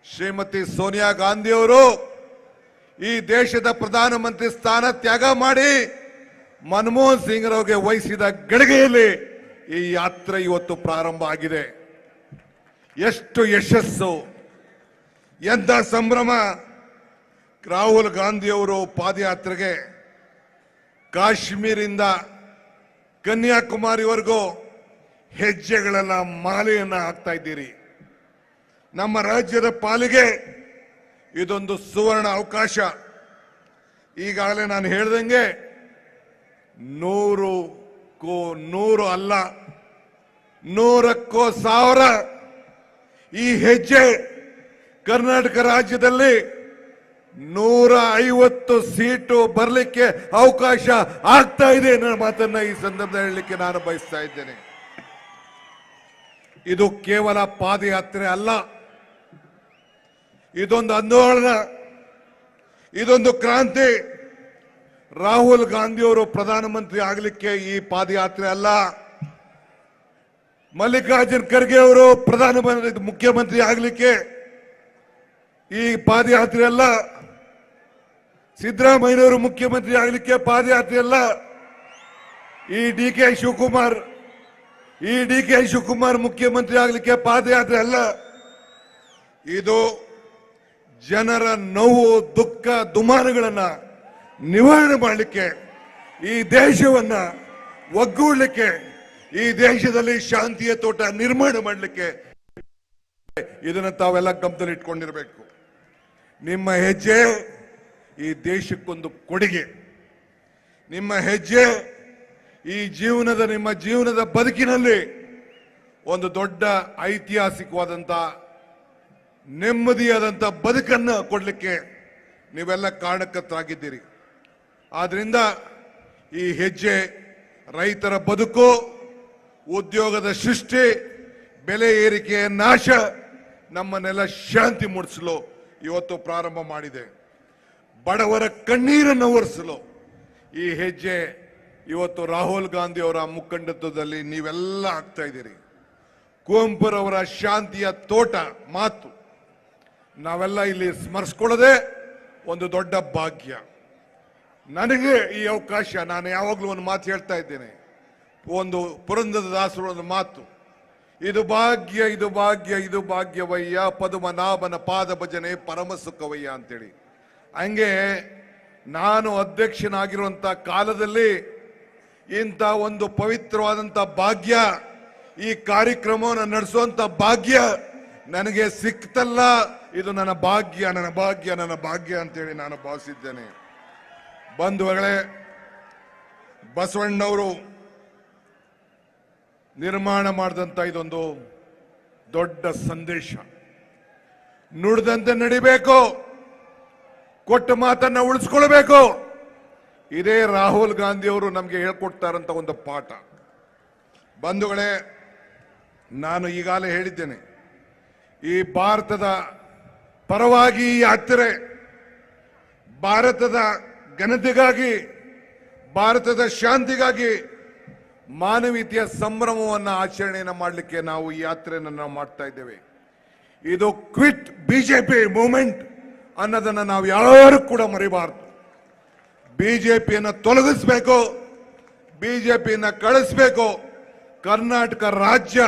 ಶ್ರೀಮತಿ ಸೋನಿಯಾ ಗಾಂಧಿಯವರು ಈ ದೇಶದ ಪ್ರಧಾನಮಂತ್ರಿ ಸ್ಥಾನ ತ್ಯಾಗ ಮಾಡಿ ಮನಮೋಹನ್ ಸಿಂಗ್ ಅವರಿಗೆ ವಹಿಸಿದ ಗಳಿಗೆಯಲ್ಲಿ ಈ ಯಾತ್ರೆ ಇವತ್ತು ಪ್ರಾರಂಭ ಆಗಿದೆ. ಎಷ್ಟು ಯಶಸ್ಸು, ಎಂಥ ಸಂಭ್ರಮ. ರಾಹುಲ್ ಗಾಂಧಿಯವರು ಪಾದಯಾತ್ರೆಗೆ ಕಾಶ್ಮೀರಿಂದ ಕನ್ಯಾಕುಮಾರಿವರೆಗೂ ಹೆಜ್ಜೆಗಳೆಲ್ಲ ಮಾಲೆಯನ್ನ ಹಾಕ್ತಾ ಇದ್ದೀರಿ. ನಮ್ಮ ರಾಜ್ಯದ ಪಾಲಿಗೆ ಇದೊಂದು ಸುವರ್ಣ ಅವಕಾಶ. ಈಗಾಗಲೇ ನಾನು ಹೇಳ್ದಂಗೆ 100ಕ್ಕೂ 100 ಅಲ್ಲ, 100ಕ್ಕೂ 1000 ಈ ಹೆಜ್ಜೆ ಕರ್ನಾಟಕ ರಾಜ್ಯದಲ್ಲಿ 150 ಸೀಟು ಬರಲಿಕ್ಕೆ ಅವಕಾಶ ಆಗ್ತಾ ಇದೆ ಅನ್ನೋ ಮಾತನ್ನ ಈ ಸಂದರ್ಭದಲ್ಲಿ ಹೇಳಲಿಕ್ಕೆ ನಾನು ಬಯಸ್ತಾ ಇದ್ದೇನೆ. ಇದು ಕೇವಲ ಪಾದಯಾತ್ರೆ ಅಲ್ಲ, ಇದೊಂದು ಆಂದೋಲನ, ಇದೊಂದು ಕ್ರಾಂತಿ. ರಾಹುಲ್ ಗಾಂಧಿಯವರು ಪ್ರಧಾನಮಂತ್ರಿ ಆಗಲಿಕ್ಕೆ ಈ ಪಾದಯಾತ್ರೆ ಅಲ್ಲ, ಮಲ್ಲಿಕಾರ್ಜುನ್ ಖರ್ಗೆ ಅವರು ಮುಖ್ಯಮಂತ್ರಿ ಆಗಲಿಕ್ಕೆ ಈ ಪಾದಯಾತ್ರೆ ಅಲ್ಲ, ಸಿದ್ದರಾಮಯ್ಯನವರು ಮುಖ್ಯಮಂತ್ರಿ ಆಗಲಿಕ್ಕೆ ಪಾದಯಾತ್ರೆ ಅಲ್ಲ, ಈ ಡಿ ಕೆ ಶಿವಕುಮಾರ್ ಮುಖ್ಯಮಂತ್ರಿ ಆಗಲಿಕ್ಕೆ ಪಾದಯಾತ್ರೆ ಅಲ್ಲ. ಇದು ಜನರ ನೋವು, ದುಃಖ, ದುಮಾನಗಳನ್ನ ನಿವಾರಣೆ ಮಾಡಲಿಕ್ಕೆ, ಈ ದೇಶವನ್ನ ಒಗ್ಗೂಡಲಿಕ್ಕೆ, ಈ ದೇಶದಲ್ಲಿ ಶಾಂತಿಯ ತೋಟ ನಿರ್ಮಾಣ ಮಾಡಲಿಕ್ಕೆ ಇದನ್ನ ತಾವೆಲ್ಲ ಗಮನದಲ್ಲಿ ಇಟ್ಕೊಂಡಿರಬೇಕು. ನಿಮ್ಮ ಹೆಜ್ಜೆ ಈ ದೇಶಕ್ಕೊಂದು ಕೊಡುಗೆ. ನಿಮ್ಮ ಹೆಜ್ಜೆ ನಿಮ್ಮ ಜೀವನದ ಬದುಕಿನಲ್ಲಿ ಒಂದು ದೊಡ್ಡ ಐತಿಹಾಸಿಕವಾದಂತ ನೆಮ್ಮದಿಯಾದಂತ ಬದುಕನ್ನ ಕೊಡ್ಲಿಕ್ಕೆ ನೀವೆಲ್ಲ ಕಾರಣಕರ್ತರಾಗಿದ್ದೀರಿ. ಆದ್ರಿಂದ ಈ ಹೆಜ್ಜೆ ರೈತರ ಬದುಕು, ಉದ್ಯೋಗದ ಸೃಷ್ಟಿ, ಬೆಲೆ ಏರಿಕೆಯ ನಾಶ, ನಮ್ಮನ್ನೆಲ್ಲ ಶಾಂತಿ ಮೂಡಿಸಲು ಇವತ್ತು ಪ್ರಾರಂಭ ಮಾಡಿದೆ. ಬಡವರ ಕಣ್ಣೀರನ್ನು ಒರೆಸಲು ಈ ಹೆಜ್ಜೆ ಇವತ್ತು ರಾಹುಲ್ ಗಾಂಧಿ ಅವರ ಮುಖಂಡತ್ವದಲ್ಲಿ ನೀವೆಲ್ಲ ಆಗ್ತಾ ಇದ್ದೀರಿ. ಕುವೆಂಪುರವರ ಶಾಂತಿಯ ತೋಟ ಮಾತು ನಾವೆಲ್ಲ ಇಲ್ಲಿ ಸ್ಮರಿಸ್ಕೊಳ್ಳೋದೇ ಒಂದು ದೊಡ್ಡ ಭಾಗ್ಯ. ನನಗೆ ಈ ಅವಕಾಶ, ನಾನು ಯಾವಾಗಲೂ ಒಂದು ಮಾತು ಹೇಳ್ತಾ ಇದ್ದೇನೆ, ಒಂದು ಪುರಂದರದಾಸರು ಒಂದು ಮಾತು, ಇದು ಭಾಗ್ಯ ಇದು ಭಾಗ್ಯ ಇದು ಭಾಗ್ಯವಯ್ಯ, ಪದುಮನಾಭನ ಪಾದ ಭಜನೆ ಪರಮ ಸುಖವಯ್ಯ ಅಂತೇಳಿ. ಹಂಗೆ ನಾನು ಅಧ್ಯಕ್ಷನಾಗಿರುವಂತ ಕಾಲದಲ್ಲಿ ಇಂಥ ಒಂದು ಪವಿತ್ರವಾದಂತ ಭಾಗ್ಯ, ಈ ಕಾರ್ಯಕ್ರಮವನ್ನು ನಡೆಸುವಂತ ಭಾಗ್ಯ ನನಗೆ ಸಿಕ್ತಲ್ಲ. ಇದು ನನ್ನ ಭಾಗ್ಯ, ನನ್ನ ಭಾಗ್ಯ, ನನ್ನ ಭಾಗ್ಯ ಅಂತೇಳಿ ನಾನು ಭಾವಿಸಿದ್ದೇನೆ. ಬಂಧುಗಳೇ, ಬಸವಣ್ಣವರು ನಿರ್ಮಾಣ ಮಾಡಿದಂತ ಇದೊಂದು ದೊಡ್ಡ ಸಂದೇಶ. ನುಡಿದಂತೆ ನಡಿಬೇಕು, ಕೊಟ್ಟ ಮಾತನ್ನ ಉಳಿಸ್ಕೊಳ್ಬೇಕು. ಇದೇ ರಾಹುಲ್ ಗಾಂಧಿ ಅವರು ನಮಗೆ ಹೇಳ್ಕೊಡ್ತಾರಂತ ಒಂದು ಪಾಠ. ಬಂಧುಗಳೇ, ನಾನು ಈಗಾಗಲೇ ಹೇಳಿದ್ದೇನೆ, ಈ ಭಾರತದ ಪರವಾಗಿ ಈ ಯಾತ್ರೆ ಭಾರತದ ಘನತೆಗಾಗಿ, ಭಾರತದ ಶಾಂತಿಗಾಗಿ, ಮಾನವೀಯತೆಯ ಸಂಭ್ರಮವನ್ನು ಆಚರಣೆಯನ್ನು ಮಾಡಲಿಕ್ಕೆ ನಾವು ಈ ಯಾತ್ರೆಯನ್ನು ನಾವು ಮಾಡ್ತಾ ಇದ್ದೇವೆ. ಇದು ಕ್ವಿಟ್ ಬಿಜೆಪಿ ಮೂವ್ಮೆಂಟ್ ಅನ್ನೋದನ್ನು ನಾವು ಯಾರು ಕೂಡ ಮರಿಬಾರದು. ಬಿಜೆಪಿಯನ್ನು ತೊಲಗಿಸಬೇಕು, ಬಿಜೆಪಿಯನ್ನು ಕಳಿಸಬೇಕು. ಕರ್ನಾಟಕ ರಾಜ್ಯ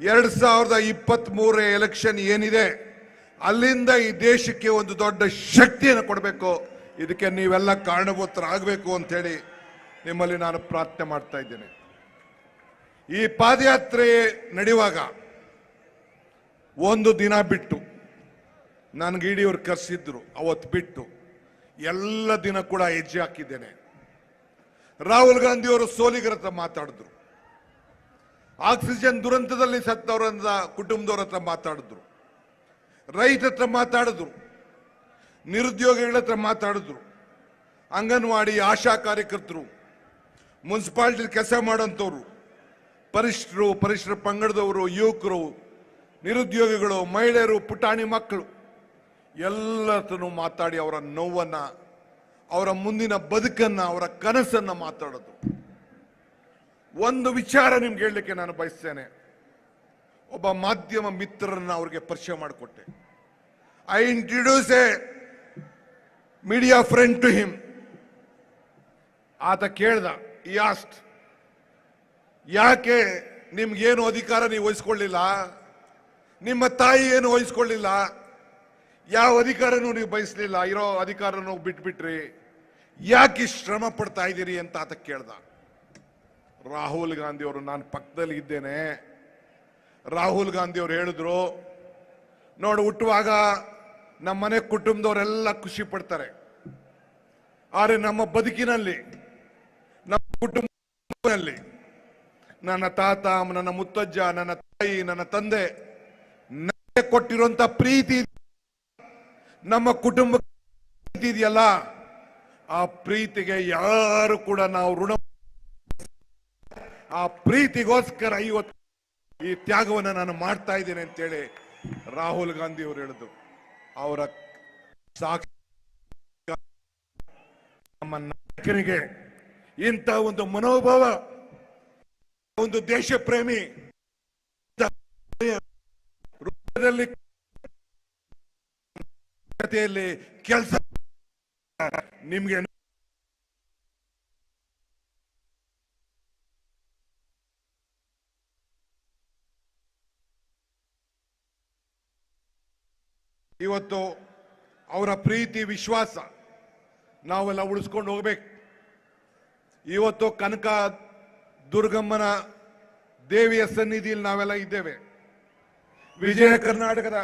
2023 ಎಲೆಕ್ಷನ್ ಏನಿದೆ, ಅಲ್ಲಿಂದ ಈ ದೇಶಕ್ಕೆ ಒಂದು ದೊಡ್ಡ ಶಕ್ತಿಯನ್ನು ಕೊಡಬೇಕು. ಇದಕ್ಕೆ ನೀವೆಲ್ಲ ಕಾರಣಭೂತರಾಗಬೇಕು ಅಂತ ಹೇಳಿ ನಿಮ್ಮಲ್ಲಿ ನಾನು ಪ್ರಾರ್ಥನೆ ಮಾಡ್ತಾ ಇದ್ದೇನೆ. ಈ ಪಾದಯಾತ್ರೆ ನಡೆಯುವಾಗ ಒಂದು ದಿನ ಬಿಟ್ಟು ನನಗೆ ಇಡಿಯವರು ಕರೆಸಿದ್ರು, ಅವತ್ತು ಬಿಟ್ಟು ಎಲ್ಲ ದಿನ ಕೂಡ ಹೆಜ್ಜೆ ಹಾಕಿದ್ದೇನೆ. ರಾಹುಲ್ ಗಾಂಧಿ ಅವರು ಸೋಲಿಗರ ಹತ್ರ ಮಾತಾಡಿದ್ರು, ಆಕ್ಸಿಜನ್ ದುರಂತದಲ್ಲಿ ಸತ್ತವರ ಕುಟುಂಬದವ್ರ ಹತ್ರ ಮಾತಾಡಿದ್ರು, ರೈತರ ಹತ್ರ ಮಾತಾಡಿದ್ರು, ನಿರುದ್ಯೋಗಿಗಳ ಹತ್ರ ಮಾತಾಡಿದ್ರು, ಅಂಗನವಾಡಿ ಆಶಾ ಕಾರ್ಯಕರ್ತರು, ಮುನ್ಸಿಪಾಲಿಟಿ ಕೆಲಸ ಮಾಡೋಂಥವ್ರು, ಪರಿಶಿಷ್ಟ ಪಂಗಡದವರು, ಯುವಕರು, ನಿರುದ್ಯೋಗಿಗಳು, ಮಹಿಳೆಯರು, ಪುಟಾಣಿ ಮಕ್ಕಳು ಎಲ್ಲರತ್ರನೂ ಮಾತಾಡಿ ಅವರ ನೋವನ್ನ, ಅವರ ಮುಂದಿನ ಬದುಕನ್ನ, ಅವರ ಕನಸನ್ನ ಮಾತಾಡೋದು. ಒಂದು ವಿಚಾರ ನಿಮ್ಗೆ ಹೇಳಲಿಕ್ಕೆ ನಾನು ಬಯಸ್ತೇನೆ. ಒಬ್ಬ ಮಾಧ್ಯಮ ಮಿತ್ರರನ್ನ ಅವ್ರಿಗೆ ಪರಿಚಯ ಮಾಡಿಕೊಟ್ಟೆ. I introduce a media friend to him. ಆತ ಕೇಳ್ದ, ಈ ಆಸ್ಟ್, ಯಾಕೆ ನಿಮ್ಗೇನು ಅಧಿಕಾರ ನೀವು ವಹಿಸ್ಕೊಳ್ಳಿಲ್ಲ, ನಿಮ್ಮ ತಾಯಿ ಏನು ವಹಿಸ್ಕೊಳ್ಳಿಲ್ಲ, ಯಾವ ಅಧಿಕಾರನೂ ನೀವು ಬಯಸಲಿಲ್ಲ, ಇರೋ ಅಧಿಕಾರನೂ ಬಿಟ್ಬಿಟ್ರಿ, ಯಾಕೆ ಶ್ರಮ ಪಡ್ತಾ ಇದ್ದೀರಿ ಅಂತ ಆತ ಕೇಳ್ದ. ರಾಹುಲ್ ಗಾಂಧಿ ಅವರು, ನಾನು ಪಕ್ಕದಲ್ಲಿ ಇದ್ದೇನೆ, ರಾಹುಲ್ ಗಾಂಧಿ ಅವರು ಹೇಳಿದ್ರು, ನೋಡು, ಹುಟ್ಟುವಾಗ ನಮ್ಮ ಮನೆ ಕುಟುಂಬದವರೆಲ್ಲ ಖುಷಿ ಪಡ್ತಾರೆ, ಆದರೆ ನಮ್ಮ ಬದುಕಿನಲ್ಲಿ, ನಮ್ಮ ಕುಟುಂಬದಲ್ಲಿ ನನ್ನ ತಾತ, ನನ್ನ ಮುತ್ತಜ್ಜ, ನನ್ನ ತಾಯಿ, ನನ್ನ ತಂದೆ ನನಗೆ ಕೊಟ್ಟಿರುವಂತ ಪ್ರೀತಿ, ನಮ್ಮ ಕುಟುಂಬ ಪ್ರೀತಿ ಇದೆಯಲ್ಲ, ಆ ಪ್ರೀತಿಗೆ ಯಾರು ಕೂಡ ನಾವು ಋಣ, ಆ ಪ್ರೀತಿಗೋಸ್ಕರ ಇವತ್ತು ಈ ತ್ಯಾಗವನ್ನು ನಾನು ಮಾಡ್ತಾ ಇದ್ದೇನೆ ಅಂತೇಳಿ ರಾಹುಲ್ ಗಾಂಧಿ ಅವರು ಹೇಳಿದ್ರು. ಅವರ ಸಾಕ್ಷಿ ನಮ್ಮ ನಾಯಕನಿಗೆ ಇಂಥ ಒಂದು ಮನೋಭಾವ, ಒಂದು ದೇಶ ಪ್ರೇಮಿ ರೂಪದಲ್ಲಿ ಕೆಲಸ ನಿಮ್ಗೆ ಇವತ್ತು ಅವರ ಪ್ರೀತಿ, ವಿಶ್ವಾಸ ನಾವೆಲ್ಲ ಉಳಿಸ್ಕೊಂಡು ಹೋಗ್ಬೇಕು. ಇವತ್ತು ಕನಕ ದುರ್ಗಮ್ಮನ ದೇವಿಯ ಸನ್ನಿಧಿಯಲ್ಲಿ ನಾವೆಲ್ಲ ಇದ್ದೇವೆ. ವಿಜಯ ಕರ್ನಾಟಕದ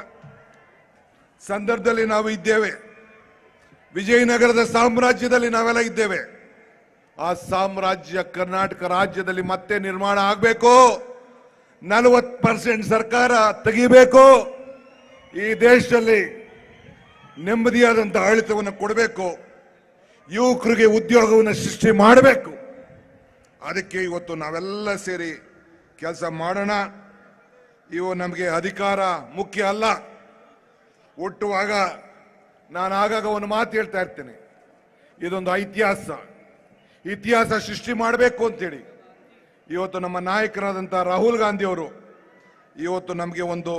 ಸಂದರ್ಭದಲ್ಲಿ ನಾವು ಇದ್ದೇವೆ. ವಿಜಯನಗರದ ಸಾಮ್ರಾಜ್ಯದಲ್ಲಿ ನಾವೆಲ್ಲ ಇದ್ದೇವೆ. ಆ ಸಾಮ್ರಾಜ್ಯ ಕರ್ನಾಟಕ ರಾಜ್ಯದಲ್ಲಿ ಮತ್ತೆ ನಿರ್ಮಾಣ ಆಗಬೇಕು. 40% ಸರ್ಕಾರ ತೆಗಿಬೇಕು. ಈ ದೇಶದಲ್ಲಿ ನೆಮ್ಮದಿಯಾದಂಥ ಆಡಳಿತವನ್ನು ಕೊಡಬೇಕು. ಯುವಕರಿಗೆ ಉದ್ಯೋಗವನ್ನು ಸೃಷ್ಟಿ ಮಾಡಬೇಕು. ಅದಕ್ಕೆ ಇವತ್ತು ನಾವೆಲ್ಲ ಸೇರಿ ಕೆಲಸ ಮಾಡೋಣ. ಇವು ನಮಗೆ ಅಧಿಕಾರ ಮುಖ್ಯ ಅಲ್ಲ. ಹುಟ್ಟುವಾಗ ನಾನು ಆಗಾಗ ಒಂದು ಮಾತು ಹೇಳ್ತಾ ಇರ್ತೇನೆ, ಇದೊಂದು ಇತಿಹಾಸ ಸೃಷ್ಟಿ ಮಾಡಬೇಕು ಅಂತೇಳಿ ಇವತ್ತು ನಮ್ಮ ನಾಯಕರಾದಂಥ ರಾಹುಲ್ ಗಾಂಧಿ ಅವರು ಇವತ್ತು ನಮಗೆ ಒಂದು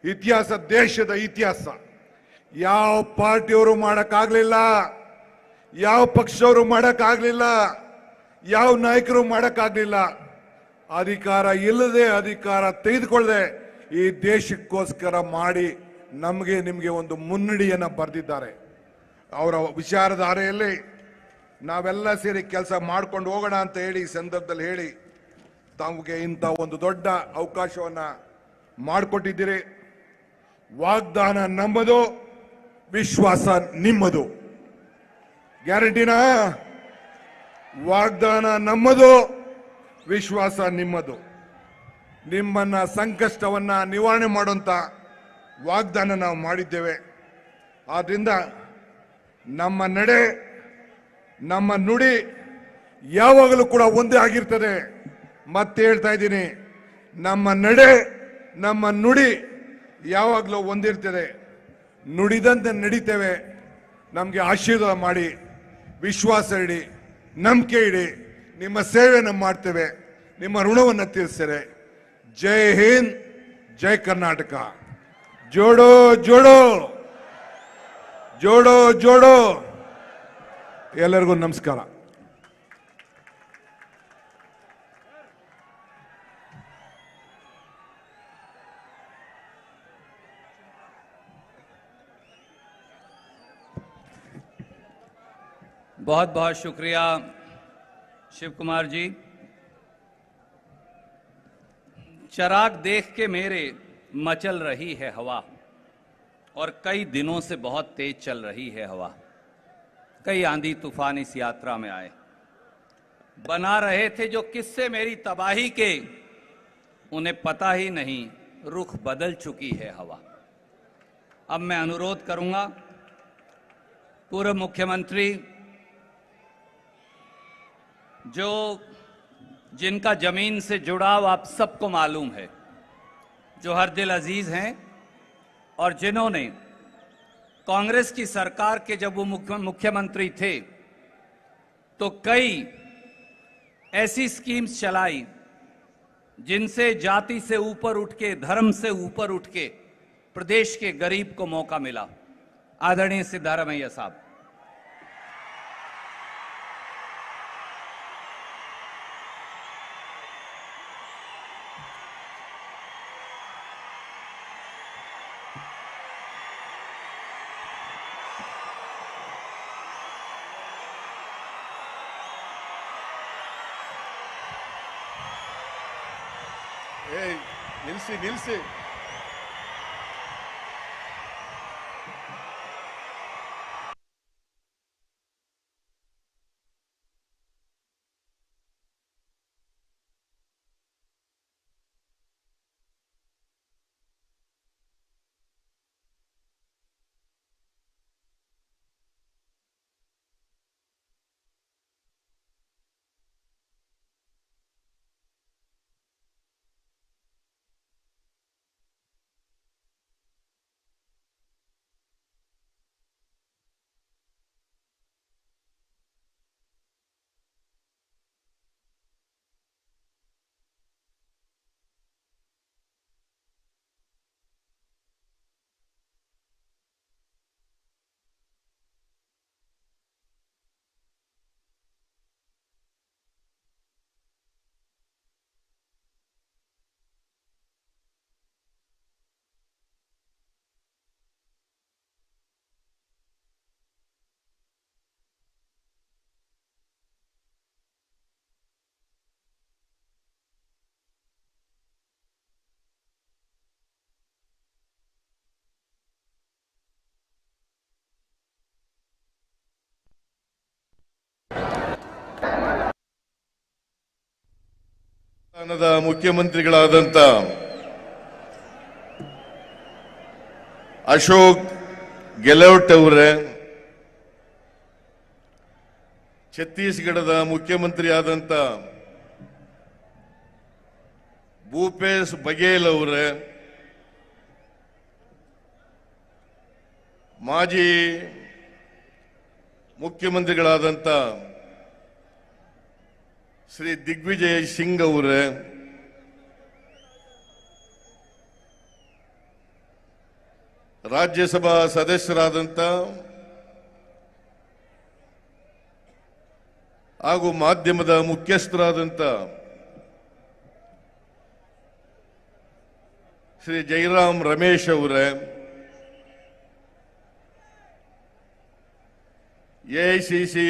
ಇತಿಹಾಸ, ದೇಶದ ಇತಿಹಾಸ ಯಾವ ಪಾರ್ಟಿಯವರು ಮಾಡೋಕ್ಕಾಗಲಿಲ್ಲ, ಯಾವ ಪಕ್ಷವರು ಮಾಡೋಕ್ಕಾಗಲಿಲ್ಲ, ಯಾವ ನಾಯಕರು ಮಾಡೋಕ್ಕಾಗಲಿಲ್ಲ. ಅಧಿಕಾರ ಇಲ್ಲದೆ, ಅಧಿಕಾರ ತೆಗೆದುಕೊಳ್ಳದೆ ಈ ದೇಶಕ್ಕೋಸ್ಕರ ಮಾಡಿ ನಮಗೆ ನಿಮಗೆ ಒಂದು ಮುನ್ನಡಿಯನ್ನು ಬರೆದಿದ್ದಾರೆ. ಅವರ ವಿಚಾರಧಾರೆಯಲ್ಲಿ ನಾವೆಲ್ಲ ಸೇರಿ ಕೆಲಸ ಮಾಡ್ಕೊಂಡು ಹೋಗೋಣ ಅಂತ ಹೇಳಿ ಈ ಸಂದರ್ಭದಲ್ಲಿ ಹೇಳಿ ತಮಗೆ ಇಂಥ ಒಂದು ದೊಡ್ಡ ಅವಕಾಶವನ್ನು ಮಾಡಿಕೊಟ್ಟಿದ್ದೀರಿ. ವಾಗ್ದಾನ ನಮ್ಮದು, ವಿಶ್ವಾಸ ನಿಮ್ಮದು. ಗ್ಯಾರಂಟಿನಾ? ವಾಗ್ದಾನ ನಮ್ಮದು, ವಿಶ್ವಾಸ ನಿಮ್ಮದು. ನಿಮ್ಮನ್ನ ಸಂಕಷ್ಟವನ್ನ ನಿವಾರಣೆ ಮಾಡುವಂತ ವಾಗ್ದಾನ ನಾವು ಮಾಡಿದ್ದೇವೆ. ಆದ್ರಿಂದ ನಮ್ಮ ನಡೆ ನಮ್ಮ ನುಡಿ ಯಾವಾಗಲೂ ಕೂಡ ಒಂದೇ ಆಗಿರ್ತದೆ. ಮತ್ತೆ ಹೇಳ್ತಾ ಇದ್ದೀನಿ, ನಮ್ಮ ನಡೆ ನಮ್ಮ ನುಡಿ ಯಾವಾಗಲೂ ಒಂದಿರ್ತದೆ. ನುಡಿದಂತೆ ನಡೀತೇವೆ. ನಮಗೆ ಆಶೀರ್ವಾದ ಮಾಡಿ, ವಿಶ್ವಾಸ ಇಡಿ, ನಂಬಿಕೆ ಇಡಿ, ನಿಮ್ಮ ಸೇವೆಯನ್ನು ಮಾಡ್ತೇವೆ, ನಿಮ್ಮ ಋಣವನ್ನು ತೀರಿಸ್ತೇವೆ. ಜೈ ಹಿಂದ್, ಜೈ ಕರ್ನಾಟಕ. ಜೋಡೋ ಜೋಡೋ ಜೋಡೋ ಜೋಡೋ. ಎಲ್ಲರಿಗೂ ನಮಸ್ಕಾರ. बहुत बहुत शुक्रिया शिव कुमार जी। चिराग देख के मेरे मचल रही है हवा, और कई दिनों से बहुत तेज चल रही है हवा। कई आंधी तूफान इस यात्रा में आए, बना रहे थे जो किस्से मेरी तबाही के, उन्हें पता ही नहीं रुख बदल चुकी है हवा। अब मैं अनुरोध करूंगा पूर्व मुख्यमंत्री जो जिनका जमीन से जुड़ाव आप सबको मालूम है, जो हर दिल अजीज हैं, और जिन्होंने कांग्रेस की सरकार के जब वो मुख्यमंत्री थे तो कई ऐसी स्कीम्स चलाई जिनसे जाति से ऊपर उठ के, धर्म से ऊपर उठ के प्रदेश के गरीब को मौका मिला। आदरणीय सिद्धारमैया साहब, ನಿಲ್ಸಿ ನಿಲ್ಸಿ. ಮುಖ್ಯಮಂತ್ರಿಗಳಾದಂತ ಅಶೋಕ್ ಗೆಹ್ಲೋಟ್ ಅವರೇ, ಛತ್ತೀಸ್ಗಢದ ಮುಖ್ಯಮಂತ್ರಿ ಆದಂತ ಭೂಪೇಶ್ ಬಘೇಲ್ ಅವರೇ, ಮಾಜಿ ಮುಖ್ಯಮಂತ್ರಿಗಳಾದಂತ ಶ್ರೀ ದಿಗ್ವಿಜಯ್ ಸಿಂಗ್ ಅವರೇ, ರಾಜ್ಯಸಭಾ ಸದಸ್ಯರಾದಂತ ಹಾಗೂ ಮಾಧ್ಯಮದ ಮುಖ್ಯಸ್ಥರಾದಂತ ಶ್ರೀ ಜೈರಾಮ್ ರಮೇಶ್ ಅವರೇ, ಎಐಸಿಸಿ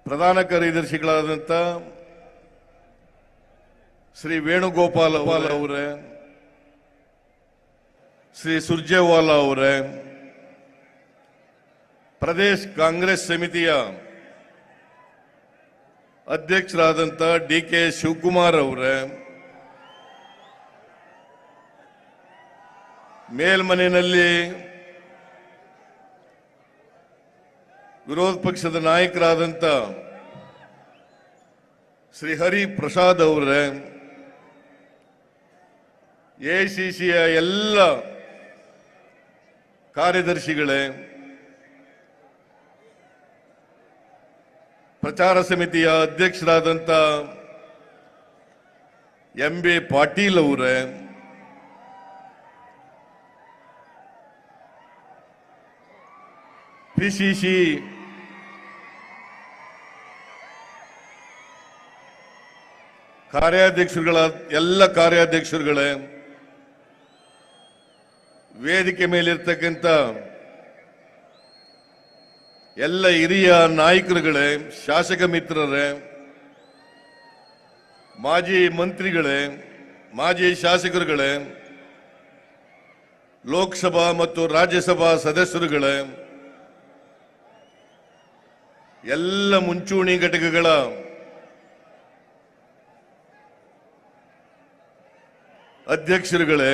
ಪ್ರಧಾನ ಕಾರ್ಯದರ್ಶಿಗಳಾದಂಥ ಶ್ರೀ ವೇಣುಗೋಪಾಲ್ ಅವರೇ, ಶ್ರೀ ಸುರ್ಜೇವಾಲಾ ಅವರೇ, ಪ್ರದೇಶ್ ಕಾಂಗ್ರೆಸ್ ಸಮಿತಿಯ ಅಧ್ಯಕ್ಷರಾದಂಥ ಡಿ.ಕೆ. ಶಿವಕುಮಾರ್ ಅವರೇ, ಮೇಲ್ಮನೆಯಲ್ಲಿ ವಿರೋಧ ಪಕ್ಷದ ನಾಯಕರಾದಂಥ ಶ್ರೀ ಹರಿ ಪ್ರಸಾದ್ ಅವರೇ, ಎಐಸಿಸಿಯ ಎಲ್ಲ ಕಾರ್ಯದರ್ಶಿಗಳೇ, ಪ್ರಚಾರ ಸಮಿತಿಯ ಅಧ್ಯಕ್ಷರಾದಂಥ ಎಂ.ಬಿ. ಪಾಟೀಲ್ ಅವರೇ, ಪಿಸಿಸಿ ಕಾರ್ಯಾಧ್ಯಕ್ಷರುಗಳ ಎಲ್ಲ ಕಾರ್ಯಾಧ್ಯಕ್ಷರುಗಳೇ, ವೇದಿಕೆ ಮೇಲಿರ್ತಕ್ಕಂಥ ಎಲ್ಲ ಹಿರಿಯ ನಾಯಕರುಗಳೇ, ಶಾಸಕ ಮಿತ್ರರೇ, ಮಾಜಿ ಮಂತ್ರಿಗಳೇ, ಮಾಜಿ ಶಾಸಕರುಗಳೇ, ಲೋಕಸಭಾ ಮತ್ತು ರಾಜ್ಯಸಭಾ ಸದಸ್ಯರುಗಳೇ, ಎಲ್ಲ ಮುಂಚೂಣಿ ಘಟಕಗಳ ಅಧ್ಯಕ್ಷರುಗಳೇ,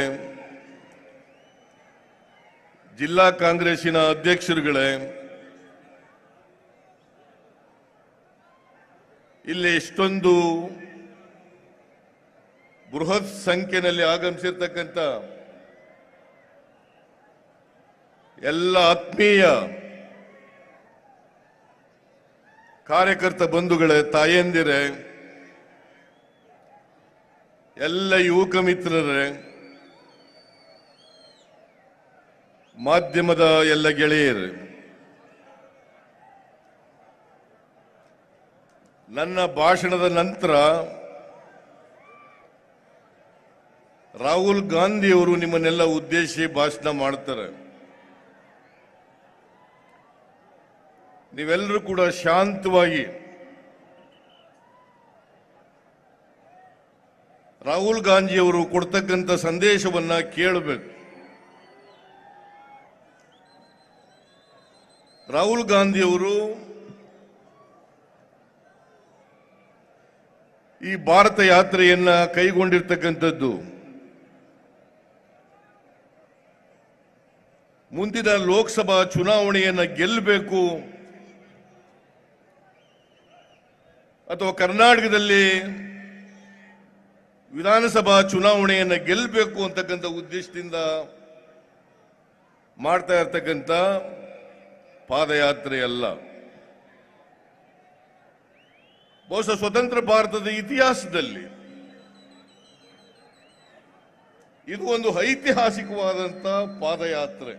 ಜಿಲ್ಲಾ ಕಾಂಗ್ರೆಸ್ಸಿನ ಅಧ್ಯಕ್ಷರುಗಳೇ, ಇಲ್ಲಿ ಇಷ್ಟೊಂದು ಬೃಹತ್ ಸಂಖ್ಯೆಯಲ್ಲಿ ಆಗಮಿಸಿರ್ತಕ್ಕಂಥ ಎಲ್ಲ ಆತ್ಮೀಯ ಕಾರ್ಯಕರ್ತ ಬಂಧುಗಳೇ, ತಾಯಂದಿರೇ, ಎಲ್ಲ ಯುವಕ ಮಿತ್ರರೇ, ಮಾಧ್ಯಮದ ಎಲ್ಲ ಗೆಳೆಯರು, ನನ್ನ ಭಾಷಣದ ನಂತರ ರಾಹುಲ್ ಗಾಂಧಿ ಅವರು ನಿಮ್ಮನ್ನೆಲ್ಲ ಉದ್ದೇಶಿಸಿ ಭಾಷಣ ಮಾಡ್ತಾರೆ. ನೀವೆಲ್ಲರೂ ಕೂಡ ಶಾಂತವಾಗಿ ರಾಹುಲ್ ಗಾಂಧಿ ಅವರು ಕೊಡ್ತಕ್ಕಂಥ ಸಂದೇಶವನ್ನ ಕೇಳಬೇಕು. ರಾಹುಲ್ ಗಾಂಧಿ ಅವರು ಈ ಭಾರತ ಯಾತ್ರೆಯನ್ನ ಕೈಗೊಂಡಿರ್ತಕ್ಕಂಥದ್ದು ಮುಂದಿನ ಲೋಕಸಭಾ ಚುನಾವಣೆಯನ್ನ ಗೆಲ್ಲಬೇಕು ಅಥವಾ ಕರ್ನಾಟಕದಲ್ಲಿ ವಿಧಾನಸಭಾ ಚುನಾವಣೆಯನ್ನ ಗೆಲ್ಲಬೇಕು ಅಂತಕ್ಕಂಥ ಉದ್ದೇಶದಿಂದ ಮಾಡ್ತಾ ಇರ್ತಕ್ಕಂಥ ಪಾದಯಾತ್ರೆ ಅಲ್ಲ. ಬಹುಶಃ ಸ್ವತಂತ್ರ ಭಾರತದ ಇತಿಹಾಸದಲ್ಲಿ ಇದು ಒಂದು ಐತಿಹಾಸಿಕವಾದಂತ ಪಾದಯಾತ್ರೆ.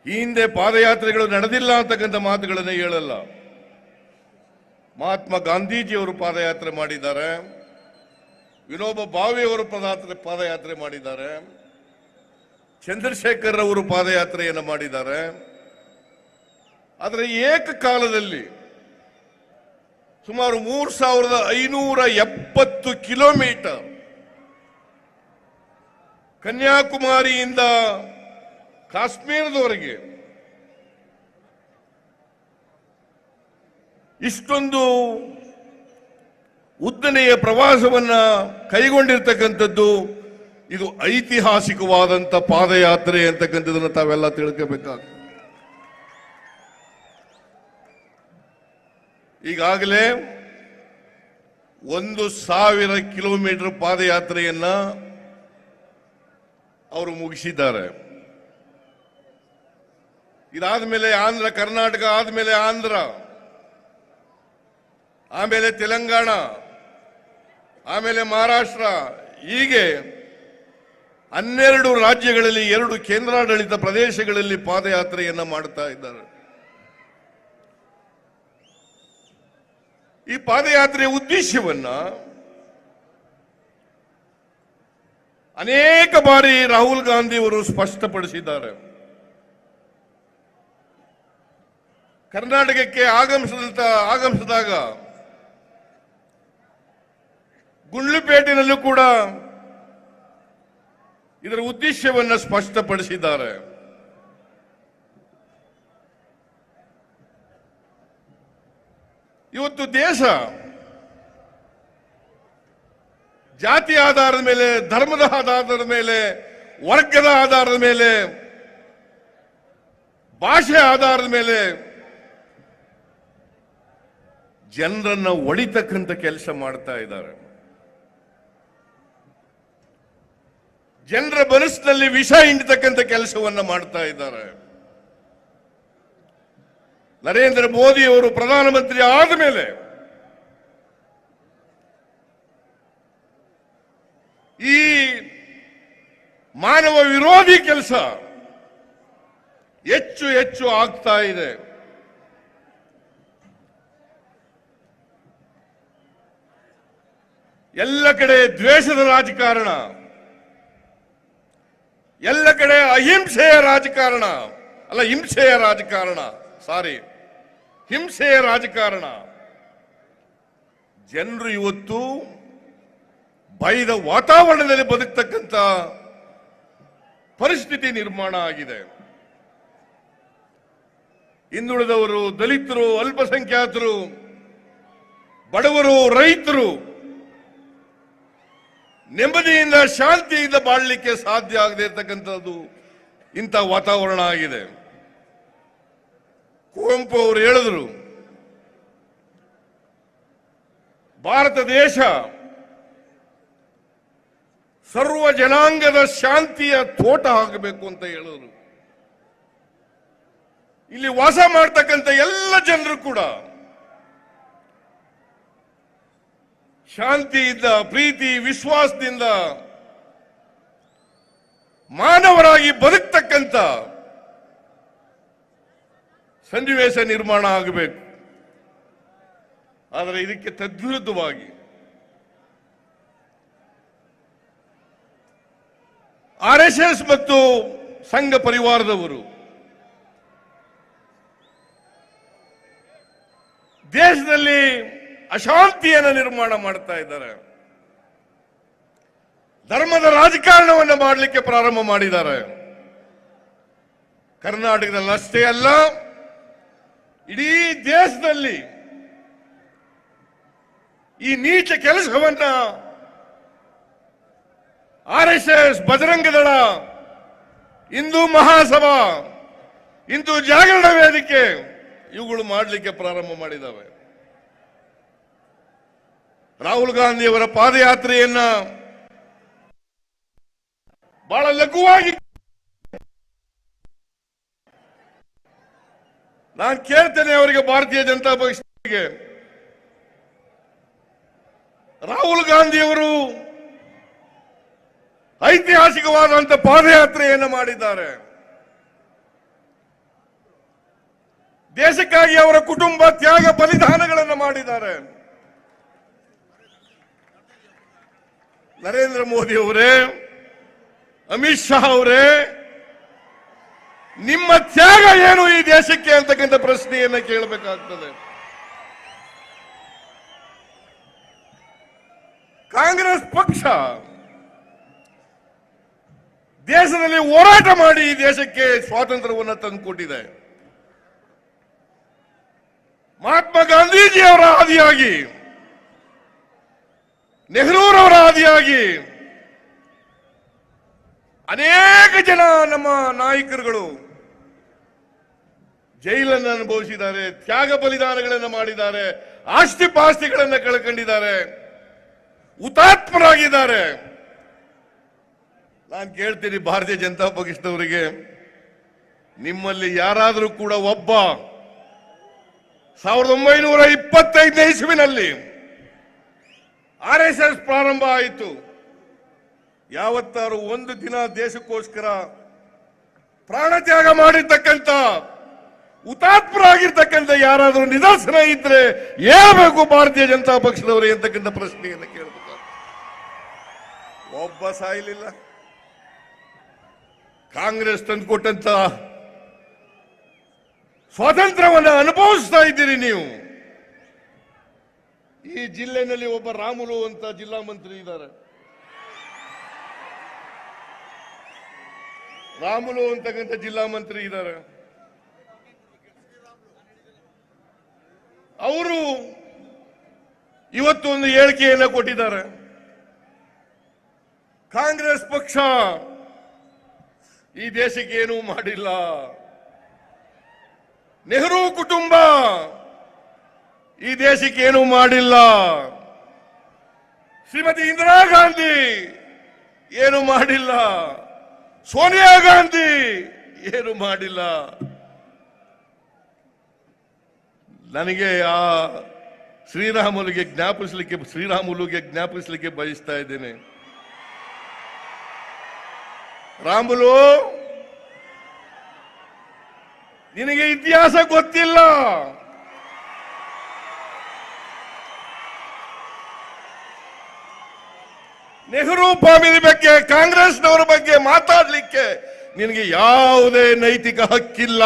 ಈ ಹಿಂದೆ ಪಾದಯಾತ್ರೆಗಳು ನಡೆದಿಲ್ಲ ಅಂತಕ್ಕಂಥ ಮಾತುಗಳನ್ನು ಹೇಳಲ್ಲ. ಮಹಾತ್ಮ ಗಾಂಧೀಜಿಯವರು ಪಾದಯಾತ್ರೆ ಮಾಡಿದ್ದಾರೆ, ವಿನೋಬಾ ಭಾವೆಯವರು ಪಾದಯಾತ್ರೆ ಮಾಡಿದ್ದಾರೆ, ಚಂದ್ರಶೇಖರ್ ಅವರು ಪಾದಯಾತ್ರೆಯನ್ನು ಮಾಡಿದ್ದಾರೆ. ಆದರೆ ಏಕಕಾಲದಲ್ಲಿ ಸುಮಾರು 3570 ಕಿಲೋಮೀಟರ್ ಕನ್ಯಾಕುಮಾರಿಯಿಂದ ಕಾಶ್ಮೀರದವರೆಗೆ ಇಷ್ಟೊಂದು ಉದ್ದನೆಯ ಪ್ರವಾಸವನ್ನ ಕೈಗೊಂಡಿರ್ತಕ್ಕಂಥದ್ದು ಇದು ಐತಿಹಾಸಿಕವಾದಂಥ ಪಾದಯಾತ್ರೆ ಅಂತಕ್ಕಂಥದನ್ನು ತಾವೆಲ್ಲ ತಿಳ್ಕೋಬೇಕಾಗ್ತದೆ. ಈಗಾಗಲೇ 1000 ಕಿಲೋಮೀಟರ್ ಪಾದಯಾತ್ರೆಯನ್ನ ಅವರು ಮುಗಿಸಿದ್ದಾರೆ. ಇದಾದ ಮೇಲೆ ಆಂಧ್ರ, ಕರ್ನಾಟಕ ಆದ್ಮೇಲೆ ಆಂಧ್ರ, ಆಮೇಲೆ ತೆಲಂಗಾಣ, ಆಮೇಲೆ ಮಹಾರಾಷ್ಟ್ರ, ಹೀಗೆ 12 ರಾಜ್ಯಗಳಲ್ಲಿ 2 ಕೇಂದ್ರಾಡಳಿತ ಪ್ರದೇಶಗಳಲ್ಲಿ ಪಾದಯಾತ್ರೆಯನ್ನ ಮಾಡ್ತಾ ಇದ್ದಾರೆ. ಈ ಪಾದಯಾತ್ರೆಯ ಉದ್ದೇಶವನ್ನ ಅನೇಕ ಬಾರಿ ರಾಹುಲ್ ಗಾಂಧಿ ಅವರು ಸ್ಪಷ್ಟಪಡಿಸಿದ್ದಾರೆ. ಕರ್ನಾಟಕಕ್ಕೆ ಆಗಮಿಸಿದಾಗ ಗುಂಡ್ಲುಪೇಟೆನಲ್ಲೂ ಕೂಡ ಇದರ ಉದ್ದೇಶವನ್ನು ಸ್ಪಷ್ಟಪಡಿಸಿದ್ದಾರೆ. ಇವತ್ತು ದೇಶ ಜಾತಿ ಆಧಾರದ ಮೇಲೆ, ಧರ್ಮದ ಆಧಾರದ ಮೇಲೆ, ವರ್ಗದ ಆಧಾರದ ಮೇಲೆ ಭಾಷೆ ಆಧಾರದ ಮೇಲೆ ಜನರನ್ನ ಒಡಿತಕ್ಕಂಥ ಕೆಲಸ ಮಾಡ್ತಾ ಇದ್ದಾರೆ. ಜನರ ಮನಸ್ಸಿನಲ್ಲಿ ವಿಷ ಹಿಂಡತಕ್ಕಂಥ ಕೆಲಸವನ್ನ ಮಾಡ್ತಾ ಇದ್ದಾರೆ. ನರೇಂದ್ರ ಮೋದಿ ಅವರು ಪ್ರಧಾನಮಂತ್ರಿ ಆದ ಮೇಲೆ ಈ ಮಾನವ ವಿರೋಧಿ ಕೆಲಸ ಹೆಚ್ಚು ಹೆಚ್ಚು ಆಗ್ತಾ ಇದೆ. ಎಲ್ಲ ಕಡೆ ದ್ವೇಷದ ರಾಜಕಾರಣ, ಎಲ್ಲ ಕಡೆ ಅಹಿಂಸೆಯ ರಾಜಕಾರಣ, ಅಲ್ಲ ಹಿಂಸೆಯ ರಾಜಕಾರಣ, ಹಿಂಸೆಯ ರಾಜಕಾರಣ. ಜನರು ಇವತ್ತು ಭಯದ ವಾತಾವರಣದಲ್ಲಿ ಬದುಕ್ತಕ್ಕಂಥ ಪರಿಸ್ಥಿತಿ ನಿರ್ಮಾಣ ಆಗಿದೆ. ಹಿಂದುಳಿದವರು, ದಲಿತರು, ಅಲ್ಪಸಂಖ್ಯಾತರು, ಬಡವರು, ರೈತರು ನೆಮ್ಮದಿಯಿಂದ ಶಾಂತಿಯಿಂದ ಬಾಳಲಿಕ್ಕೆ ಸಾಧ್ಯ ಆಗದೆ ಇರತಕ್ಕಂಥದ್ದು ಇಂಥ ವಾತಾವರಣ ಆಗಿದೆ. ಕುವೆಂಪು ಅವರು ಹೇಳಿದ್ರು, ಭಾರತ ದೇಶ ಸರ್ವ ಜನಾಂಗದ ಶಾಂತಿಯ ತೋಟ ಆಗಬೇಕು ಅಂತ ಹೇಳಿದ್ರು. ಇಲ್ಲಿ ವಾಸ ಮಾಡ್ತಕ್ಕಂಥ ಎಲ್ಲ ಜನರು ಕೂಡ ಶಾಂತಿಯಿಂದ, ಪ್ರೀತಿ, ವಿಶ್ವಾಸದಿಂದ ಮಾನವರಾಗಿ ಬದುಕ್ತಕ್ಕಂಥ ಸನ್ನಿವೇಶ ನಿರ್ಮಾಣ ಆಗಬೇಕು. ಆದರೆ ಇದಕ್ಕೆ ತದ್ವಿರುದ್ಧವಾಗಿ RSS ಮತ್ತು ಸಂಘ ಪರಿವಾರದವರು ದೇಶದಲ್ಲಿ ಅಶಾಂತಿಯನ್ನು ನಿರ್ಮಾಣ ಮಾಡ್ತಾ ಇದ್ದಾರೆ. ಧರ್ಮದ ರಾಜಕಾರಣವನ್ನು ಮಾಡಲಿಕ್ಕೆ ಪ್ರಾರಂಭ ಮಾಡಿದ್ದಾರೆ. ಕರ್ನಾಟಕದಲ್ಲಿ ಅಷ್ಟೇ ಅಲ್ಲ, ಇಡೀ ದೇಶದಲ್ಲಿ ಈ ನೀಚ ಕೆಲಸವನ್ನ RSS, ಬಜರಂಗ ದಳ, ಹಿಂದೂ ಮಹಾಸಭಾ, ಹಿಂದೂ ಜಾಗರಣ ವೇದಿಕೆ ಇವುಗಳು ಮಾಡಲಿಕ್ಕೆ ಪ್ರಾರಂಭ ಮಾಡಿದ್ದಾವೆ. ರಾಹುಲ್ ಗಾಂಧಿಯವರ ಪಾದಯಾತ್ರೆಯನ್ನ ಬಹಳ ಲಘುವಾಗಿ ನಾನು ಕೇಳ್ತೇನೆ ಅವರಿಗೆ, ಭಾರತೀಯ ಜನತಾ ಪಕ್ಷಕ್ಕೆ, ರಾಹುಲ್ ಗಾಂಧಿಯವರು ಐತಿಹಾಸಿಕವಾದಂತಹ ಪಾದಯಾತ್ರೆಯನ್ನು ಮಾಡಿದ್ದಾರೆ. ದೇಶಕ್ಕಾಗಿ ಅವರ ಕುಟುಂಬ ತ್ಯಾಗ ಬಲಿದಾನಗಳನ್ನು ಮಾಡಿದ್ದಾರೆ. ನರೇಂದ್ರ ಮೋದಿ ಅವರೇ, ಅಮಿತ್ ಶಾ ಅವರೇ, ನಿಮ್ಮ ತ್ಯಾಗ ಏನು ಈ ದೇಶಕ್ಕೆ ಅಂತಕ್ಕಂಥ ಪ್ರಶ್ನೆಯನ್ನ ಕೇಳಬೇಕಾಗ್ತದೆ. ಕಾಂಗ್ರೆಸ್ ಪಕ್ಷ ದೇಶದಲ್ಲಿ ಹೋರಾಟ ಮಾಡಿ ಈ ದೇಶಕ್ಕೆ ಸ್ವಾತಂತ್ರ್ಯವನ್ನು ತಂದುಕೊಟ್ಟಿದೆ. ಮಹಾತ್ಮ ಗಾಂಧೀಜಿಯವರ ಆದಿಯಾಗಿ, ನೆಹರೂರವರ ಆದಿಯಾಗಿ ಅನೇಕ ಜನ ನಮ್ಮ ನಾಯಕರುಗಳು ಜೈಲನ್ನು ಅನುಭವಿಸಿದ್ದಾರೆ, ತ್ಯಾಗ ಬಲಿದಾನಗಳನ್ನು ಮಾಡಿದ್ದಾರೆ, ಆಸ್ತಿ ಪಾಸ್ತಿಗಳನ್ನು ಕಳ್ಕೊಂಡಿದ್ದಾರೆ, ಹುತಾತ್ಮರಾಗಿದ್ದಾರೆ. ನಾನು ಕೇಳ್ತೀನಿ ಭಾರತೀಯ ಜನತಾ ಪಕ್ಷದವರಿಗೆ, ನಿಮ್ಮಲ್ಲಿ ಯಾರಾದರೂ ಕೂಡ ಒಬ್ಬ 1925ನೇ ಇಸ್ವಿನಲ್ಲಿ RSS ಪ್ರಾರಂಭ ಆಯಿತು, ಯಾವತ್ತಾರು ಒಂದು ದಿನ ದೇಶಕ್ಕೋಸ್ಕರ ಪ್ರಾಣ ತ್ಯಾಗ ಮಾಡಿರ್ತಕ್ಕಂಥ, ಹುತಾತ್ಮರಾಗಿರ್ತಕ್ಕಂಥ ಯಾರಾದರೂ ನಿದರ್ಶನ ಇದ್ರೆ ಹೇಳ್ಬೇಕು ಭಾರತೀಯ ಜನತಾ ಪಕ್ಷದವರು ಅಂತಕ್ಕಂಥ ಪ್ರಶ್ನೆಯನ್ನು ಕೇಳಬೇಕು. ಒಬ್ಬ ಸಾಯಲಿಲ್ಲ. ಕಾಂಗ್ರೆಸ್ ತಂದುಕೊಟ್ಟಂತ ಸ್ವಾತಂತ್ರ್ಯವನ್ನು ಅನುಭವಿಸ್ತಾ ಇದ್ದೀರಿ ನೀವು. ಈ ಜಿಲ್ಲೆನಲ್ಲಿ ಒಬ್ಬ ರಾಮುಲು ಅಂತ ಜಿಲ್ಲಾ ಮಂತ್ರಿ ಇದ್ದಾರೆ. ರಾಮುಲು ಅಂತಕ್ಕಂಥ ಜಿಲ್ಲಾ ಮಂತ್ರಿ ಇದ್ದಾರೆ. ಅವರು ಇವತ್ತು ಒಂದು ಹೇಳಿಕೆಯನ್ನು ಕೊಟ್ಟಿದ್ದಾರೆ. ಕಾಂಗ್ರೆಸ್ ಪಕ್ಷ ಈ ದೇಶಕ್ಕೆ ಏನೂ ಮಾಡಿಲ್ಲ, ನೆಹರು ಕುಟುಂಬ ಈ ದೇಶಕ್ಕೆ ಏನು ಮಾಡಿಲ್ಲ. ಶ್ರೀಮತಿ ಇಂದಿರಾ ಗಾಂಧಿ ಏನು ಮಾಡಿಲ್ಲ. ಸೋನಿಯಾ ಗಾಂಧಿ ಏನು ಮಾಡಿಲ್ಲ. ನನಗೆ ಆ ಶ್ರೀರಾಮುಲುಗೆ ಜ್ಞಾಪಿಸಲಿಕ್ಕೆ ಬಯಸ್ತಾ ಇದ್ದೇನೆ. ರಾಮುಲು, ನಿನಗೆ ಇತಿಹಾಸ ಗೊತ್ತಿಲ್ಲ. ನೆಹರು ಫ್ಯಾಮಿಲಿ ಬಗ್ಗೆ, ಕಾಂಗ್ರೆಸ್ನವರ ಬಗ್ಗೆ ಮಾತಾಡಲಿಕ್ಕೆ ನಿನಗೆ ಯಾವುದೇ ನೈತಿಕ ಹಕ್ಕಿಲ್ಲ.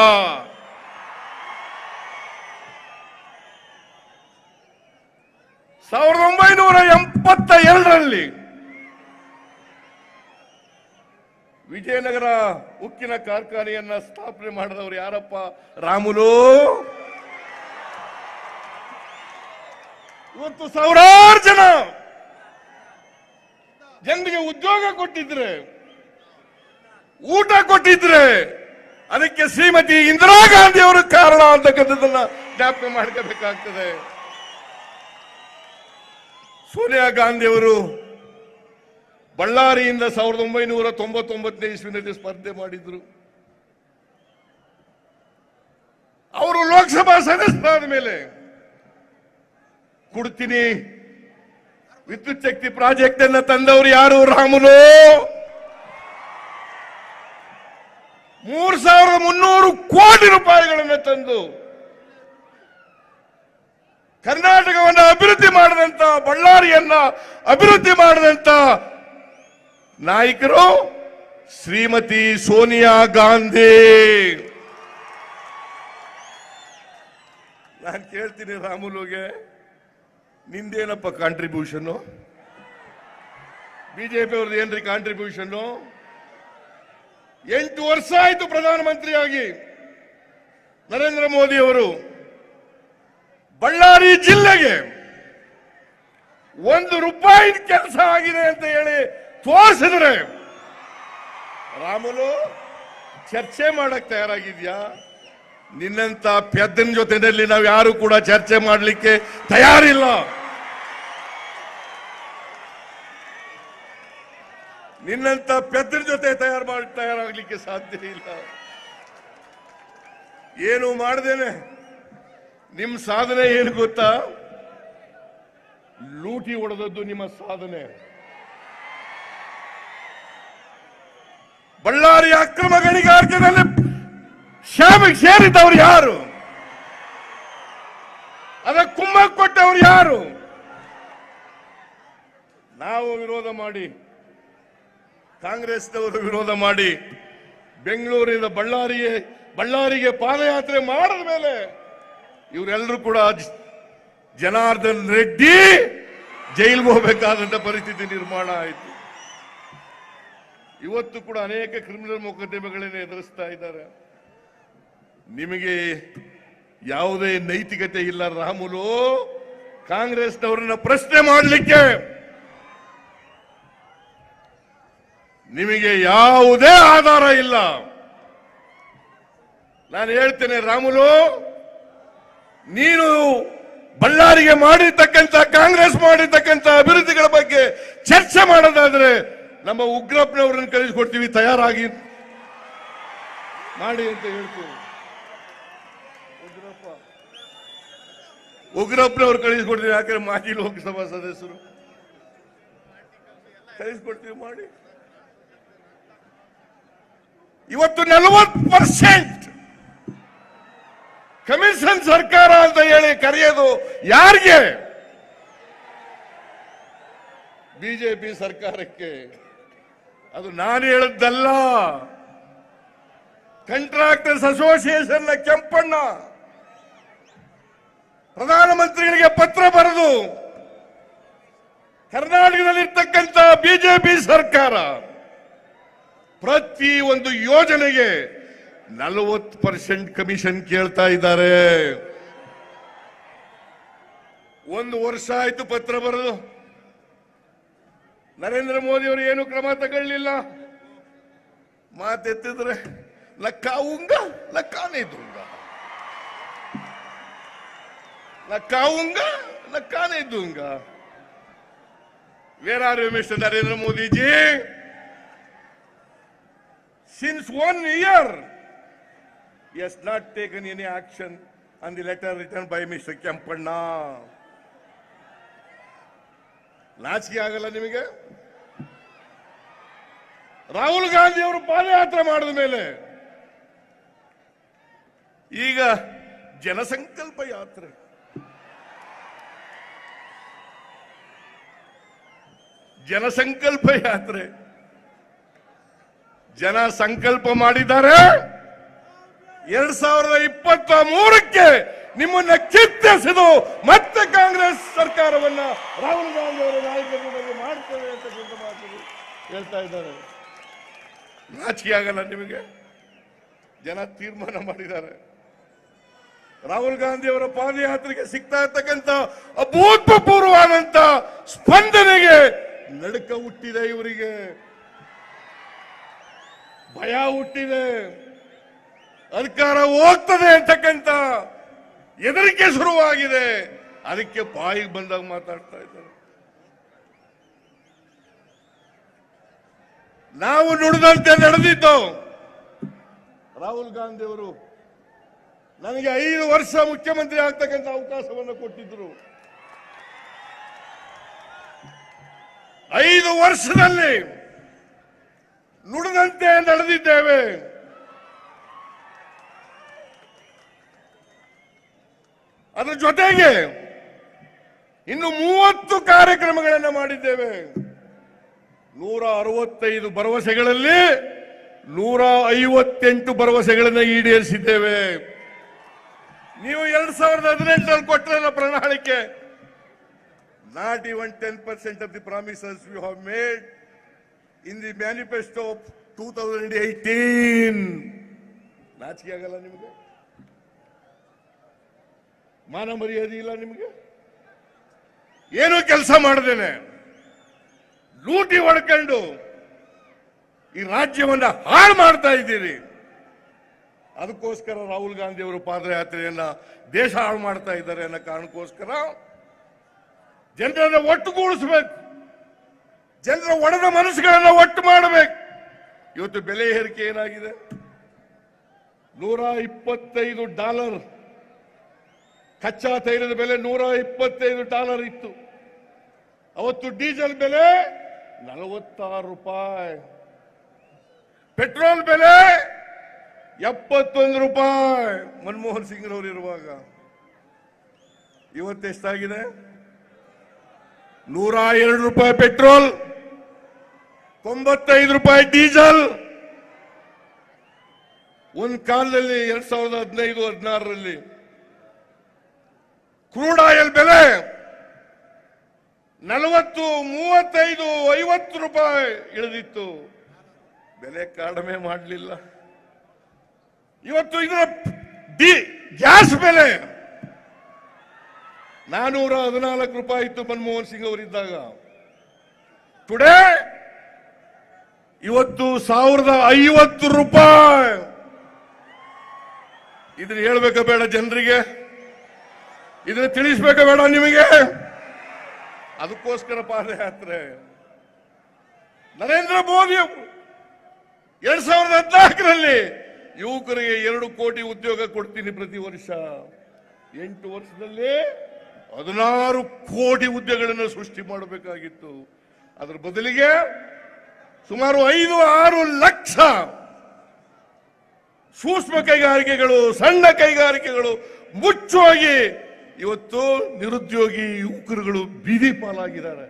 1982ರಲ್ಲಿ ವಿಜಯನಗರ ಉಕ್ಕಿನ ಕಾರ್ಖಾನೆಯನ್ನ ಸ್ಥಾಪನೆ ಮಾಡಿದವರು ಯಾರಪ್ಪ? ರಾಮುಲು. ಇವತ್ತು ಸಾವಿರಾರು ಜನರಿಗೆ ಉದ್ಯೋಗ ಕೊಟ್ಟಿದ್ರೆ, ಊಟ ಕೊಟ್ಟಿದ್ರೆ ಅದಕ್ಕೆ ಶ್ರೀಮತಿ ಇಂದಿರಾ ಗಾಂಧಿ ಅವರು ಕಾರಣ ಅಂತಕ್ಕಂಥದ್ದನ್ನ ಜ್ಞಾಪಕ ಮಾಡ್ಕೋಬೇಕಾಗ್ತದೆ. ಸೋನಿಯಾ ಗಾಂಧಿ ಅವರು ಬಳ್ಳಾರಿಯಿಂದ 1999ನೇ ಇಸ್ವಿನಲ್ಲಿ ಸ್ಪರ್ಧೆ ಮಾಡಿದ್ರು. ಅವರು ಲೋಕಸಭಾ ಸದಸ್ಯರಾದ ಮೇಲೆ ಕೊಡ್ತೀನಿ ವಿದ್ಯುತ್ ಶಕ್ತಿ ಪ್ರಾಜೆಕ್ಟ್ ಅನ್ನ ತಂದವರು ಯಾರು? ರಾಮುಲು. 3,300 ಕೋಟಿ ರೂಪಾಯಿಗಳನ್ನು ತಂದು ಕರ್ನಾಟಕವನ್ನು ಅಭಿವೃದ್ಧಿ ಮಾಡಿದಂತ, ಬಳ್ಳಾರಿಯನ್ನ ಅಭಿವೃದ್ಧಿ ಮಾಡಿದಂತ ನಾಯಕರು ಶ್ರೀಮತಿ ಸೋನಿಯಾ ಗಾಂಧಿ. ನಾನು ಕೇಳ್ತೀನಿ ರಾಮುಲುಗೆ, ನಿಂದೇನಪ್ಪ ಕಾಂಟ್ರಿಬ್ಯೂಷನ್? ಬಿಜೆಪಿ ಅವ್ರದ್ದು ಏನ್ರಿ ಕಾಂಟ್ರಿಬ್ಯೂಷನ್? 8 ವರ್ಷ ಆಯ್ತು ಪ್ರಧಾನಮಂತ್ರಿಯಾಗಿ ನರೇಂದ್ರ ಮೋದಿ ಅವರು. ಬಳ್ಳಾರಿ ಜಿಲ್ಲೆಗೆ 1 ರೂಪಾಯಿ ಕೆಲಸ ಆಗಿದೆ ಅಂತ ಹೇಳಿ ತೋರಿಸಿದ್ರೆ ರಾಮುಲು ಚರ್ಚೆ ಮಾಡಕ್ ತಯಾರಾಗಿದ್ಯಾ? ನಿನ್ನಂತ ಪೆದ್ದನ ಜೊತೆಯಲ್ಲಿ ನಾವು ಯಾರು ಕೂಡ ಚರ್ಚೆ ಮಾಡಲಿಕ್ಕೆ ತಯಾರಿಲ್ಲ. ನಿನ್ನಂತ ಪೆದ್ದನ ಜೊತೆ ತಯಾರಾಗ್ಲಿಕ್ಕೆ ಸಾಧ್ಯ ಇಲ್ಲ. ಏನು ಮಾಡ್ದೇನೆ ನಿಮ್ ಸಾಧನೆ ಏನು ಗೊತ್ತಾ? ಲೂಟಿ ಹೊಡೆದದ್ದು ನಿಮ್ಮ ಸಾಧನೆ. ಬಳ್ಳಾರಿ ಅಕ್ರಮ ಗಣಿಗಾರಿಕೆಯಲ್ಲಿ ಶಾಮಿಗೆ ಸೇರಿದವರು ಯಾರು? ಅದಕ್ಕೆ ಕುಮ್ಮಕ್ಕು ಕೊಟ್ಟವರು ಯಾರು? ನಾವು ವಿರೋಧ ಮಾಡಿ, ಕಾಂಗ್ರೆಸ್ನವರು ವಿರೋಧ ಮಾಡಿ, ಬೆಂಗಳೂರಿನ ಬಳ್ಳಾರಿಗೆ ಪಾದಯಾತ್ರೆ ಮಾಡಿದ ಮೇಲೆ ಇವರೆಲ್ಲರೂ ಕೂಡ ಜನಾರ್ದನ್ ರೆಡ್ಡಿ ಜೈಲಿಗೆ ಹೋಗಬೇಕಾದಂತ ಪರಿಸ್ಥಿತಿ ನಿರ್ಮಾಣ ಆಯಿತು. ಇವತ್ತು ಕೂಡ ಅನೇಕ ಕ್ರಿಮಿನಲ್ ಮೊಕದ್ದಮೆಗಳನ್ನು ಎದುರಿಸ್ತಾ ಇದ್ದಾರೆ. ನಿಮಗೆ ಯಾವುದೇ ನೈತಿಕತೆ ಇಲ್ಲ ರಾಮುಲು. ಕಾಂಗ್ರೆಸ್ನವರನ್ನ ಪ್ರಶ್ನೆ ಮಾಡಲಿಕ್ಕೆ ನಿಮಗೆ ಯಾವುದೇ ಆಧಾರ ಇಲ್ಲ. ನಾನು ಹೇಳ್ತೇನೆ ರಾಮುಲು, ನೀನು ಬಳ್ಳಾರಿಗೆ ಮಾಡಿರ್ತಕ್ಕಂಥ, ಕಾಂಗ್ರೆಸ್ ಮಾಡಿರ್ತಕ್ಕಂಥ ಅಭಿವೃದ್ಧಿಗಳ ಬಗ್ಗೆ ಚರ್ಚೆ ಮಾಡೋದಾದ್ರೆ ನಮ್ಮ ಉಗ್ರಪ್ಪನವರನ್ನು ಕಳಿಸಿಕೊಡ್ತೀವಿ, ತಯಾರಾಗಿ ಮಾಡಿ ಅಂತ ಹೇಳ್ತೀವಿ. ಉಗ್ರಪ್ಪನವ್ರು ಕಳಿಸಿಕೊಡ್ತೀವಿ, ಯಾಕಂದ್ರೆ ಮಾಜಿ ಲೋಕಸಭಾ ಸದಸ್ಯರು. ಕಳಿಸಿಕೊಡ್ತೀವಿ, ಮಾಡಿ. ಇವತ್ತು 40% ಕಮಿಷನ್ ಸರ್ಕಾರ ಅಂತ ಹೇಳಿ ಕರೆಯೋದು ಯಾರಿಗೆ? ಬಿಜೆಪಿ ಸರ್ಕಾರಕ್ಕೆ. ಅದು ನಾನು ಹೇಳದ್ದಲ್ಲ. ಕಾಂಟ್ರಾಕ್ಟರ್ಸ್ ಅಸೋಸಿಯೇಷನ್ ಕೆಂಪಣ್ಣ ಪ್ರಧಾನಮಂತ್ರಿಗಳಿಗೆ ಪತ್ರ ಬರೆದು ಕರ್ನಾಟಕದಲ್ಲಿರ್ತಕ್ಕಂಥ ಬಿಜೆಪಿ ಸರ್ಕಾರ ಪ್ರತಿ ಒಂದು ಯೋಜನೆಗೆ 40% ಕಮಿಷನ್ ಕೇಳ್ತಾ ಇದ್ದಾರೆ. 1 ವರ್ಷ ಆಯ್ತು ಪತ್ರ ಬರೆದು. ನರೇಂದ್ರ ಮೋದಿ ಅವರು ಏನು ಕ್ರಮ ತಗೊಳ್ಳಿಲ್ಲ. ಮಾತೆತ್ತಿದ್ರೆ ಲಕ್ಕ ಉಂಗ ಲಕ್ಕಾನೇ ದುಂಗ. मैं खाऊंगा न खाने दूंगा। Where are you, Mr. Narendra Modi ji? Since 1 year, he has not taken any action on the letter written by Mr. Kempanna. ನಾಚಿಕೆ ಆಗಲ್ಲ ನಿಮಗೆ? ರಾಹುಲ್ ಗಾಂಧಿ ಅವರು ಪಾದಯಾತ್ರೆ ಮಾಡಿದ ಮೇಲೆ ಈಗ ಜನಸಂಕಲ್ಪ ಯಾತ್ರೆ, ಜನಸಂಕಲ್ಪ ಯಾತ್ರೆ, ಜನ ಸಂಕಲ್ಪ ಮಾಡಿದ್ದಾರೆ 2023ಕ್ಕೆ ನಿಮ್ಮನ್ನ ಕಿತ್ತೆಸೆದು ಮತ್ತೆ ಕಾಂಗ್ರೆಸ್ ಸರ್ಕಾರವನ್ನ ರಾಹುಲ್ ಗಾಂಧಿ ಅವರ ನಾಯಕತ್ವದಲ್ಲಿ ಮಾಡ್ತೇವೆ ಅಂತ ಮಾತುಗಳು ಹೇಳ್ತಾ ಇದ್ದಾರೆ. ನಾಚಿಕೆ ಆಗಲ್ಲ ನಿಮಗೆ? ಜನ ತೀರ್ಮಾನ ಮಾಡಿದ್ದಾರೆ. ರಾಹುಲ್ ಗಾಂಧಿ ಅವರ ಪಾದಯಾತ್ರೆಗೆ ಸಿಗ್ತಾ ಇರ್ತಕ್ಕಂಥ ಅಭೂತಪೂರ್ವವಾದಂತ ಸ್ಪಂದನೆಗೆ ನಡುಕ ಹುಟ್ಟಿದೆ, ಇವರಿಗೆ ಭಯ ಹುಟ್ಟಿದೆ, ಅಧಿಕಾರ ಹೋಗ್ತದೆ ಅಂತಕ್ಕಂಥ ಹೆದರಿಕೆ ಶುರುವಾಗಿದೆ. ಅದಕ್ಕೆ ಬಾಯಿಗೆ ಬಂದಾಗ ಮಾತಾಡ್ತಾ ಇದ್ದಾರೆ. ನಾವು ನುಡಿದಂತೆ ನಡೆದಿದ್ದು. ರಾಹುಲ್ ಗಾಂಧಿ ಅವರು ನನಗೆ 5 ವರ್ಷ ಮುಖ್ಯಮಂತ್ರಿ ಆಗ್ತಕ್ಕಂಥ ಅವಕಾಶವನ್ನು ಕೊಟ್ಟಿದ್ರು. 5 ವರ್ಷದಲ್ಲಿ ನುಡಿದಂತೆ ನಡೆದಿದ್ದೇವೆ. ಅದರ ಜೊತೆಗೆ ಇನ್ನು 30 ಕಾರ್ಯಕ್ರಮಗಳನ್ನು ಮಾಡಿದ್ದೇವೆ. 165 ಭರವಸೆಗಳಲ್ಲಿ 158 ಭರವಸೆಗಳನ್ನು ಈಡೇರಿಸಿದ್ದೇವೆ. ನೀವು 2018ರಲ್ಲಿ ಕೊಟ್ಟರೆ ಪ್ರಣಾಳಿಕೆ, not even 10% of the promises we have made in the manifesto of 2018. ನಾಚಿಕೆ ಆಗಲ್ಲ ನಿಮಗೆ? ಮಾನ ಮರ್ಯಾದೆ ಇಲ್ಲ ನಿಮಗೆ? ಏನು ಕೆಲಸ ಮಾಡದೇನೆ ಲೂಟಿ ಹೊಡ್ಕೊಂಡು ಈ ರಾಜ್ಯವನ್ನ ಹಾಳು ಮಾಡ್ತಾ ಇದ್ದೀರಿ. ಅದಕ್ಕೋಸ್ಕರ ರಾಹುಲ್ ಗಾಂಧಿ ಅವರು ಪಾದಯಾತ್ರೆಯನ್ನ ದೇಶ ಹಾಳು ಮಾಡ್ತಾ ಇದ್ದಾರೆ ಅನ್ನೋ ಕಾರಣಕ್ಕೋಸ್ಕರ ಜನರನ್ನ ಒಟ್ಟುಗೂಡಿಸಬೇಕು, ಜನರ ಒಡೆದ ಮನಸ್ಸುಗಳನ್ನ ಒಟ್ಟು ಮಾಡಬೇಕು. ಇವತ್ತು ಬೆಲೆ ಏರಿಕೆ ಏನಾಗಿದೆ? $125 ಕಚ್ಚಾ ತೈಲದ ಬೆಲೆ $125 ಇತ್ತು. ಅವತ್ತು ಡೀಸೆಲ್ ಬೆಲೆ ₹46, ಪೆಟ್ರೋಲ್ ಬೆಲೆ ₹71 ಮನಮೋಹನ್ ಸಿಂಗ್ ಅವರು ಇರುವಾಗ. ಇವತ್ತೆಷ್ಟಾಗಿದೆ? ₹102 ಪೆಟ್ರೋಲ್, ₹95 ಡೀಸೆಲ್. ಒಂದು ಕಾಲದಲ್ಲಿ 2015-16ರಲ್ಲಿ ಕ್ರೂಡ್ ಆಯಿಲ್ ಬೆಲೆ ₹40, ₹35, ₹50 ಇಳಿದಿತ್ತು. ಬೆಲೆ ಕಡಿಮೆ ಮಾಡಲಿಲ್ಲ. ಇವತ್ತು ಇದರ ಗ್ಯಾಸ್ ಬೆಲೆ ₹414 ಇತ್ತು ಮನಮೋಹನ್ ಸಿಂಗ್ ಅವರಿದ್ದಾಗ. ಟುಡೇ ಇವತ್ತು ₹1050. ಇದನ್ನ ಹೇಳ್ಬೇಕಾ ಬೇಡ ಜನರಿಗೆ? ಇದನ್ನ ತಿಳಿಸ್ಬೇಕಾ ಬೇಡ ನಿಮಗೆ? ಅದಕ್ಕೋಸ್ಕರ ಪಾದಯಾತ್ರೆ. ನರೇಂದ್ರ ಮೋದಿ 2014ರಲ್ಲಿ ಯುವಕರಿಗೆ 2 ಕೋಟಿ ಉದ್ಯೋಗ ಕೊಡ್ತೀನಿ ಪ್ರತಿ ವರ್ಷ. 8 ವರ್ಷದಲ್ಲಿ 16 ಕೋಟಿ ಹುದ್ದೆಗಳನ್ನು ಸೃಷ್ಟಿ ಮಾಡಬೇಕಾಗಿತ್ತು. ಅದರ ಬದಲಿಗೆ ಸುಮಾರು 5-6 ಲಕ್ಷ ಸೂಕ್ಷ್ಮ ಕೈಗಾರಿಕೆಗಳು, ಸಣ್ಣ ಕೈಗಾರಿಕೆಗಳು ಮುಚ್ಚೋಗಿ ಇವತ್ತು ನಿರುದ್ಯೋಗಿ ಯುವಕರುಗಳು ಬೀದಿ ಪಾಲಾಗಿದ್ದಾರೆ.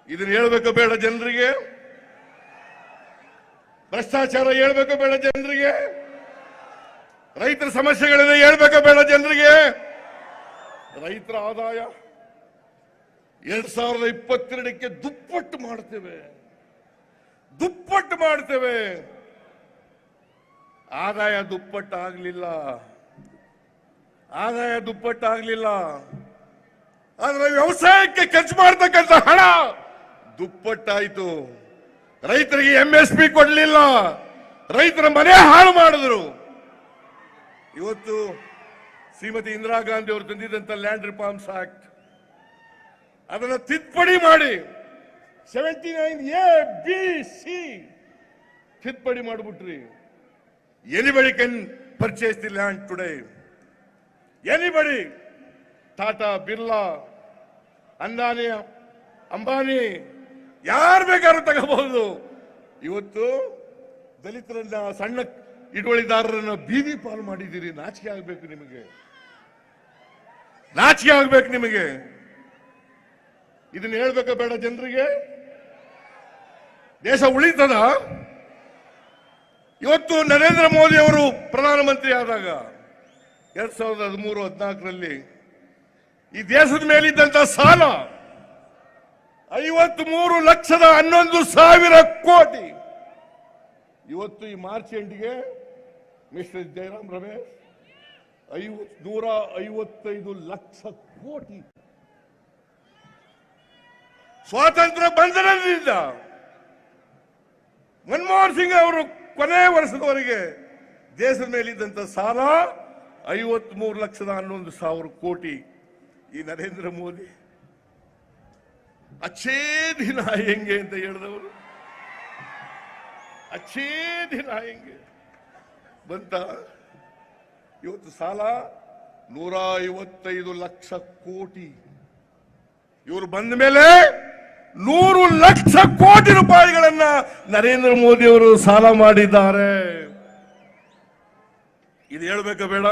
ಇದನ್ನ ಹೇಳ್ಬೇಕು ಬೇಡ ಜನರಿಗೆ? ಭ್ರಷ್ಟಾಚಾರ ಹೇಳ್ಬೇಕು ಬೇಡ ಜನರಿಗೆ? ರೈತರ ಸಮಸ್ಯೆಗಳನ್ನು ಹೇಳ್ಬೇಕು ಬೇಡ ಜನರಿಗೆ? ರೈತರ ಆದಾಯ 2022ಕ್ಕೆ ದುಪ್ಪಟ್ಟು ಮಾಡ್ತೇವೆ. ಆದಾಯ ದುಪ್ಪಟ್ಟಾಗಲಿಲ್ಲ. ಆದ್ರೆ ವ್ಯವಸಾಯಕ್ಕೆ ಖರ್ಚು ಮಾಡತಕ್ಕಂಥ ಹಣ ದುಪ್ಪಟ್ಟಾಯಿತು. ರೈತರಿಗೆ MSP ಕೊಡಲಿಲ್ಲ. ರೈತರ ಮನೆ ಹಾಳು ಮಾಡಿದ್ರು. ಇವತ್ತು ಶ್ರೀಮತಿ ಇಂದಿರಾ ಗಾಂಧಿ ಅವರು ತಂದಿದ್ದಂತ ಲ್ಯಾಂಡ್ ರಿಫಾರ್ಮ್ಸ್ ಆಕ್ಟ್ ಅದನ್ನ ತಿದ್ದುಪಡಿ ಮಾಡಿ 79A, B, C ತಿದ್ದುಪಡಿ ಮಾಡಿಬಿಟ್ರಿ. Anybody can purchase the land today. Anybody, Tata, Birla, Adani, Ambani, ಯಾರು ಬೇಕಾದ್ರೂ ತಗೋಬಹುದು. ಇವತ್ತು ದಲಿತರನ್ನ, ಸಣ್ಣ ಹಿಡುವಳಿದಾರರನ್ನ ಬೀದಿ ಪಾಲು ಮಾಡಿದ್ದೀರಿ. ನಾಚಿಕೆ ಆಗ್ಬೇಕು ನಿಮಗೆ, ನಾಚಿಕೆ ಆಗ್ಬೇಕು ನಿಮಗೆ. ಇದನ್ನ ಹೇಳ್ಬೇಕಾ ಬೇಡ ಜನರಿಗೆ? ದೇಶ ಉಳಿತದ? ಇವತ್ತು ನರೇಂದ್ರ ಮೋದಿ ಅವರು ಪ್ರಧಾನಮಂತ್ರಿ ಆದಾಗ 2013-14ರಲ್ಲಿ ಈ ದೇಶದ ಮೇಲಿದ್ದಂತ ಸಾಲ 53,11,000 ಕೋಟಿ. ಇವತ್ತು ಈ ಮಾರ್ಚ್ ಎಂಡಿಗೆ ಮಿಸ್ಟರ್ ಜಯರಾಮ್ ರಮೇಶ್ 155 ಲಕ್ಷ ಕೋಟಿ. ಸ್ವಾತಂತ್ರ್ಯ ಬಂಧನದಿಂದ ಮನಮೋಹನ್ ಸಿಂಗ್ ಅವರು ಕೊನೆ ವರ್ಷದವರೆಗೆ ದೇಶದ ಮೇಲಿದ್ದಂತ ಸಾಲ 53,11,000 ಕೋಟಿ. ಈ ನರೇಂದ್ರ ಮೋದಿ ಅಚ್ಚೇ ದಿನ ಹೆಂಗೆ ಅಂತ ಹೇಳಿದವರು, ಅಚ್ಚೇ ದಿನ ಹೆಂಗೆ ಬಂತ. ಇವತ್ತು ಸಾಲ 155 ಲಕ್ಷ ಕೋಟಿ. ಇವರು ಬಂದ ಮೇಲೆ 100 ಲಕ್ಷ ಕೋಟಿ ರೂಪಾಯಿಗಳನ್ನ ನರೇಂದ್ರ ಮೋದಿ ಅವರು ಸಾಲ ಮಾಡಿದ್ದಾರೆ. ಇದು ಹೇಳ್ಬೇಕಾ ಬೇಡ?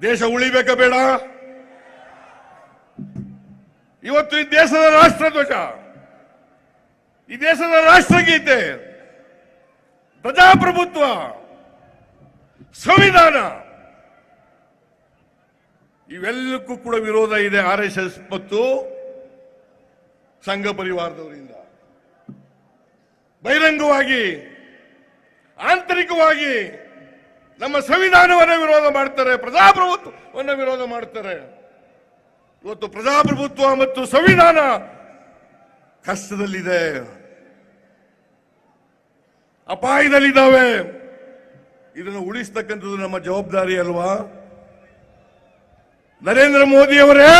ದೇಶ ಉಳಿಬೇಕಾ ಬೇಡ? ಇವತ್ತು ಈ ದೇಶದ ರಾಷ್ಟ್ರಧ್ವಜ, ಈ ದೇಶದ ರಾಷ್ಟ್ರಗೀತೆ, ಪ್ರಜಾಪ್ರಭುತ್ವ, ಸಂವಿಧಾನ ಇವೆಲ್ಲಕ್ಕೂ ಕೂಡ ವಿರೋಧ ಇದೆ RSS ಮತ್ತು ಸಂಘ ಪರಿವಾರದವರಿಂದ. ಬಹಿರಂಗವಾಗಿ, ಆಂತರಿಕವಾಗಿ ನಮ್ಮ ಸಂವಿಧಾನವನ್ನ ವಿರೋಧ ಮಾಡ್ತಾರೆ, ಪ್ರಜಾಪ್ರಭುತ್ವವನ್ನು ವಿರೋಧ ಮಾಡ್ತಾರೆ. ಇವತ್ತು ಪ್ರಜಾಪ್ರಭುತ್ವ ಮತ್ತು ಸಂವಿಧಾನ ಕಷ್ಟದಲ್ಲಿದೆ, ಅಪಾಯದಲ್ಲಿದ್ದಾವೆ. ಇದನ್ನು ಉಳಿಸ್ತಕ್ಕಂಥದ್ದು ನಮ್ಮ ಜವಾಬ್ದಾರಿ ಅಲ್ವಾ? ನರೇಂದ್ರ ಮೋದಿ ಅವರೇ,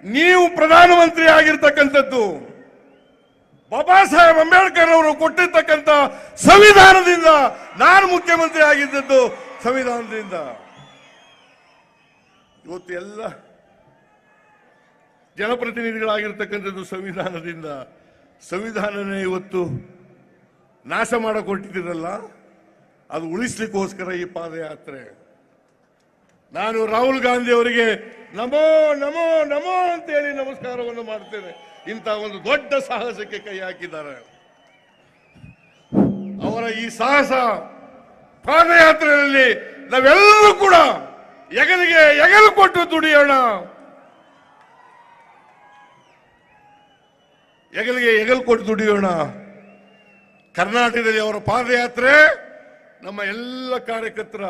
ನೀವು ಪ್ರಧಾನಮಂತ್ರಿ ಆಗಿರ್ತಕ್ಕಂಥದ್ದು ಬಾಬಾ ಸಾಹೇಬ್ ಅಂಬೇಡ್ಕರ್ ಅವರು ಕೊಟ್ಟಿರ್ತಕ್ಕಂಥ ಸಂವಿಧಾನದಿಂದ. ನಾನು ಮುಖ್ಯಮಂತ್ರಿ ಆಗಿದ್ದದ್ದು ಸಂವಿಧಾನದಿಂದ. ಇವತ್ತು ಎಲ್ಲ ಜನಪ್ರತಿನಿಧಿಗಳಾಗಿರ್ತಕ್ಕಂಥದ್ದು ಸಂವಿಧಾನದಿಂದ. ಸಂವಿಧಾನನೇ ಇವತ್ತು ನಾಶ ಮಾಡಿಕೊಟ್ಟಿದ್ದೀರಲ್ಲ, ಅದು ಉಳಿಸ್ಲಿಕ್ಕೋಸ್ಕರ ಈ ಪಾದಯಾತ್ರೆ. ನಾನು ರಾಹುಲ್ ಗಾಂಧಿ ಅವರಿಗೆ ನಮೋ ನಮೋ ನಮೋ ಅಂತೇಳಿ ನಮಸ್ಕಾರವನ್ನು ಮಾಡ್ತೇನೆ. ಇಂಥ ಒಂದು ದೊಡ್ಡ ಸಾಹಸಕ್ಕೆ ಕೈ ಹಾಕಿದ್ದಾರೆ. ಅವರ ಈ ಸಾಹಸ ಪಾದಯಾತ್ರೆಯಲ್ಲಿ ನಾವೆಲ್ಲರೂ ಕೂಡ ಹೆಗಲಿಗೆ ಹೆಗಲು ಕೊಟ್ಟು ದುಡಿಯೋಣ, ಹೆಗಲಿಗೆ ಹೆಗಲು ಕೊಟ್ಟು ದುಡಿಯೋಣ. ಕರ್ನಾಟಕದಲ್ಲಿ ಅವರ ಪಾದಯಾತ್ರೆ ನಮ್ಮ ಎಲ್ಲ ಕಾರ್ಯಕರ್ತರ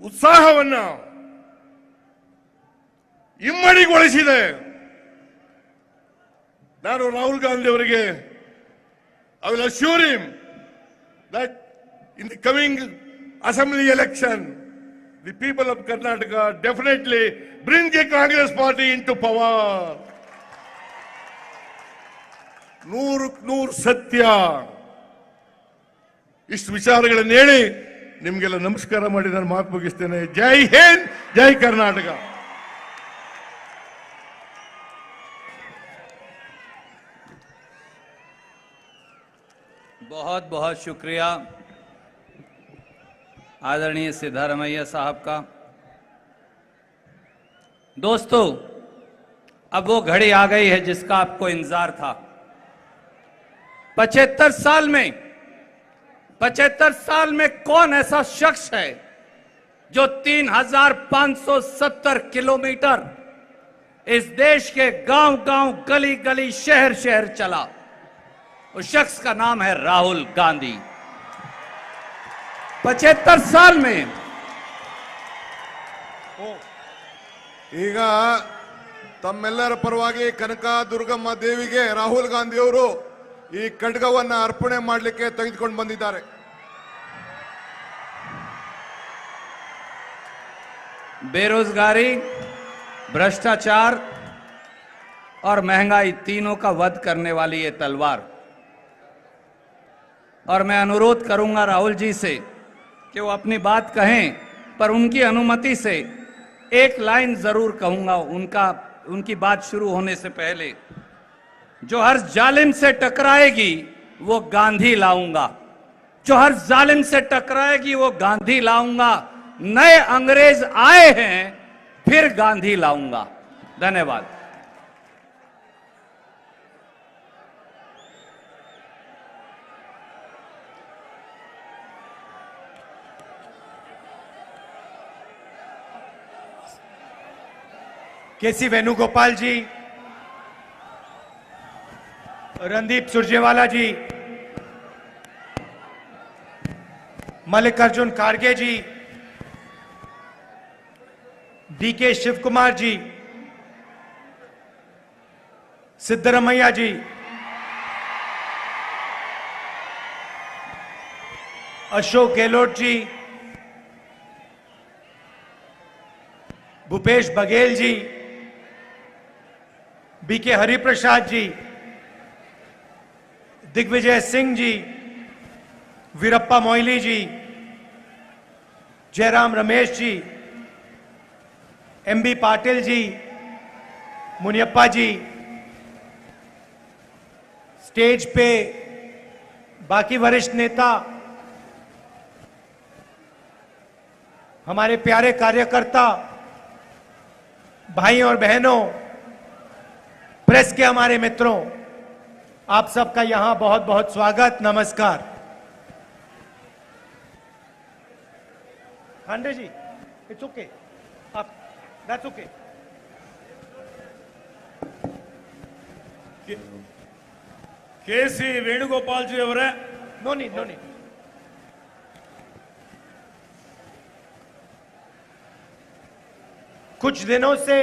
ಉತ್ಸಾಹವನ್ನ ಇಮ್ಮಡಿಗೊಳಿಸಿದೆ. ನಾನು ರಾಹುಲ್ ಗಾಂಧಿ ಅವರಿಗೆ I will assure him that in the coming assembly election the people of Karnataka definitely bring the Congress party into power. 100% ಸತ್ಯ. ಇಷ್ಟು ವಿಚಾರಗಳನ್ನು ಹೇಳಿ ನಿಮಗೆಲ್ಲ ನಮಸ್ಕಾರ ಮಾಡಿ ನಾನು ಮಾತು ಮುಗಿಸ್ತೇನೆ. ಜೈ ಹಿಂದ್, ಜೈ ಕರ್ನಾಟಕ. बहुत बहुत शुक्रिया आदरणीय सिद्धारमैया साहब का। दोस्तों, अब वो घड़ी आ गई है जिसका आपको इंतजार था। 75 साल में कौन ऐसा शख्स है जो 3,570 किलोमीटर इस देश के गांव-गांव, गली-गली, शहर-शहर चला? उस शख्स का नाम है राहुल गांधी। 75 साल में ಈಗ ತಮ್ಮೆಲ್ಲರ ಪರವಾಗಿ ಕನಕ ದುರ್ಗಮ್ಮ ದೇವಿಗೆ ರಾಹುಲ್ ಗಾಂಧಿ ಅವರು ಈ ಖಡ್ಗವನ್ನ ಅರ್ಪಣೆ ಮಾಡಲಿಕ್ಕೆ ತೆಗೆದುಕೊಂಡು ಬಂದಿದ್ದಾರೆ. बेरोजगारी, भ्रष्टाचार और महंगाई तीनों का वध करने वाली ये तलवार। और मैं अनुरोध करूंगा राहुल जी से कि वो अपनी बात कहें, पर उनकी अनुमति से एक लाइन जरूर कहूंगा उनकी बात शुरू होने से पहले। जो हर जालिम से टकराएगी वो गांधी लाऊंगा, जो हर जालिम से टकराएगी वो गांधी लाऊंगा। नए अंग्रेज आए हैं, फिर गांधी लाऊंगा। धन्यवाद। केसी वेणुगोपाल जी, रणदीप सुरजेवाला जी, मल्लिकार्जुन खड़गे जी, डीके शिव कुमार जी, सिद्धरमैया जी, अशोक गहलोत जी, भूपेश बघेल जी, बीके हरिप्रसाद जी, दिग्विजय सिंह जी, वीरप्पा मोइली जी, जयराम रमेश जी, एमबी पाटिल जी, मुनियप्पा जी, स्टेज पे बाकी वरिष्ठ नेता, हमारे प्यारे कार्यकर्ता, भाई और बहनों, प्रेस के हमारे मित्रों, आप सबका यहां बहुत बहुत स्वागत, नमस्कार। खांडे जी, इट्स ओके, आप दैट्स ओके। केसी वेणुगोपाल जी ಅವರೇ, नो नीड, नो नीड। कुछ दिनों से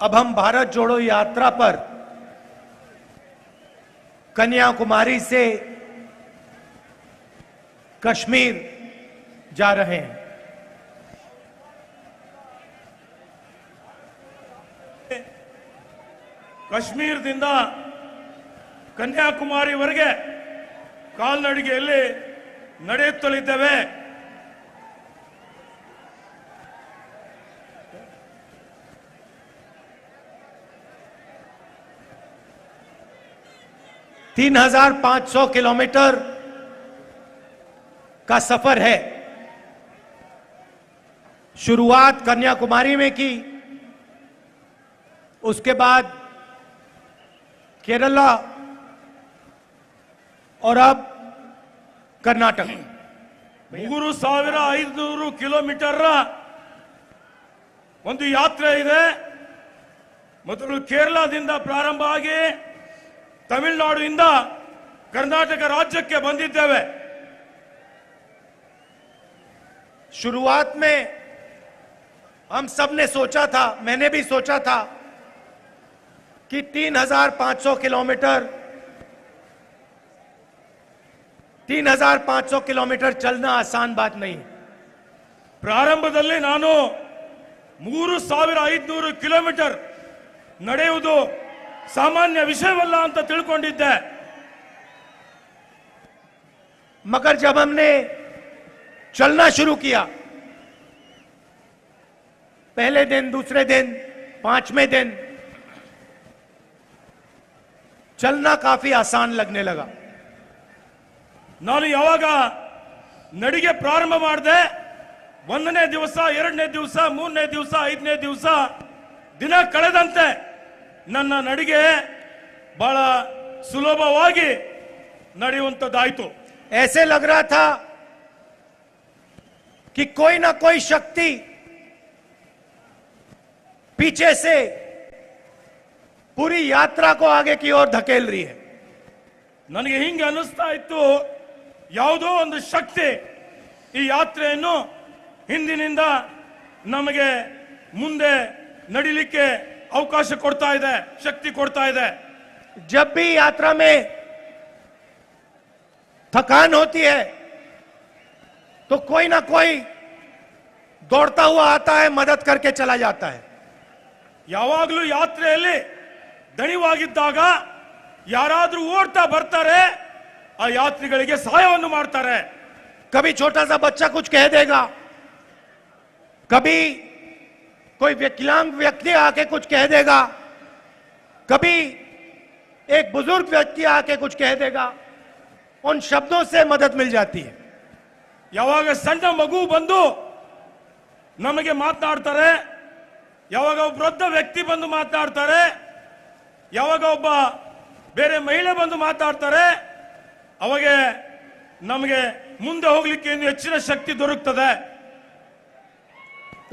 अब हम भारत जोड़ो यात्रा पर कन्याकुमारी से कश्मीर जा रहे हैं। ಕಾಶ್ಮೀರದಿಂದ ಕನ್ಯಾಕುಮಾರಿವರೆಗೆ ಕಾಲ್ನಡಿಗೆಯಲ್ಲಿ ನಡೆಯುತ್ತಲಿದ್ದೇವೆ। 3,500 किलोमीटर का सफर है। शुरुआत कन्याकुमारी में की, उसके बाद केरला और अब कर्नाटक। 3,500 ಕಿಲೋಮೀಟರ್ ಒಂದು ಯಾತ್ರೆ ಇದೆ। ಮೊದಲು ಕೇರಳದಿಂದ ಪ್ರಾರಂಭ ಆಗಿ ತಮಿಳುನಾಡಿನಿಂದ कर्नाटक राज्यಕ್ಕೆ ಬಂದಿದ್ದೇವೆ। शुरुआत में हम सब ने सोचा था, मैंने भी सोचा था कि 3,500 किलोमीटर 3,500 किलोमीटर चलना आसान बात नहीं। ಪ್ರಾರಂಭದಲ್ಲಿ ನಾನು 3,500 ಕಿಲೋಮೀಟರ್ ನಡೆಯುವುದು ಸಾಮಾನ್ಯ ವಿಷಯವಲ್ಲ ಅಂತ ತಿಳ್ಕೊಂಡಿದ್ದೆ। मगर जब हमने चलना शुरू किया, पहले दिन, दूसरे दिन, 5वें दिन चलना काफी आसान लगने लगा। ನಾನು ಯಾವಾಗ ನಡಿಗೆ ಪ್ರಾರಂಭ ಮಾಡಿದೆ, 1ನೇ ದಿವಸ, 2ನೇ ದಿವಸ, 3ನೇ ದಿವಸ, 5ನೇ ದಿವಸ ದಿನ ಕಳೆದಂತೆ ನನ್ನ ನಡಿಗೆ ಬಹಳ ಸುಲಭವಾಗಿ ನಡೆಯುವಂತದ್ದಾಯಿತು। ऐसे लग रहा था कि कोई ना कोई शक्ति पीछे से पूरी यात्रा को आगे की ओर धकेल रही है। ನನಗೆ ಹಿಂಗೆ ಅನಿಸ್ತಾ ಇತ್ತು, ಯಾವುದೋ ಒಂದು ಶಕ್ತಿ ಈ ಯಾತ್ರೆಯನ್ನು ಹಿಂದಿನಿಂದ ನಮಗೆ ಮುಂದೆ ನಡಿಲಿಕ್ಕೆ ಅವಕಾಶ ಕೊಡ್ತಾ ಇದೆ, ಶಕ್ತಿ ಕೊಡ್ತಾ ಇದೆ। जब भी यात्रा में थकान होती है तो कोई ना कोई दौड़ता हुआ आता है, मदद करके चला जाता है। ಯಾವಾಗಲೂ ಯಾತ್ರೆಯಲ್ಲಿ ದಣಿವಾಗಿದ್ದಾಗ ಯಾರಾದರೂ ಓಡ್ತಾ ಬರ್ತಾರೆ, ಆ ಯಾತ್ರಿಗಳಿಗೆ ಸಹಾಯವನ್ನು ಮಾಡ್ತಾರೆ। कभी छोटा सा बच्चा कुछ कह देगा, कभी कोई विकलांग व्यक्ति आके कुछ कह देगा, कभी एक बुजुर्ग व्यक्ति आके कुछ कह देगा, उन शब्दों से मदद मिल जाती है। ಯಾವಾಗ ಸಣ್ಣ ಮಗು ಬಂದು ನಮಗೆ ಮಾತನಾಡ್ತಾರೆ, ಯಾವಾಗ ಒಬ್ಬ ವೃದ್ಧ ವ್ಯಕ್ತಿ ಬಂದು ಮಾತನಾಡ್ತಾರೆ, ಯಾವಾಗ ಒಬ್ಬ ಬೇರೆ ಮಹಿಳೆ ಬಂದು ಮಾತಾಡ್ತಾರೆ, ಅವಾಗ ನಮಗೆ ಮುಂದೆ ಹೋಗ್ಲಿಕ್ಕೆ ಇನ್ನು ಹೆಚ್ಚಿನ ಶಕ್ತಿ ದೊರಕುತ್ತದೆ।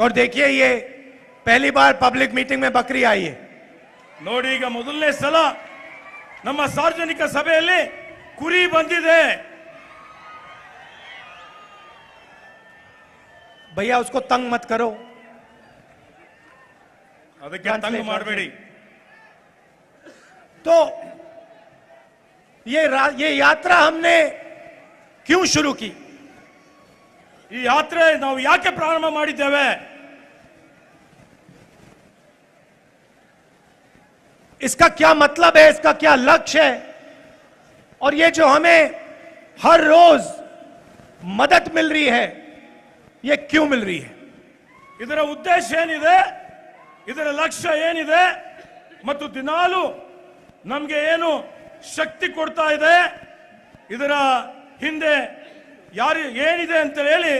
और देखिए ये पहली बार पब्लिक मीटिंग में बकरी आई है। ನೋಡಿ, ಈಗ ಮೊದಲನೇ ಸಲ ನಮ್ಮ ಸಾರ್ವಜನಿಕ ಸಭೆಯಲ್ಲಿ ಕುರಿ ಬಂದಿದೆ। भैया उसको तंग मत करो, ಅದಕ್ಕೆ ತಂಗ ಮಾಡಬೇಡಿ। तो ये यात्रा हमने क्यों शुरू की? ಈ ಯಾತ್ರೆ ನಾವು ಯಾಕೆ ಪ್ರಾರಂಭ ಮಾಡಿದ್ದೇವೆ? इसका क्या मतलब है, इसका क्या लक्ष्य है, और ये जो हमें हर रोज मदद मिल रही है, ये क्यों मिल रही है? ಇದರ ಉದ್ದೇಶ ಏನಿದೆ, ಇದರ ಲಕ್ಷ್ಯ ಏನಿದೆ, ಮತ್ತು ದಿನಾಲು ನಮಗೆ ಏನು ಶಕ್ತಿ ಕೊಡ್ತಾ ಇದೆ, ಇದರ ಹಿಂದೆ ಯಾರು ಏನಿದೆ ಅಂತ ಹೇಳಿ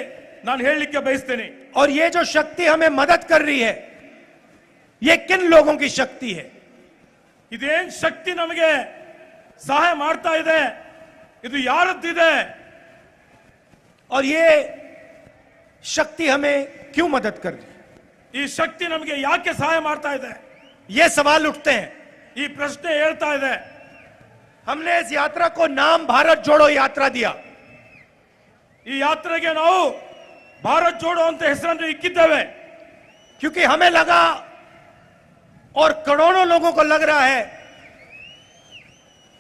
ನಾನು ಹೇಳಲಿಕ್ಕೆ ಬಯಸ್ತೇನೆ। और ये जो शक्ति हमें मदद कर रही है, ये किन लोगों की शक्ति है? ಇದೇನ್ ಶಕ್ತಿ ನಮಗೆ ಸಹಾಯ ಮಾಡ್ತಾ ಇದೆ, ಇದು ಯಾರದ್ದಿದೆ? और ये शक्ति हमें क्यों मदद कर रही है? ಈ ಶಕ್ತಿ ನಮಗೆ ಯಾಕೆ ಸಹಾಯ ಮಾಡ್ತಾ ಇದೆ? ये सवाल उठते हैं। ಈ ಪ್ರಶ್ನೆ ಹೇಳ್ತಾ ಇದೆ। हमने इस यात्रा को नाम भारत जोड़ो यात्रा दिया। ಈ ಯಾತ್ರೆಗೆ ನಾವು ಭಾರತ್ ಜೋಡೋ ಅಂತ ಹೆಸರನ್ನು ಇಕ್ಕಿದ್ದೇವೆ। क्योंकि हमें लगा और करोड़ों लोगों को लग रहा है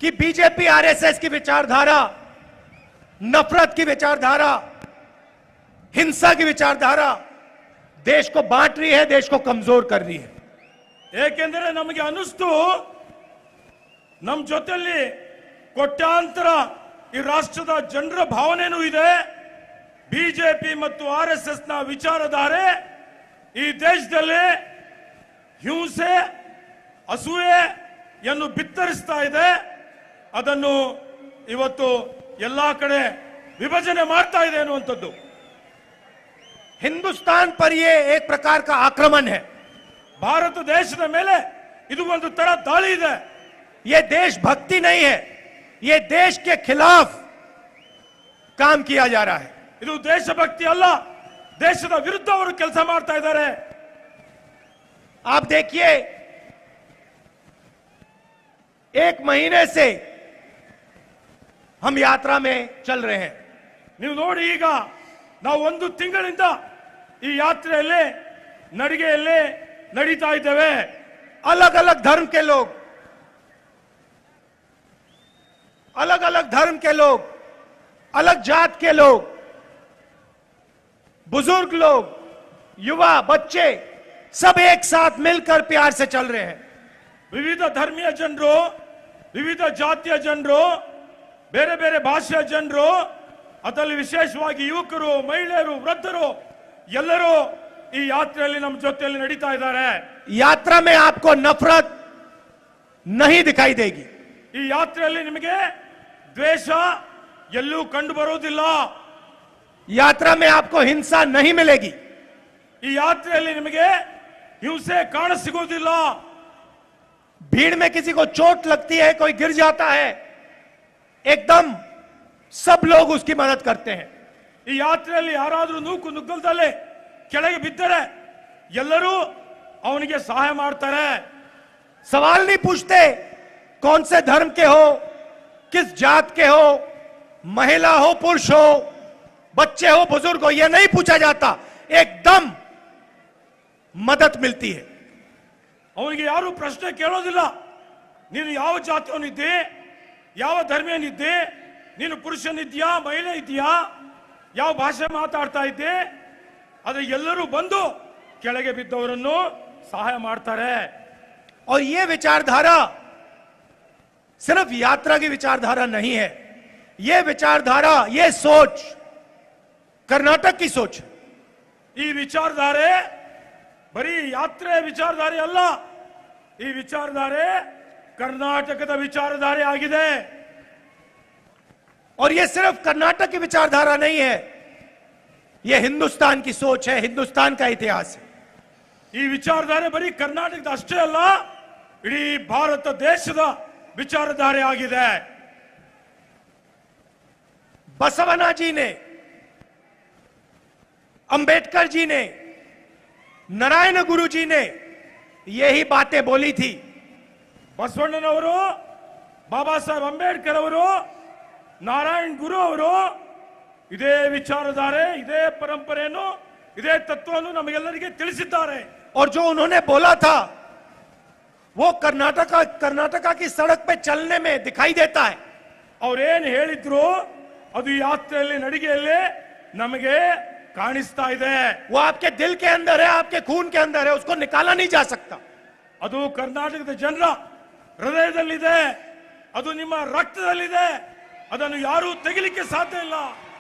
कि बीजेपी आरएसएस की विचारधारा, नफरत की विचारधारा, हिंसा की विचारधारा देश को बांट रही है, देश को कमजोर कर रही है। ಏಕೆಂದರೆ ನಮಗೆ ಅನಿಸ್ತು ನಮ್ಮ ಜೊತೆಯಲ್ಲಿ ಕೋಟ್ಯಾಂತರ ಈ ರಾಷ್ಟ್ರದ ಜನರ ಭಾವನೆನೂ ಇದೆ, ಬಿಜೆಪಿ ಮತ್ತು ಆರ್ಎಸ್ಎಸ್ ನ ವಿಚಾರಧಾರೆ ಈ ದೇಶದಲ್ಲಿ ಹಿಂಸೆ, ಅಸೂಯೆಯನ್ನು ಬಿತ್ತರಿಸ್ತಾ ಇದೆ, ಅದನ್ನು ಇವತ್ತು ಎಲ್ಲಾ ಕಡೆ ವಿಭಜನೆ ಮಾಡ್ತಾ ಇದೆ ಅನ್ನುವಂಥದ್ದು। हिंदुस्तान पर यह एक प्रकार का आक्रमण है। ಭಾರತ ದೇಶದ ಮೇಲೆ ಇದು ಒಂದು ತರ ದಾಳಿ ಇದೆ। यह देशभक्ति नहीं है, यह देश के खिलाफ काम किया जा रहा है। ಇದು ದೇಶಭಕ್ತಿ ಅಲ್ಲ, ದೇಶದ ವಿರುದ್ಧ ಅವರು ಕೆಲಸ ಮಾಡ್ತಾ ಇದ್ದಾರೆ। आप देखिए, एक महीने से हम यात्रा में चल रहे हैं। ನೀವು ನೋಡಿ, ಈಗ ನಾವು ಒಂದು ತಿಂಗಳಿಂದ ಈ ಯಾತ್ರೆಯಲ್ಲಿ ನಡಿಗೆಯಲ್ಲಿ ನಡೀತಾ ಇದ್ದೇವೆ। अलग अलग धर्म के लोग, अलग अलग धर्म के लोग, अलग जात के लोग, बुजुर्ग लोग, युवा, बच्चे सब एक साथ मिलकर प्यार से चल रहे हैं। ವಿವಿಧ ಧರ್ಮೀಯ ಜನರು, ವಿವಿಧ ಜಾತಿಯ ಜನರು, ಬೇರೆ ಬೇರೆ ಭಾಷೆಯ ಜನರು, ಅದರಲ್ಲಿ ವಿಶೇಷವಾಗಿ ಯುವಕರು, ಮಹಿಳೆಯರು, ವೃದ್ಧರು ಎಲ್ಲರೂ ಈ ಯಾತ್ರೆಯಲ್ಲಿ ನಮ್ಮ ಜೊತೆಯಲ್ಲಿ ನಡೀತಾ ಇದ್ದಾರೆ। यात्रा में आपको नफरत नहीं दिखाई देगी। ಈ ಯಾತ್ರೆಯಲ್ಲಿ ನಿಮಗೆ ದ್ವೇಷ ಎಲ್ಲೂ ಕಂಡು ಬರುವುದಿಲ್ಲ। यात्रा में आपको हिंसा नहीं मिलेगी। ಈ ಯಾತ್ರೆಯಲ್ಲಿ ನಿಮಗೆ ಹಿಂಸೆ ಕಾಣ ಸಿಗುವುದಿಲ್ಲ। भीड़ में किसी को चोट लगती है, कोई गिर जाता है, एकदम सब लोग उसकी मदद करते हैं। ಈ ಯಾತ್ರೆಯಲ್ಲಿ ಯಾರಾದರೂ ನೂಕು ನುಗ್ಗಲ್ದಲ್ಲೇ ಕೆಳಗೆ ಬಿದ್ದರೆ ಎಲ್ಲರೂ ಅವನಿಗೆ ಸಹಾಯ ಮಾಡ್ತಾರೆ। सवाल नहीं पूछते कौन से धर्म के हो, किस जात के हो, महिला हो, पुरुष हो, बच्चे हो, बुजुर्ग हो, यह नहीं पूछा जाता, एकदम मदद मिलती है। ಅವನಿಗೆ ಯಾರು ಪ್ರಶ್ನೆ ಕೇಳೋದಿಲ್ಲ, ನೀನು ಯಾವ ಜಾತಿಯವನಿದ್ದೆ, ಯಾವ ಧರ್ಮೀಯನಿದ್ದೆ, ನೀನು ಪುರುಷನಿದ್ಯಾ ಮಹಿಳೆ ಇದೆಯಾ, ಯಾವ ಭಾಷೆ ಮಾತಾಡ್ತಾ ಇದ್ದೆ, ಆದ್ರೆ ಎಲ್ಲರೂ ಬಂದು ಕೆಳಗೆ ಬಿದ್ದವರನ್ನು ಸಹಾಯ ಮಾಡ್ತಾರೆ. और ये विचारधारा सिर्फ यात्रा की विचारधारा नहीं है, ये विचारधारा, ये सोच कर्नाटक की सोच है. ಈ ವಿಚಾರಧಾರೆ ಬರೀ ಯಾತ್ರೆ ವಿಚಾರಧಾರೆ ಅಲ್ಲ, ಈ ವಿಚಾರಧಾರೆ ಕರ್ನಾಟಕದ ವಿಚಾರಧಾರೆ ಆಗಿದೆ. और ये सिर्फ कर्नाटक की विचारधारा नहीं है, ये हिंदुस्तान की सोच है, हिंदुस्तान का इतिहास है. ಈ ವಿಚಾರಧಾರೆ ಬರೀ ಕರ್ನಾಟಕದ ಅಷ್ಟೇ ಅಲ್ಲ, ಇಡೀ ಭಾರತ ದೇಶದ ವಿಚಾರಧಾರೆ ಆಗಿದೆ. बसवना जी ने, अंबेडकर जी ने, नारायण गुरु जी ने यही बातें बोली थी. ಬಸವಣ್ಣನವರು, ಬಾಬಾ ಸಾಹೇಬ್ ಅಂಬೇಡ್ಕರ್ ಅವರು, ನಾರಾಯಣ್ ಗುರು ಅವರು ಇದೇ ವಿಚಾರಧಾರೆ, ಇದೇ ಪರಂಪರೆಯನ್ನು, ಇದೇ ತತ್ವವನ್ನು ನಮಗೆಲ್ಲರಿಗೆ ತಿಳಿಸಿದ್ದಾರೆ. और जो उन्होंने बोला था वो कर्नाटका की सड़क पे चलने में दिखाई देता है. ಅವ್ರೇನ್ ಹೇಳಿದ್ರು ಅದು ಯಾತ್ರೆಯಲ್ಲಿ, ನಡಿಗೆಯಲ್ಲಿ ನಮಗೆ ಕಾಣಿಸ್ತಾ ಇದೆ. वो आपके दिल के अंदर है, आपके खून के अंदर है, उसको निकाला नहीं जा सकता. ಅದು ಕರ್ನಾಟಕದ ಜನರ ಹೃದಯದಲ್ಲಿದೆ, ಅದು ನಿಮ್ಮ ರಕ್ತದಲ್ಲಿದೆ, ಅದನ್ನು ಯಾರೂ ತೆಗಿಲಿಕ್ಕೆ ಸಾಧ್ಯ ಇಲ್ಲ.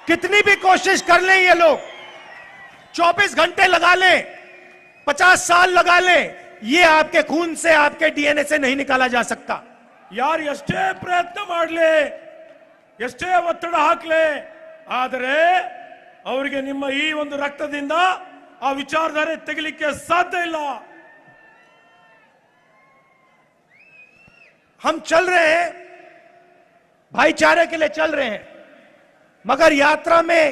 कितनी भी कोशिश कर लें ये लोग, 24 घंटे लगा लें, 50 साल लगा लें, ये आपके खून से, आपके डीएनए से नहीं निकाला जा सकता. ಯಾರು ಎಷ್ಟೇ ಪ್ರಯತ್ನ ಮಾಡಲಿ, ಎಷ್ಟೇ ಒತ್ತಡ ಹಾಕ್ಲಿ, ಆದರೆ ಅವರಿಗೆ ನಿಮ್ಮ ಈ ಒಂದು ರಕ್ತದಿಂದ ಆ ವಿಚಾರಧಾರೆ ತೆಗಿಲಿಕ್ಕೆ ಸಾಧ್ಯ ಇಲ್ಲ. हम चल रहे हैं, भाईचारे के लिए चल रहे हैं, मगर यात्रा में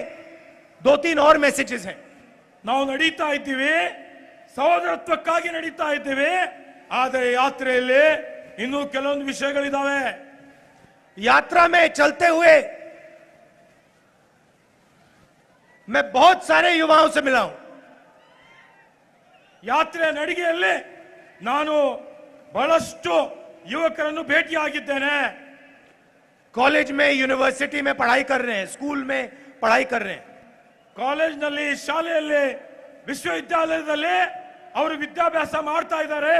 2-3 और मैसेजेस हैं. ನಾವು ನಡೀತಾ ಇದ್ದೀವಿ, ಸಹೋದರತ್ವಕ್ಕಾಗಿ ನಡೀತಾ ಇದ್ದೀವಿ, ಆದರೆ ಯಾತ್ರೆಯಲ್ಲಿ ಇನ್ನೂ ಕೆಲವೊಂದು ವಿಷಯಗಳಿದಾವೆ. यात्रा में चलते हुए मैं बहुत सारे युवाओं से मिला हूं. ಯಾತ್ರೆ ನಡಿಗೆಯಲ್ಲಿ ನಾನು ಬಹಳಷ್ಟು ಯುವಕರನ್ನು ಭೇಟಿಯಾಗಿದ್ದೇನೆ. कॉलेज में, यूनिवर्सिटी में पढ़ाई कर रहे हैं, स्कूल में पढ़ाई कर रहे हैं. ಕಾಲೇಜ್ನಲ್ಲಿ, ಶಾಲೆಯಲ್ಲಿ, ವಿಶ್ವವಿದ್ಯಾಲಯದಲ್ಲಿ ಅವರು ವಿದ್ಯಾಭ್ಯಾಸ ಮಾಡ್ತಾ ಇದ್ದಾರೆ.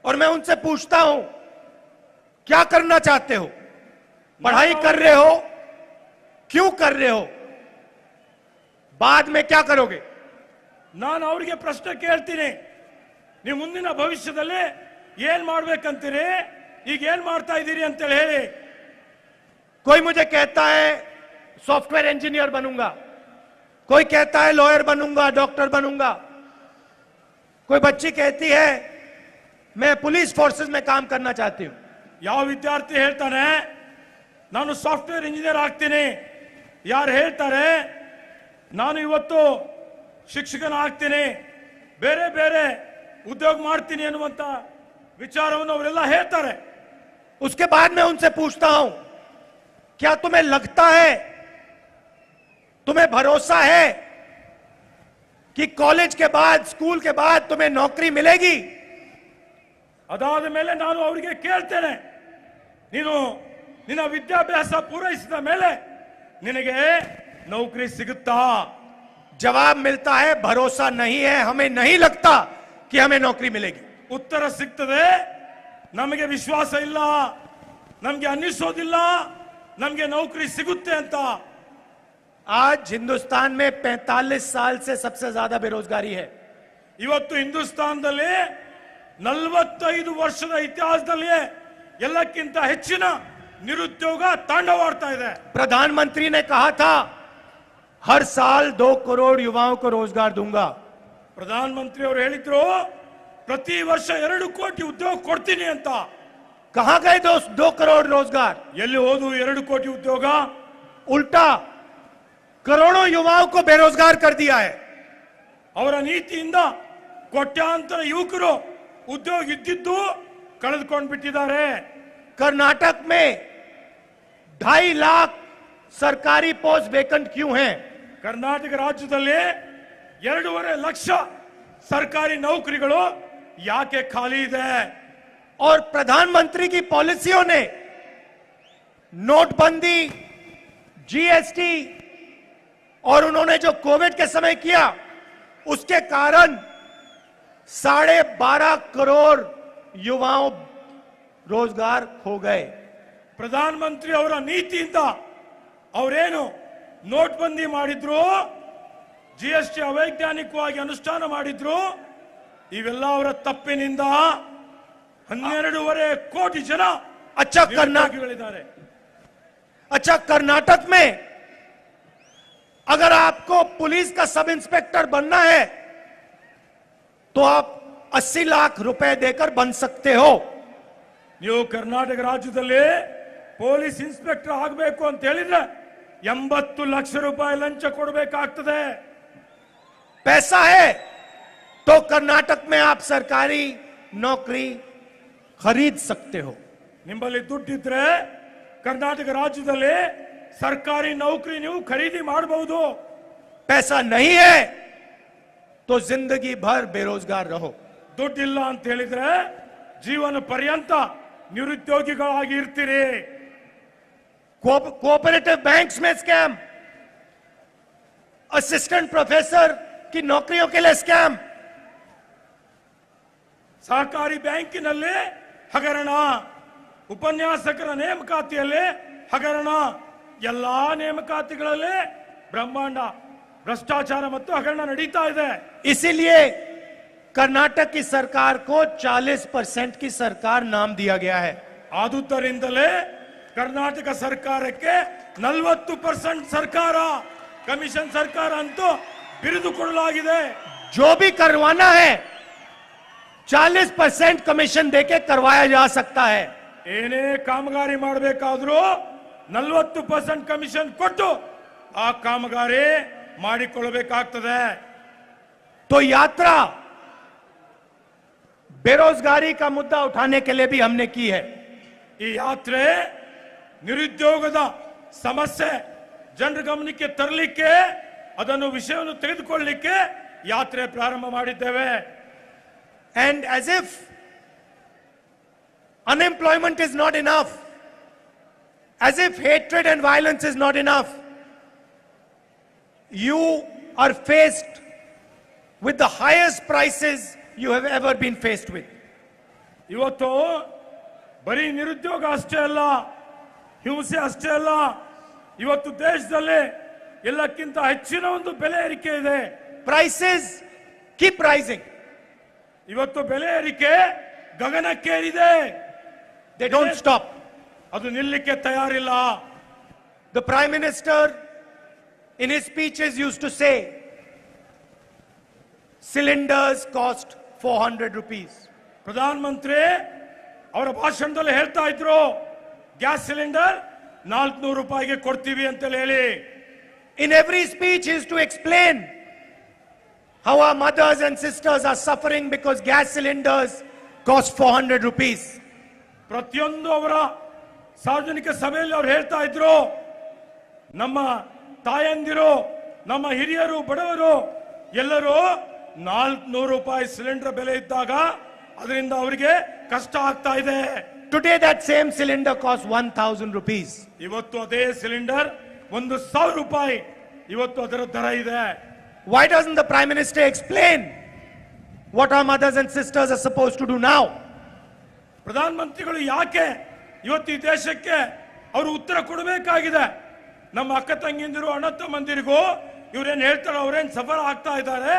और मैं उनसे पूछता हूं, क्या करना चाहते हो? पढ़ाई कर रहे हो, क्यों कर रहे हो, बाद में क्या करोगे? ನಾನು ಅವರಿಗೆ ಪ್ರಶ್ನೆ ಕೇಳ್ತೀನಿ, ನೀವು ಮುಂದಿನ ಭವಿಷ್ಯದಲ್ಲಿ ಏನ್ ಮಾಡ್ಬೇಕಂತೀರಿ, ಈಗ ಏನ್ ಮಾಡ್ತಾ ಇದ್ದೀರಿ ಅಂತೇಳಿ ಹೇಳಿ. कोई मुझे कहता है सॉफ्टवेयर इंजीनियर बनूंगा, कोई कहता है लॉयर बनूंगा, डॉक्टर बनूंगा, कोई बच्ची कहती है मैं पुलिस फोर्सेस में काम करना चाहती हूं. ಯಾವ ವಿದ್ಯಾರ್ಥಿ ಹೇಳ್ತಾನೆ ನಾನು ಸಾಫ್ಟ್ವೇರ್ ಇಂಜಿನಿಯರ್ ಆಗ್ತೀನಿ, ಯಾರು ಹೇಳ್ತಾರೆ ನಾನು ಇವತ್ತು ಶಿಕ್ಷಕನ ಆಗ್ತೀನಿ, ಬೇರೆ ಬೇರೆ ಉದ್ಯೋಗ ಮಾಡ್ತೀನಿ ಅನ್ನುವಂತ ವಿಚಾರವನ್ನು ಅವರೆಲ್ಲ ಹೇಳ್ತಾರೆ. उसके बाद मैं उनसे पूछता हूं, क्या तुम्हें लगता है, तुम्हें भरोसा है कि कॉलेज के बाद, स्कूल के बाद तुम्हें नौकरी मिलेगी? ಅದಾದ ಮೇಲೆ ನಾನು ಅವರಿಗೆ ಕೇಳ್ತೇನೆ, ನೀನು ನಿನ್ನ ವಿದ್ಯಾಭ್ಯಾಸ ಪೂರೈಸಿದ ಮೇಲೆ ನಿನಗೆ ನೌಕರಿ ಸಿಗುತ್ತಾ? जवाब मिलता है भरोसा नहीं है, हमें नहीं लगता कि हमें नौकरी मिलेगी. ಉತ್ತರ ಸಿಗ್ತದೆ, ನಮಗೆ ವಿಶ್ವಾಸ ಇಲ್ಲ, ನಮಗೆ ಅನ್ನಿಸೋದಿಲ್ಲ ನಮಗೆ ನೌಕರಿ ಸಿಗುತ್ತೆ ಅಂತ. आज हिंदुस्तान में 45 साल से सबसे ज्यादा बेरोजगारी है. ಇವತ್ತು ಹಿಂದೂಸ್ತಾನದಲ್ಲಿ 45 ವರ್ಷದ ಇತಿಹಾಸದಲ್ಲಿ ಎಲ್ಲಕ್ಕಿಂತ ಹೆಚ್ಚಿನ ನಿರುದ್ಯೋಗ ತಾಂಡವಾಡ್ತಾ ಇದೆ. प्रधानमंत्री ने कहा था हर साल 2 करोड़ युवाओं को रोजगार दूंगा. ಪ್ರಧಾನಮಂತ್ರಿ ಅವರು ಹೇಳಿದ್ರು ಪ್ರತಿ ವರ್ಷ 2 ಕೋಟಿ ಉದ್ಯೋಗ ಕೊಡ್ತೀನಿ ಅಂತ. कहां गए 2 करोड़ रोजगार? ಎಲ್ಲಿ ಹೋದು 2 ಕೋಟಿ ಉದ್ಯೋಗ? उल्टा करोड़ों युवाओं को बेरोजगार कर दिया है. ಅವರ ನೀತಿಯಿಂದ ಕೋಟ್ಯಾಂತರ ಯುವಕರು ಉದ್ಯೋಗ ಇದ್ದಿದ್ದು ಕಳೆದುಕೊಂಡು ಬಿಟ್ಟಿದ್ದಾರೆ. कर्नाटक में 2.5 लाख सरकारी पोस्ट वेकेंट क्यों हैं? ಕರ್ನಾಟಕ ರಾಜ್ಯದಲ್ಲಿ 2.5 ಲಕ್ಷ ಸರ್ಕಾರಿ ನೌಕರಿಗಳು ಯಾಕೆ ಖಾಲಿ ಇದೆ? और प्रधानमंत्री की पॉलिसियों ने नोटबंदी, जीएसटी और उन्होंने जो कोविड के समय किया, उसके कारण 12.5 करोड़ युवाओं रोजगार खो गए। ಪ್ರಧಾನಮಂತ್ರಿ ಅವರ ನೀತಿಯಿಂದ ಅವರೇನು ನೋಟ್ಬಂದಿ ಮಾಡಿದ್ರು, ಜಿಎಸ್ಟಿ ಅವೈಜ್ಞಾನಿಕವಾಗಿ ಅನುಷ್ಠಾನ ಮಾಡಿದ್ರು, ಇವೆಲ್ಲ ಅವರ ತಪ್ಪಿನಿಂದ 12.5 ಕೋಟಿ ಜನ अच्छा ನಿರುದ್ಯೋಗಿಗಳಿದ್ದಾರೆ। अच्छा, कर्नाटक में अगर आपको पुलिस का सब इंस्पेक्टर बनना है तो आप 80 लाख रुपए देकर बन सकते हो। ನೀವು ಕರ್ನಾಟಕ ರಾಜ್ಯದಲ್ಲಿ ಪೊಲೀಸ್ ಇನ್ಸ್ಪೆಕ್ಟರ್ ಆಗಬೇಕು ಅಂತ ಹೇಳಿದ್ರೆ 80 ಲಕ್ಷ ರೂಪಾಯಿ ಲಂಚ ಕೊಡಬೇಕಾಗ್ತದೆ। पैसा है तो कर्नाटक में आप सरकारी नौकरी खरीद सकते हो। ನಿಮ್ಮಲ್ಲಿ ದುಡ್ಡಿದ್ರೆ ಕರ್ನಾಟಕ ರಾಜ್ಯದಲ್ಲಿ ಸರ್ಕಾರಿ ನೌಕರಿ ನೀವು ಖರೀದಿ ಮಾಡಬಹುದು। पैसा नहीं है तो जिंदगी भर बेरोजगार रहो। ದುಡ್ಡಿಲ್ಲ ಅಂತ ಹೇಳಿದ್ರೆ ಜೀವನ ಪರ್ಯಂತ ನಿರುದ್ಯೋಗಿಗಳಾಗಿ ಇರ್ತೀರಿ। कोऑपरेटिव बैंक्स में स्कैम, असिस्टेंट प्रोफेसर की नौकरियों के लिए स्कैम, ಸಹಕಾರಿ ಬ್ಯಾಂಕಿನಲ್ಲಿ ಹಗರಣ, ಉಪನ್ಯಾಸಕರ ನೇಮಕಾತಿಯಲ್ಲಿ ಹಗರಣ, ಎಲ್ಲಾ ನೇಮಕಾತಿಗಳಲ್ಲಿ ಬ್ರಹ್ಮಾಂಡ ಭ್ರಷ್ಟಾಚಾರ ಮತ್ತು ಹಗರಣ ನಡೀತಾ ಇದೆ। इसीलिए कर्नाटक की सरकार को 40% की सरकार नाम दिया गया है। ಆದುದರಿಂದಲೇ ಕರ್ನಾಟಕ ಸರ್ಕಾರಕ್ಕೆ 40% ಸರ್ಕಾರ, ಕಮಿಷನ್ ಸರ್ಕಾರ ಅಂತೂ ಬಿರುದು ಕೊಡಲಾಗಿದೆ। जो भी करवाना है 40% कमीशन देके करवाया जा सकता है। ಏನೇ ಕಾಮಗಾರಿ ಮಾಡಬೇಕಾದ್ರೂ 40% ಕಮಿಷನ್ ಕೊಟ್ಟು ಆ ಕಾಮಗಾರಿ ಮಾಡಿಕೊಳ್ಳಬೇಕಾಗ್ತದೆ। तो यात्रा बेरोजगारी का मुद्दा उठाने के लिए भी हमने की है। ಈ ಯಾತ್ರೆ ನಿರುದ್ಯೋಗದ ಸಮಸ್ಯೆ ಜನರ ಗಮನಕ್ಕೆ ತರಲಿಕ್ಕೆ, ಅದನ್ನು ವಿಷಯವನ್ನು ತೆಗೆದುಕೊಳ್ಳಲಿಕ್ಕೆ ಯಾತ್ರೆ ಪ್ರಾರಂಭ ಮಾಡಿದ್ದೇವೆ। And as if unemployment is not enough, as if hatred and violence is not enough, you are faced with the highest prices you have ever been faced with. ಇವತ್ತು ಬರೀ ನಿರುದ್ಯೋಗ ಅಷ್ಟೇ ಅಲ್ಲ, ಹಿಂಸೆ ಅಷ್ಟೇ ಅಲ್ಲ, ಇವತ್ತು ದೇಶದಲ್ಲಿ ಎಲ್ಲಕ್ಕಿಂತ ಹೆಚ್ಚಿನ ಒಂದು ಬೆಲೆ ಏರಿಕೆ ಇದೆ। Prices keep rising. ಇವತ್ತು ಬೆಲೆ ಏರಿಕೆ ಗಗನಕ್ಕೇರಿದೆ, They don't stop. ಅದು ನಿಲ್ಲಕ್ಕೆ ತಯಾರಿಲ್ಲ। The Prime Minister in his speeches used to say, cylinders cost 400 rupees. Pradhan Mantri ಅವರ ಭಾಷಣದಲ್ಲಿ ಹೇಳ್ತಾ ಇದ್ರು, ಗ್ಯಾಸ್ ಸಿಲಿಂಡರ್ 400 ರೂಪಾಯಿಗೆ ಕೊಡ್ತೀವಿ ಅಂತ ಹೇಳಿ। In every speech he used to explain how our mothers and sisters are suffering because gas cylinders cost 400 rupees. ಪ್ರತಿಯೊಂದು ಅವರ ಸಾರ್ವಜನಿಕ ಸಭೆಯಲ್ಲಿ ಅವರು ಹೇಳ್ತಾ ಇದ್ರು, ನಮ್ಮ ತಾಯಂದಿರು, ನಮ್ಮ ಹಿರಿಯರು, ಬಡವರು ಎಲ್ಲರೂ 400 ರೂಪಾಯಿ ಸಿಲಿಂಡರ್ ಬೆಲೆ ಇದ್ದಾಗ ಅದರಿಂದ ಅವರಿಗೆ ಕಷ್ಟ ಆಗ್ತಾ ಇದೆ। Today that same cylinder costs 1000 rupees. ಇವತ್ತು ಅದೇ ಸಿಲಿಂಡರ್ 1000 ರೂಪಾಯಿ ಇವತ್ತು ಅದರ ದರ ಇದೆ। Why doesn't the Prime Minister explain what our mothers and sisters are supposed to do now? ಪ್ರಧಾನ ಮಂತ್ರಿಗಳು ಯಾಕೆ ಇವತ್ತು ಈ ದೇಶಕ್ಕೆ ಅವರು ಉತ್ತರ ಕೊಡಬೇಕಾಗಿದೆ? ನಮ್ಮ ಅಕ್ಕ ತಂಗಿಂದಿರು, ಅಣ್ಣ ತಮ್ಮಂದಿರಿಗೂ ಇವ್ರೇನ್ ಹೇಳ್ತಾರೆ, ಅವ್ರೇನ್ ಸಫರ್ ಆಗ್ತಾ ಇದ್ದಾರೆ,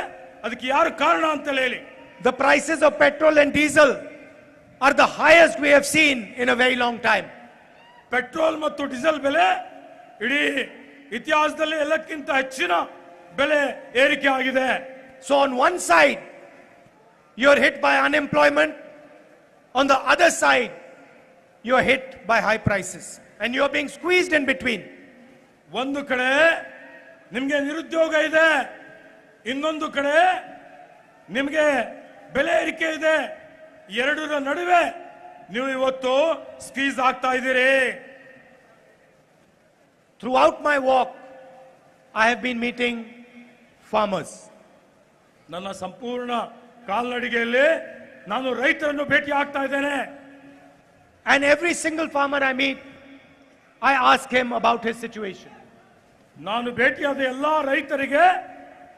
ಅದಕ್ಕೆ ಯಾರು ಕಾರಣ ಅಂತ ಹೇಳಿ। The prices of petrol and diesel are the highest we have seen in a very long time. Petrol ಮತ್ತು ಡೀಸೆಲ್ ಬೆಲೆ ಇಡೀ ಇತಿಹಾಸದಲ್ಲಿ ಎಲ್ಲಕ್ಕಿಂತ ಹೆಚ್ಚಿನ ಬೆಲೆ ಏರಿಕೆ ಆಗಿದೆ। So on one side you're hit by unemployment, on the other side you're hit by high prices and you're being squeezed in between. ಒಂದು ಕಡೆ ನಿಮಗೆ ನಿರುದ್ಯೋಗ ಇದೆ, ಇನ್ನೊಂದು ಕಡೆ ನಿಮಗೆ ಬೆಲೆ ಏರಿಕೆ ಇದೆ, ಎರಡರ ನಡುವೆ ನೀವು ಇವತ್ತು ಸ್ಕ್ವೀಸ್ ಆಗ್ತಾ ಇದ್ದೀರಿ। Throughout my walk I have been meeting farmers. ನನ್ನ ಸಂಪೂರ್ಣ ಕಾಲ್ನಡಿಗೆಯಲ್ಲಿ ನಾನು ರೈತರನ್ನು ಭೇಟಿ ಆಗ್ತಾ ಇದ್ದೇನೆ। And every single farmer I meet, I ask him about his situation. ನಾನು ಭೇಟಿಯಾದ ಎಲ್ಲಾ ರೈತರಿಗೆ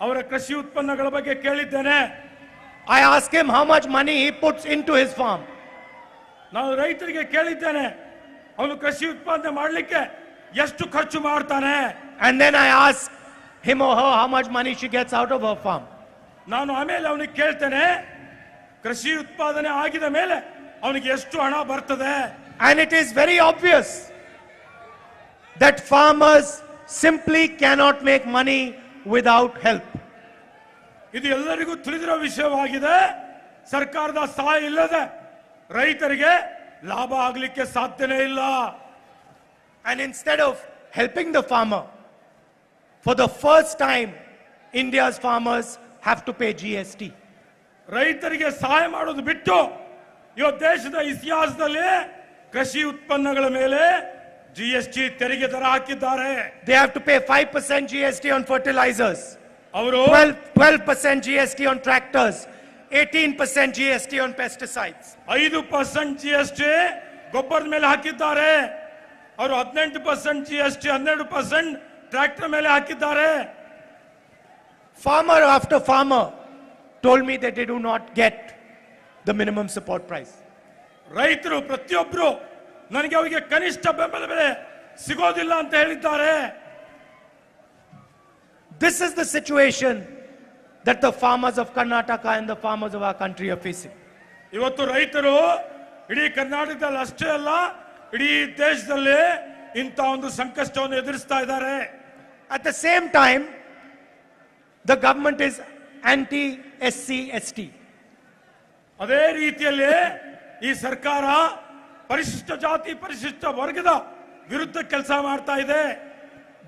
ಅವರ ಕೃಷಿ ಉತ್ಪನ್ನಗಳ ಬಗ್ಗೆ ಕೇಳಿದ್ದೇನೆ. I ask him how much money he puts into his farm. ನಾನು ರೈತರಿಗೆ ಕೇಳಿದ್ದೇನೆ ಅವನು ಕೃಷಿ ಉತ್ಪಾದನೆ ಮಾಡಲಿಕ್ಕೆ ಎಷ್ಟು ಖರ್ಚು ಮಾಡ್ತಾನೆ. And then I ask him or her how much money she gets out of her farm. ನಾನು ಆಮೇಲೆ ಅವನಿಗೆ ಕೇಳ್ತೇನೆ ಕೃಷಿ ಉತ್ಪಾದನೆ ಆಗಿದ ಮೇಲೆ ಅವನಿಗೆ ಎಷ್ಟು ಹಣ ಬರ್ತದೆ. And it is very obvious that farmers simply cannot make money without help. ಇದು ಎಲ್ಲರಿಗೂ ತಿಳಿದಿರೋ ವಿಷಯವಾಗಿದೆ. ಸರ್ಕಾರದ ಸಹಾಯ ಇಲ್ಲದೆ ರೈತರಿಗೆ ಲಾಭ ಆಗಲಿಕ್ಕೆ ಸಾಧ್ಯನೇ ಇಲ್ಲ. And instead of helping the farmer, for the first time, India's farmers have to pay GST. ರೈತರಿಗೆ ಸಹಾಯ ಮಾಡೋದು ಬಿಟ್ಟು ಇವತ್ತು ದೇಶದ ಇತಿಹಾಸದಲ್ಲಿ ಕೃಷಿ ಉತ್ಪನ್ನಗಳ ಮೇಲೆ GST ತೆರಿಗೆ ದರ ಹಾಕಿದ್ದಾರೆ. They have to pay 5% GST on fertilizers, ಅವರು 12% GST on tractors, 18% GST on pesticides. 5% GST ಗೊಬ್ಬರದ ಮೇಲೆ ಹಾಕಿದ್ದಾರೆ. ಅವರು 18% GST, 12% ಟ್ರ್ಯಾಕ್ಟರ್ ಮೇಲೆ ಹಾಕಿದ್ದಾರೆ. Farmer after farmer told me that they do not get the minimum support price. ರೈತರು ಪ್ರತಿಯೊಬ್ಬರು ನನಗೆ ಅವರಿಗೆ ಕನಿಷ್ಠ ಬೆಂಬಲ ಬೆಲೆ ಸಿಗೋದಿಲ್ಲ ಅಂತ ಹೇಳಿದ್ದಾರೆ. This is the situation that the farmers of Karnataka and the farmers of our country are facing. ಇವತ್ತು ರೈತರು ಇಡೀ ಕರ್ನಾಟಕದಲ್ಲಿ ಅಷ್ಟೇ ಅಲ್ಲ ಇಡೀ ದೇಶದಲ್ಲಿ ಇಂಥ ಒಂದು ಸಂಕಷ್ಟವನ್ನು ಎದುರಿಸ್ತಾ ಇದ್ದಾರೆ. At the same time, the government is anti-SC, ST. ಅದೇ ರೀತಿಯಲ್ಲಿ ಈ ಸರ್ಕಾರ ಪರಿಶಿಷ್ಟ ಜಾತಿ ಪರಿಶಿಷ್ಟ ವರ್ಗದ ವಿರುದ್ಧ ಕೆಲಸ ಮಾಡ್ತಾ ಇದೆ.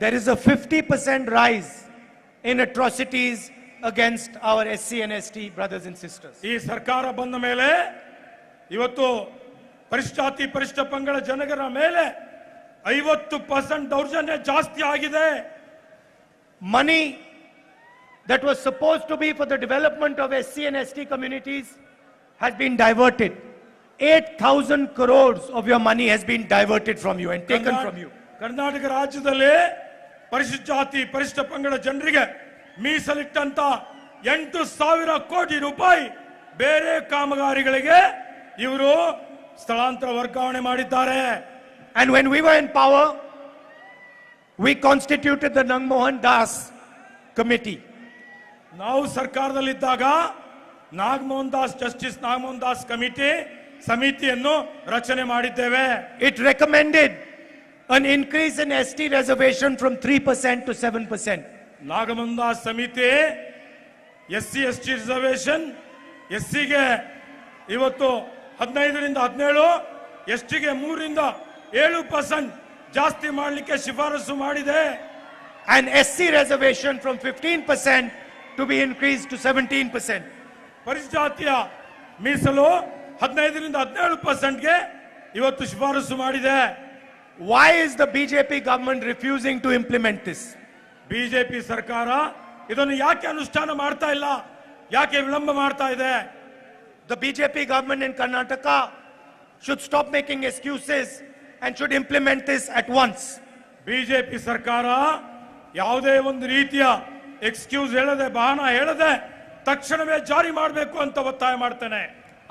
There is a 50% rise in atrocities against our SC and ST brothers and sisters. ಈ ಸರ್ಕಾರ ಬಂದ ಮೇಲೆ ಇವತ್ತು ಪರಿಶಿಷ್ಟ ಜಾತಿ ಪರಿಶಿಷ್ಟ ಪಂಗಡ ಜನರ ಮೇಲೆ 50% ದೌರ್ಜನ್ಯ ಜಾಸ್ತಿ ಆಗಿದೆ. Money that was supposed to be for the development of SC and ST communities has been diverted. 8,000 crores of your money has been diverted from you and taken from you. Karnataka ರಾಜ್ಯದಲ್ಲಿ ಪರಿಶಿಷ್ಟ ಜಾತಿ ಪರಿಶಿಷ್ಟ ಪಂಗಡ ಜನರಿಗೆ ಮೀಸಲಿಟ್ಟಂತ 8,000 ಕೋಟಿ ರೂಪಾಯಿ ಬೇರೆ ಕಾಮಗಾರಿಗಳಿಗೆ ಇವರು ಸ್ಥಳಾಂತರ ವರ್ಗಾವಣೆ ಮಾಡಿದ್ದಾರೆ. And when we were in power, we constituted the Nangmohan Das committee. ನಾವು ಸರ್ಕಾರದಲ್ಲಿದ್ದಾಗ ಜಸ್ಟಿಸ್ ನಾಗಮೋಹನ್ ದಾಸ್ ಸಮಿತಿಯನ್ನು ರಚನೆ ಮಾಡಿದ್ದೇವೆ. It recommended an increase in ST reservation from 3% to 7%. Nagamohan Das ಸಮಿತಿ SC ST ರಿಸರ್ವೇಶನ್ SCಗೆ ಇವತ್ತು 15ರಿಂದ 17, STಗೆ 3ರಿಂದ 7% ಜಾಸ್ತಿ ಮಾಡಲಿಕ್ಕೆ ಶಿಫಾರಸು ಮಾಡಿದೆ. And SC reservation from 15% to be increased to 17%. ಪರಿಶಿಷ್ಟ ಜಾತಿಯ ಮೀಸಲು 15ರಿಂದ 17%ಗೆ ಇವತ್ತು ಶಿಫಾರಸು ಮಾಡಿದೆ. Why is the BJP government refusing to implement this? BJP ಸರ್ಕಾರ ಇದನ್ನು ಯಾಕೆ ಅನುಷ್ಠಾನ ಮಾಡ್ತಾ ಇಲ್ಲ, ಯಾಕೆ ವಿಳಂಬ ಮಾಡ್ತಾ ಇದೆ? The BJP government in Karnataka should stop making excuses and should implement this at once. BJP ಸರ್ಕಾರ ಯಾವುದೇ ಒಂದು ರೀತಿಯ ಎಕ್ಸ್ಕ್ಯೂಸ್ ಹೇಳದೆ ಬಹಾನ ಹೇಳದೆ ತಕ್ಷಣವೇ ಜಾರಿ ಮಾಡಬೇಕು ಅಂತ ಒತ್ತಾಯ ಮಾಡ್ತೇನೆ.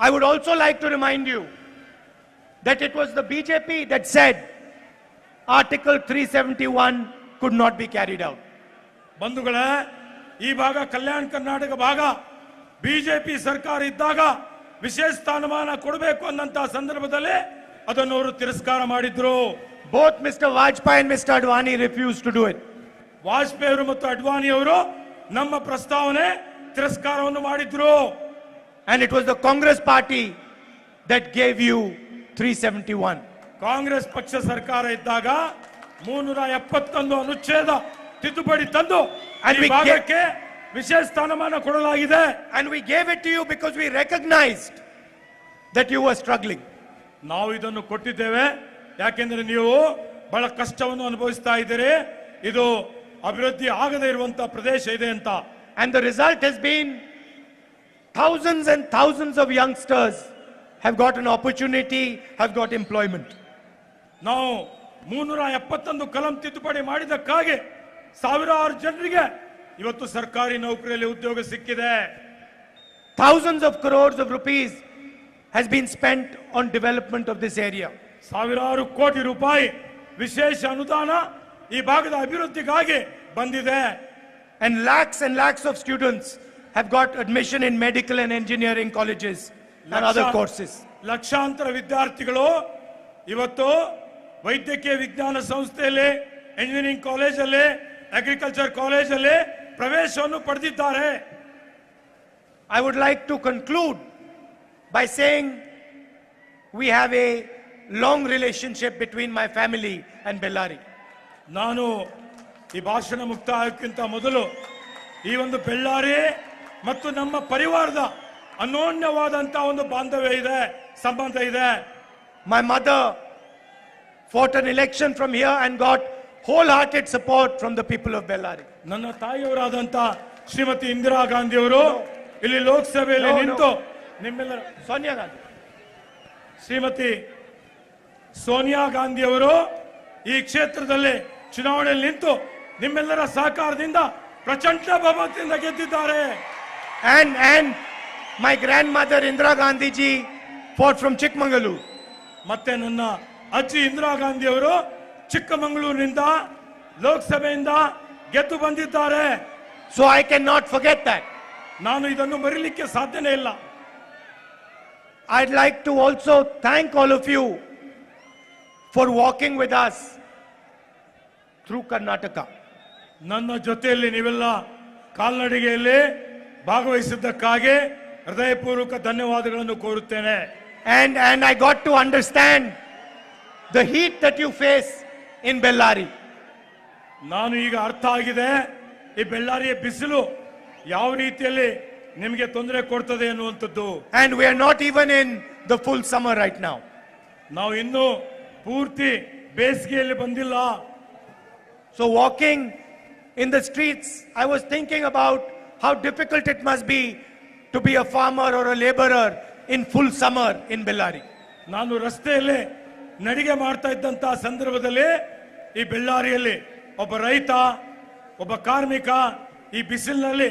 I would also like to remind you that it was the BJP that said Article 371 could not be carried out. ಬಂಧುಗಳೇ, ಈ ಭಾಗ ಕಲ್ಯಾಣ ಕರ್ನಾಟಕ ಭಾಗ ಬಿಜೆಪಿ ಸರ್ಕಾರ ಇದ್ದಾಗ ವಿಶೇಷ ಸ್ಥಾನಮಾನ ಕೊಡಬೇಕು ಅನ್ನಂತ ಸಂದರ್ಭದಲ್ಲಿ ಅದನ್ನು ಅವರು ತಿರಸ್ಕಾರ ಮಾಡಿದ್ರು. Both Mr. Vajpayee and Mr. Advani refused to do it. Vajpayee ಅವರು ಮತ್ತು ಅಡ್ವಾಣಿ ಅವರು ನಮ್ಮ ಪ್ರಸ್ತಾವನೆ ತಿರಸ್ಕಾರವನ್ನು ಮಾಡಿದ್ರು. And it was the Congress party that gave you 371. Congress ಪಕ್ಷ ಸರ್ಕಾರ ಇದ್ದಾಗ 371 ಅನುಚ್ಛೇದ ತಿದ್ದುಪಡಿ ತಂದು ಈ ಭಾಗಕ್ಕೆ ವಿಶೇಷ ಸ್ಥಾನಮಾನ ಕೊಡಲಾಗಿದೆ. And we gave it to you because we recognized that you were struggling. ನಾವು ಇದನ್ನು ಕೊಟ್ಟಿದ್ದೇವೆ ಯಾಕೆಂದ್ರೆ ನೀವು ಬಹಳ ಕಷ್ಟವನ್ನು ಅನುಭವಿಸ್ತಾ ಇದ್ದೀರಿ, ಇದು ಅಭಿವೃದ್ಧಿ ಆಗದೇ ಇರುವಂತ ಪ್ರದೇಶ ಇದೆ ಅಂತ. And the result has been thousands and thousands of youngsters have got an opportunity, have got employment. ನಾವು 371 ಕಲಂ ತಿದ್ದುಪಡಿ ಮಾಡಿದಕ್ಕಾಗಿ ಸಾವಿರಾರು ಜನರಿಗೆ ಇವತ್ತು ಸರ್ಕಾರಿ ನೌಕರಿಯಲ್ಲಿ ಉದ್ಯೋಗ ಸಿಕ್ಕಿದೆ. Thousands of crores of rupees has been spent on development of this area. ಸಾವಿರಾರು ಕೋಟಿ ರೂಪಾಯಿ ವಿಶೇಷ ಅನುದಾನ ಈ ಭಾಗದ ಅಭಿವೃದ್ಧಿಗಾಗಿ ಬಂದಿದೆ. And lakhs of students have got admission in medical and engineering colleges and other courses. ಲಕ್ಷಾಂತರ ವಿದ್ಯಾರ್ಥಿಗಳು ಇವತ್ತು ವೈದ್ಯಕೀಯ ವಿಜ್ಞಾನ ಸಂಸ್ಥೆಯಲ್ಲಿ, ಎಂಜಿನಿಯರಿಂಗ್ ಕಾಲೇಜಲ್ಲಿ, ಅಗ್ರಿಕಲ್ಚರ್ ಕಾಲೇಜಲ್ಲಿ ಪ್ರವೇಶವನ್ನು ಪಡೆದಿದ್ದಾರೆ. I would like to conclude by saying we have a long relationship between my family and Bellary. ನಾನು ಈ ಭಾಷಣ ಮುಕ್ತಾಯಕ್ಕಿಂತ ಮೊದಲು ಈ ಒಂದು ಬೆಳ್ಳಾರಿ ಮತ್ತು ನಮ್ಮ ಪರಿವಾರದ ಅನೋನ್ಯವಾದಂತಹ ಒಂದು ಬಾಂಧವ್ಯ ಇದೆ, ಸಂಬಂಧ ಇದೆ. My mother fought an election from here and got wholehearted support from the people of Bellary. ನನ್ನ ತಾಯಿಯವರಾದಂತ ಶ್ರೀಮತಿ ಇಂದಿರಾ ಗಾಂಧಿ ಅವರು ಇಲ್ಲಿ ಲೋಕಸಭೆಯಲ್ಲಿ ನಿಂತು ನಿಮ್ಮೆಲ್ಲರ Sonia Gandhi. ಶ್ರೀಮತಿ ಸೋನಿಯಾ ಗಾಂಧಿ ಅವರು ಈ ಕ್ಷೇತ್ರದಲ್ಲಿ ಚುನಾವಣೆಯಲ್ಲಿ ನಿಂತು ನಿಮ್ಮೆಲ್ಲರ ಸಹಕಾರದಿಂದ ಪ್ರಚಂಡ ಬಹುಮತದಿಂದ ಗೆದ್ದಿದ್ದಾರೆ. And my grandmother Indira Gandhi ji fought from Chikmagalur. ಮತ್ತೆ ನನ್ನ ಅಜ್ಜಿ ಇಂದಿರಾ ಗಾಂಧಿ ಅವರು ಚಿಕ್ಕಮಗಳೂರಿನಿಂದ ಲೋಕಸಭೆಯಿಂದ ಗೆದ್ದು ಬಂದಿದ್ದಾರೆ. So I cannot forget that. ನಾನು ಇದನ್ನು ಮರೆಯಲಿಕ್ಕೆ ಸಾಧ್ಯನೇ ಇಲ್ಲ. I'd like to also thank all of you for walking with us through Karnataka. ನನ್ನ ಜೊತೆಯಲ್ಲಿ ನೀವೆಲ್ಲ ಕಾಲ್ನಡಿಗೆಯಲ್ಲಿ ಭಾಗವಹಿಸಿದ್ದಕ್ಕಾಗಿ ಹೃದಯಪೂರ್ವಕ ಧನ್ಯವಾದಗಳನ್ನು ಕೋರುತ್ತೇನೆ. And I got to understand the heat that you face in Bellary. ನಾನು ಈಗ ಅರ್ಥ ಆಗಿದೆ ಈ ಬೆಳ್ಳಾರಿಯ ಬಿಸಿಲು ಯಾವ ರೀತಿಯಲ್ಲಿ ನಿಮಗೆ ತೊಂದರೆ ಕೊಡ್ತದೆ ಅನ್ನುವಂಥದ್ದು. And we are not even in the full summer right now. ನಾವು ಇನ್ನೂ ಪೂರ್ತಿ ಬೇಸಿಗೆಯಲ್ಲಿ ಬಂದಿಲ್ಲ. So walking in the streets, I was thinking about how difficult it must be to be a farmer or a laborer in full summer in Bellary. ನಾನು ರಸ್ತೆಯಲ್ಲಿ ನಡಿಗೆ ಮಾಡ್ತಾ ಇದ್ದಂತಹ ಸಂದರ್ಭದಲ್ಲಿ ಈ ಬೆಳ್ಳಾರಿಯಲ್ಲಿ ಒಬ್ಬ ರೈತ, ಒಬ್ಬ ಕಾರ್ಮಿಕ ಈ ಬಿಸಿಲಿನಲ್ಲಿ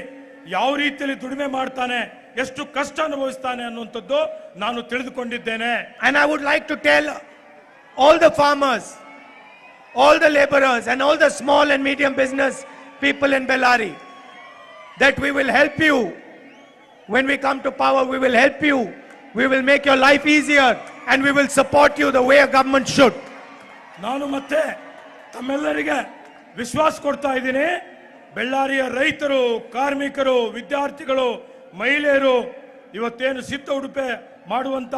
ಯಾವ ರೀತಿಯಲ್ಲಿ ದುಡಿಮೆ ಮಾಡ್ತಾನೆ, ಎಷ್ಟು ಕಷ್ಟ ಅನುಭವಿಸ್ತಾನೆ ಅನ್ನುವಂಥದ್ದು ನಾನು ತಿಳಿದುಕೊಂಡಿದ್ದೇನೆ. And I would like to tell all the farmers, all the laborers and all the small and medium business people in Bellary that we will help you. When we come to power, we will help you. We will make your life easier and we will support you the way a government should. ನಾನು ಮತ್ತೆ ತಮ್ಮೆಲ್ಲರಿಗೆ ವಿಶ್ವಾಸ ಕೊಡ್ತಾ ಇದ್ದೀನಿ. ಬೆಳ್ಳಾರಿಯ ರೈತರು, ಕಾರ್ಮಿಕರು, ವಿದ್ಯಾರ್ಥಿಗಳು, ಮಹಿಳೆಯರು, ಇವತ್ತೇನು ಸಿದ್ಧ ಉಡುಪೆ ಮಾಡುವಂತ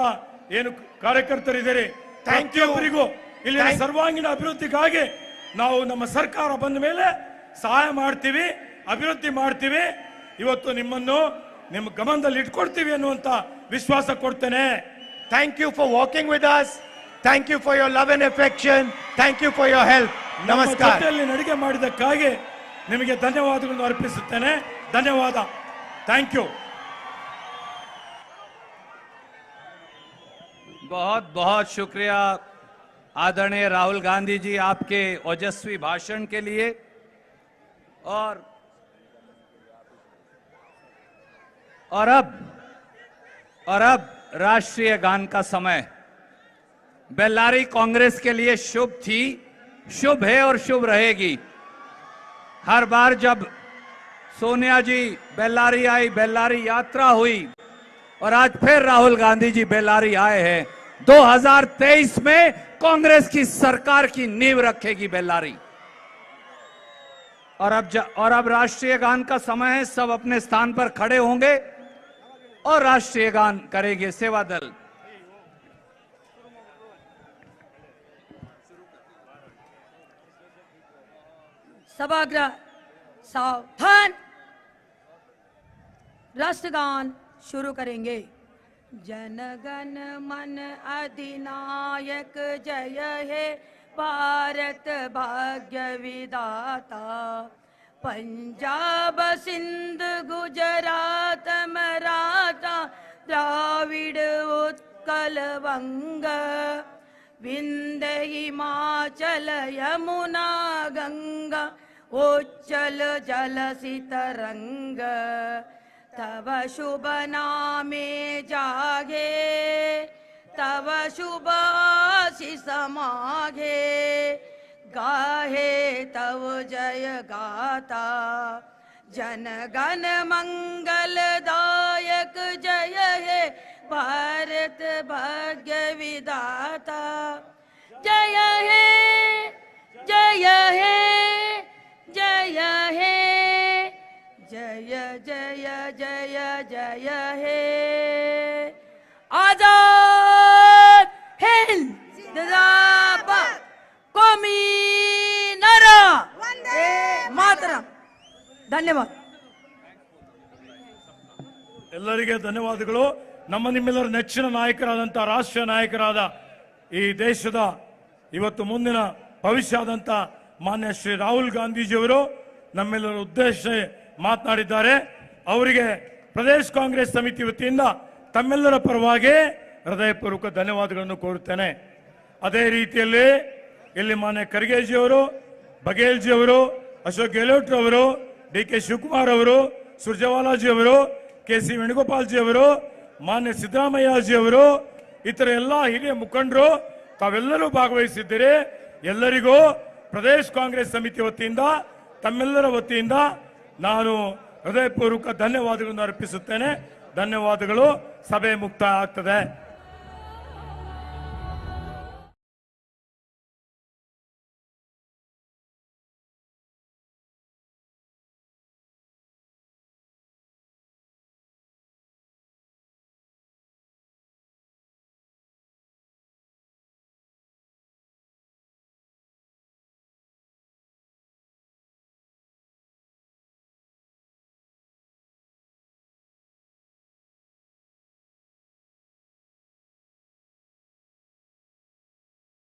ಏನು ಕಾರ್ಯಕರ್ತರಿದ್ದೀರಿ, ಪ್ರತಿಯೊಬ್ಬರಿಗೂ ಇಲ್ಲಿನ ಸರ್ವಾಂಗೀಣ ಅಭಿವೃದ್ಧಿಗಾಗಿ ನಾವು ನಮ್ಮ ಸರ್ಕಾರ ಬಂದ ಮೇಲೆ ಸಹಾಯ ಮಾಡ್ತೀವಿ, ಅಭಿವೃದ್ಧಿ ಮಾಡ್ತೀವಿ. ಇವತ್ತು ನಿಮ್ಮನ್ನು ನಿಮ್ಮ ಗಮನದಲ್ಲಿ ಇಟ್ಕೊಡ್ತೀವಿ ಅನ್ನುವಂತ ವಿಶ್ವಾಸ ಕೊಡ್ತೇನೆ. Thank you for walking with us. Thank you for your love and affection. Thank you for your help. Namaskar. ಜೊತೆಯಲ್ಲಿ ನಡಿಗೆ ಮಾಡಿದಕ್ಕಾಗಿ ನಿಮಗೆ ಧನ್ಯವಾದಗಳನ್ನು ಅರ್ಪಿಸುತ್ತೇನೆ. ಧನ್ಯವಾದ. Thank you. बहुत बहुत शुक्रिया आदरणीय राहुल गांधी जी आपके ओजस्वी भाषण के लिए. और अब राष्ट्रीय गान का समय. बेल्लारी कांग्रेस के लिए शुभ थी, शुभ है और शुभ रहेगी. हर बार जब सोनिया जी बेल्लारी आई, बेल्लारी यात्रा हुई और आज फिर राहुल गांधी जी बेल्लारी आए हैं. 2023 में कांग्रेस की सरकार की नींव रखेगी बेल्लारी. और अब राष्ट्रीय गान का समय है. सब अपने स्थान पर खड़े होंगे और राष्ट्रीय गान करेंगे सेवा दल. सभागृह सावधान. राष्ट्रगान शुरू करेंगे. जन गण मन अधिनायक जय हे भारत भाग्य विधाता. पंजाब सिंध गुजरात मराठा द्राविड़ उत्कल उत्कल वंग विंध्य हिमाचल यमुना गंगा उच्चल जलसि तरंग तव शुभ नामे जागे तव शुभ आशीष माघे गाहे तव जय गाता जन गण मंगलदायक जय हे भारत भाग्य विधाता जय हे जय हे जय हे जय जय जय जय हे आजाद हिंद जिंदाबाद कौमी नारा वंदे मातरम ಧನ್ಯವಾದ ಎಲ್ಲರಿಗೆ ಧನ್ಯವಾದಗಳು. ನಮ್ಮ ನಿಮ್ಮೆಲ್ಲರ ನೆಚ್ಚಿನ ನಾಯಕರಾದಂಥ ರಾಷ್ಟ್ರೀಯ ನಾಯಕರಾದ ಈ ದೇಶದ ಇವತ್ತು ಮುಂದಿನ ಭವಿಷ್ಯ ಆದಂಥ ಮಾನ್ಯ ಶ್ರೀ ರಾಹುಲ್ ಗಾಂಧೀಜಿಯವರು ನಮ್ಮೆಲ್ಲರ ಉದ್ದೇಶ ಮಾತನಾಡಿದ್ದಾರೆ. ಅವರಿಗೆ ಪ್ರದೇಶ ಕಾಂಗ್ರೆಸ್ ಸಮಿತಿ ವತಿಯಿಂದ ತಮ್ಮೆಲ್ಲರ ಪರವಾಗಿ ಹೃದಯಪೂರ್ವಕ ಧನ್ಯವಾದಗಳನ್ನು ಕೋರುತ್ತೇನೆ. ಅದೇ ರೀತಿಯಲ್ಲಿ ಇಲ್ಲಿ ಮಾನ್ಯ ಖರ್ಗೆಜಿಯವರು, ಬಘೇಲ್ಜಿಯವರು, ಅಶೋಕ್ ಗೆಹ್ಲೋಟ್ ಅವರು, ಡಿ ಕೆ ಶಿವಕುಮಾರ್ ಅವರು, ಸುರ್ಜೇವಾಲಾಜಿ ಅವರು, ಕೆ ಸಿ ವೇಣುಗೋಪಾಲ್ಜಿ ಅವರು, ಮಾನ್ಯ ಸಿದ್ದರಾಮಯ್ಯಜಿ ಅವರು, ಇತರ ಎಲ್ಲ ಹಿರಿಯ ಮುಖಂಡರು ತಾವೆಲ್ಲರೂ ಭಾಗವಹಿಸಿದ್ದೀರಿ. ಎಲ್ಲರಿಗೂ ಪ್ರದೇಶ ಕಾಂಗ್ರೆಸ್ ಸಮಿತಿ ವತಿಯಿಂದ ತಮ್ಮೆಲ್ಲರ ವತಿಯಿಂದ ನಾನು ಹೃದಯಪೂರ್ವಕ ಧನ್ಯವಾದಗಳನ್ನು ಅರ್ಪಿಸುತ್ತೇನೆ. ಧನ್ಯವಾದಗಳು. ಸಭೆ ಮುಕ್ತಾಯ ಆಗ್ತದೆ.